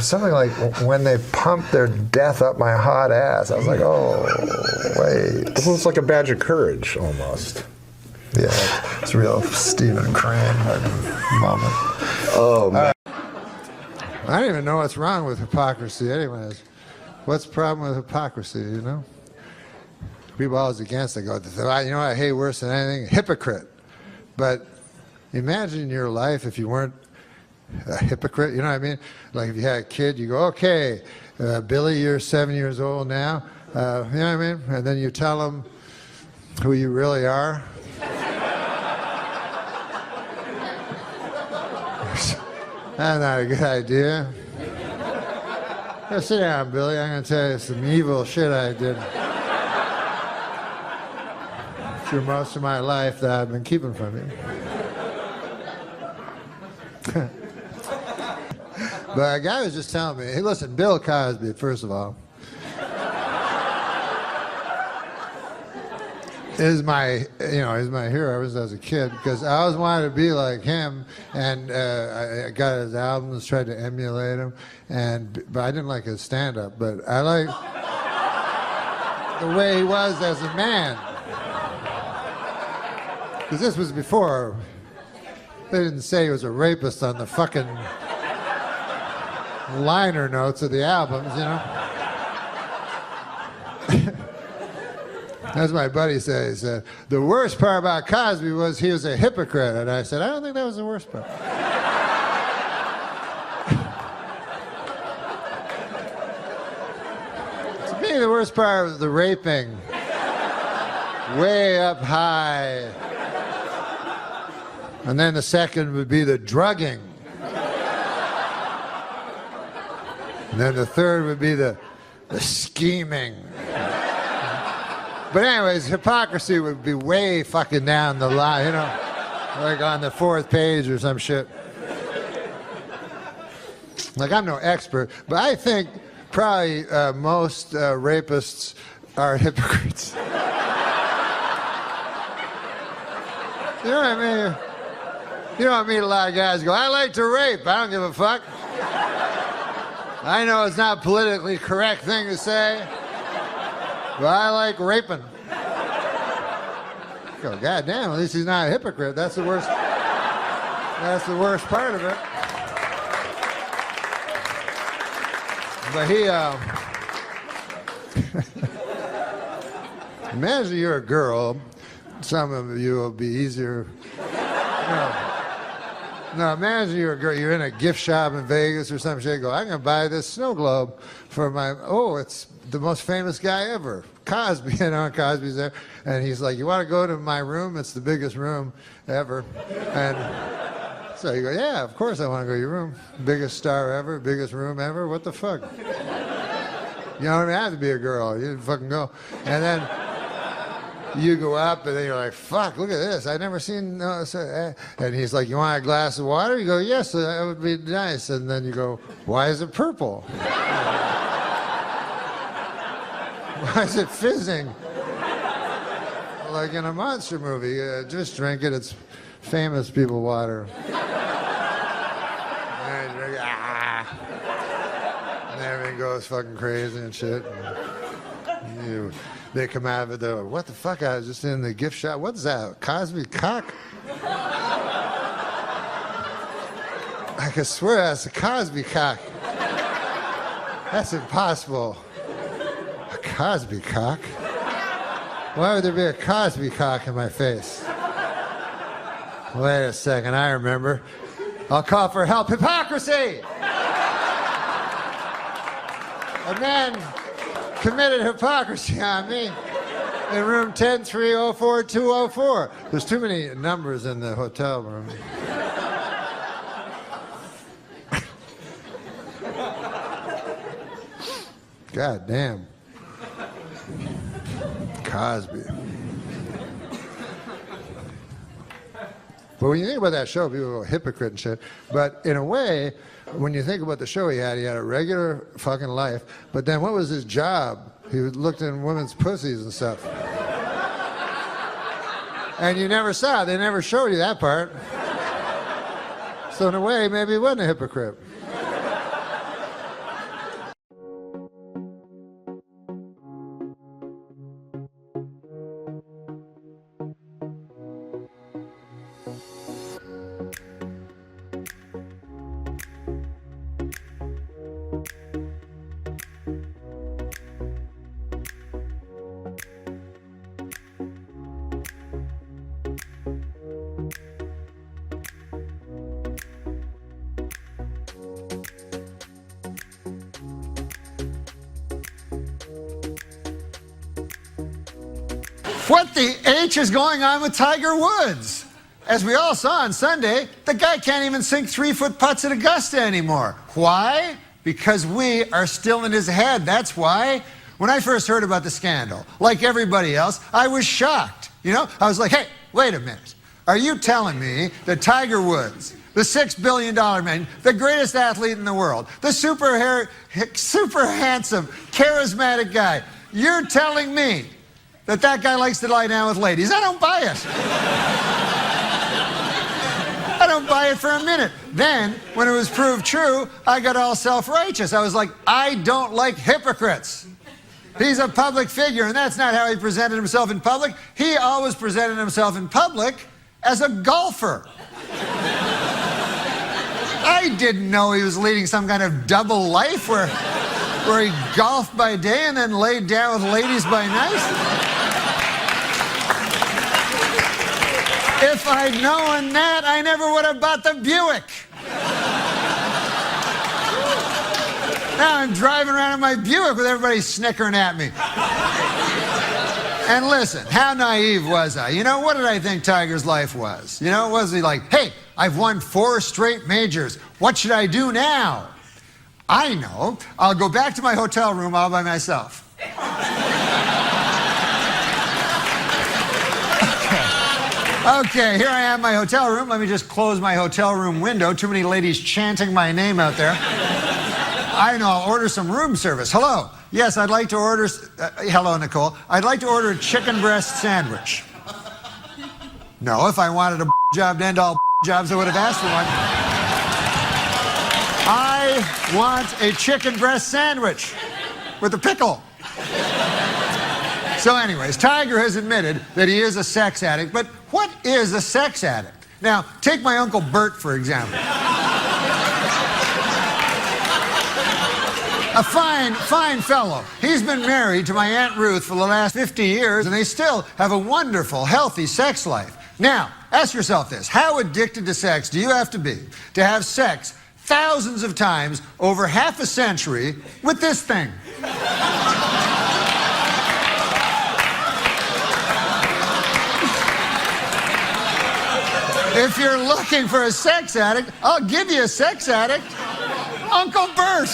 something like, when they pumped their death up my hot ass. I was like, oh, wait.
This looks like a badge of courage, almost.
Yeah, it's a real Stephen Crane moment.
Oh, man.
I don't even know what's wrong with hypocrisy anyways. What's the problem with hypocrisy, you know? People always against it. Go, you know what I hate worse than anything? Hypocrite. But imagine your life if you weren't a hypocrite, you know what I mean? Like if you had a kid, you go, okay, Billy, you're 7 years old now. You know what I mean? And then you tell them who you really are. That's not a good idea. Sit down, Billy. I'm going to tell you some evil shit I did through most of my life that I've been keeping from you. But a guy was just telling me, hey, listen, Bill Cosby, first of all, is my hero ever since I was a kid, because I always wanted to be like him, and I got his albums, tried to emulate him, but I didn't like his stand-up, but I like the way he was as a man. Because this was before, they didn't say he was a rapist on the fucking liner notes of the albums, you know? That's what my buddy said. He said, the worst part about Cosby was he was a hypocrite. And I said, I don't think that was the worst part. To me, the worst part was the raping. Way up high. And then the second would be the drugging. And then the third would be the scheming. But anyways, hypocrisy would be way fucking down the line, you know, like on the 4th page or some shit. Like, I'm no expert, but I think probably most rapists are hypocrites. You know what I mean? You don't meet a lot of guys who go, I like to rape, I don't give a fuck. I know it's not a politically correct thing to say, but I like raping. Go, God damn, at least he's not a hypocrite. That's the worst. That's the worst part of it. But he, imagine you're a girl. Some of you will be easier. No, imagine you're a girl. You're in a gift shop in Vegas or some shit. Go, I'm gonna buy this snow globe for my. Oh, it's the most famous guy ever, Cosby. You know, Cosby's there, and he's like, "You want to go to my room? It's the biggest room ever." And so you go, "Yeah, of course I want to go to your room. Biggest star ever, biggest room ever. What the fuck? You don't even have to be a girl. You fucking go." And then you go up, and then you're like, fuck, look at this. I've never seen... And he's like, you want a glass of water? You go, yes, that would be nice. And then you go, why is it purple? Why is it fizzing? Like in a monster movie. Just drink it. It's famous people water. And you drink, and everything goes fucking crazy and shit. And they come out of it, they're like, what the fuck? I was just in the gift shop. What's that? Cosby cock? I can swear that's a Cosby cock. That's impossible. A Cosby cock? Why would there be a Cosby cock in my face? Wait a second, I remember. I'll call for help. Hypocrisy! A man committed hypocrisy on me.
In room 10304-204. There's too many numbers in the hotel room. God damn. Cosby. But when you think about that show, people go hypocrite and shit. But in a way, when you think about the show he had a regular fucking life. But then what was his job? He looked in women's pussies and stuff. And you never saw it. They never showed you that part. So in a way, maybe he wasn't a hypocrite. What the H is going on with Tiger Woods? As we all saw on Sunday, the guy can't even sink 3-foot putts at Augusta anymore. Why? Because we are still in his head. That's why. When I first heard about the scandal, like everybody else, I was shocked. You know, I was like, hey, wait a minute. Are you telling me that Tiger Woods, the $6 billion man, the greatest athlete in the world, the super handsome, charismatic guy, you're telling me that guy likes to lie down with ladies? I don't buy it. I don't buy it for a minute. Then, when it was proved true, I got all self-righteous. I was like, I don't like hypocrites. He's a public figure, and that's not how he presented himself in public. He always presented himself in public as a golfer. I didn't know he was leading some kind of double life where he golfed by day and then laid down with ladies by night. If I'd known that, I never would have bought the Buick. Now I'm driving around in my Buick with everybody snickering at me. And listen, how naive was I? You know, what did I think Tiger's life was? You know, was he like, hey, I've won 4 straight majors. What should I do now? I know. I'll go back to my hotel room all by myself. Okay, here I am in my hotel room. Let me just close my hotel room window. Too many ladies chanting my name out there. I know, I'll order some room service. Hello. Yes, I'd like to order... hello, Nicole. I'd like to order a chicken breast sandwich. No, if I wanted a job to end all jobs, I would have asked for one. I want a chicken breast sandwich with a pickle. So anyways, Tiger has admitted that he is a sex addict, but what is a sex addict? Now, take my Uncle Bert, for example. A fine fellow. He's been married to my Aunt Ruth for the last 50 years, and they still have a wonderful, healthy sex life. Now, ask yourself this. How addicted to sex do you have to be to have sex thousands of times over half a century with this thing? If you're looking for a sex addict, I'll give you a sex addict. Uncle Bert.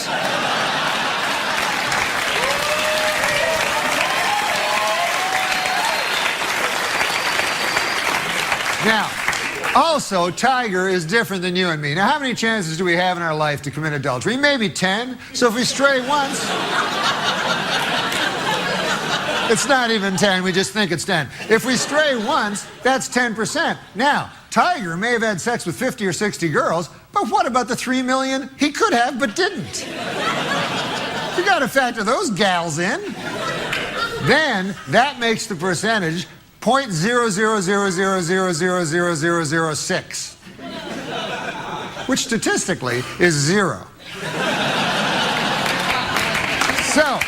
Now, also, Tiger is different than you and me. Now, how many chances do we have in our life to commit adultery? Maybe 10. So if we stray once... It's not even 10, we just think it's 10. If we stray once, that's 10%. Now, Tiger may have had sex with 50 or 60 girls, but what about the 3 million he could have but didn't? You gotta factor those gals in. Then, that makes the percentage 0.000000006, which statistically is 0. So,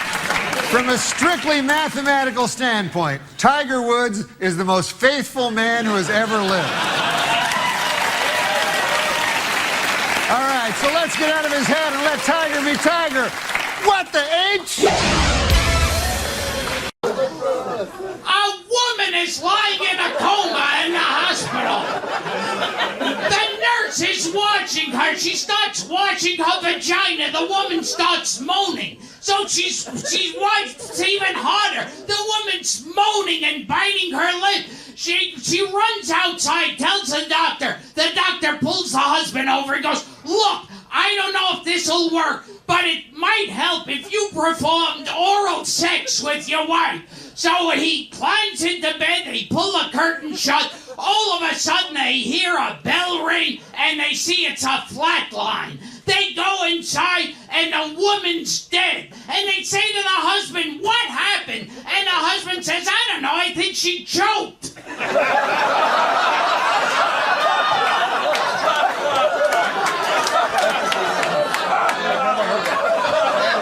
from a strictly mathematical standpoint, Tiger Woods is the most faithful man who has ever lived. All right, so let's get out of his head and let Tiger be Tiger. What the H?
is lying in a coma in the hospital. The nurse is watching her. She starts washing her vagina. The woman starts moaning. So she's it's even harder. The woman's moaning and biting her lip. She runs outside, tells the doctor. The doctor pulls the husband over and goes, look, I don't know if this'll work, but it might help if you performed oral sex with your wife. So he climbs into bed, they pull the curtain shut. All of a sudden they hear a bell ring and they see it's a flat line. They go inside and the woman's dead. And they say to the husband, what happened? And the husband says, I don't know, I think she choked.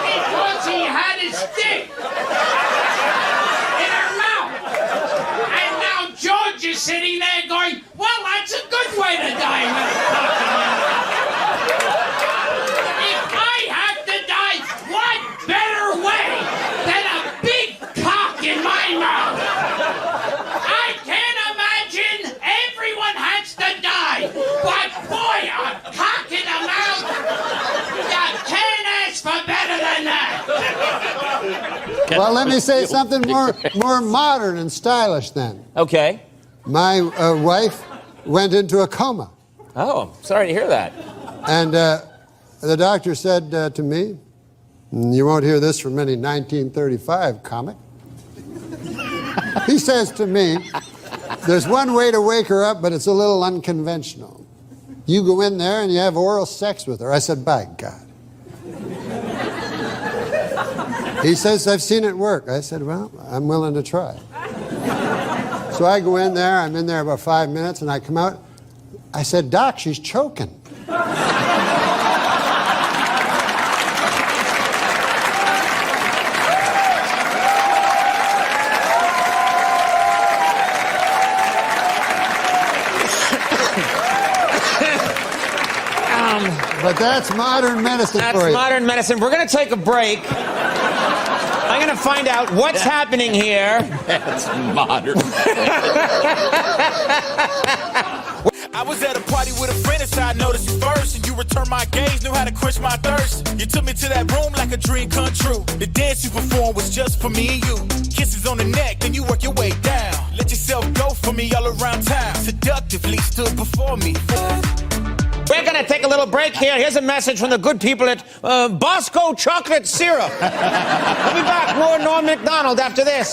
Because he had his dick in her mouth. And now George is sitting there going, well, that's a good way to die with a cock in your mouth. If I have to die, what better way than a big cock in my mouth? I can't imagine everyone has to die, but boy, a cock in the mouth, you can't ask for better than that.
Well, let me say something more modern and stylish then.
Okay.
My wife went into a coma.
Oh, sorry to hear that.
And the doctor said to me, you won't hear this from any 1935 comic. He says to me, there's one way to wake her up, but it's a little unconventional. You go in there and you have oral sex with her. I said, by God. He says, I've seen it work. I said, well, I'm willing to try. So I go in there, I'm in there about 5 minutes, and I come out. I said, Doc, she's choking. But that's modern medicine for you.
That's modern medicine. We're going to take a break. I'm going to find out what's happening here.
That's modern.
I was at a party with a friend and I noticed you first, and you returned my gaze, knew how to quench my thirst. You took me to that room like a dream come true. The dance you performed was just for me and you. Kisses on the neck, then you work your way down. Let yourself go for me all around town. Seductively stood before me.
We're going to take a little break here. Here's a message from the good people at Bosco Chocolate Syrup. We'll be back. More Norm MacDonald after this.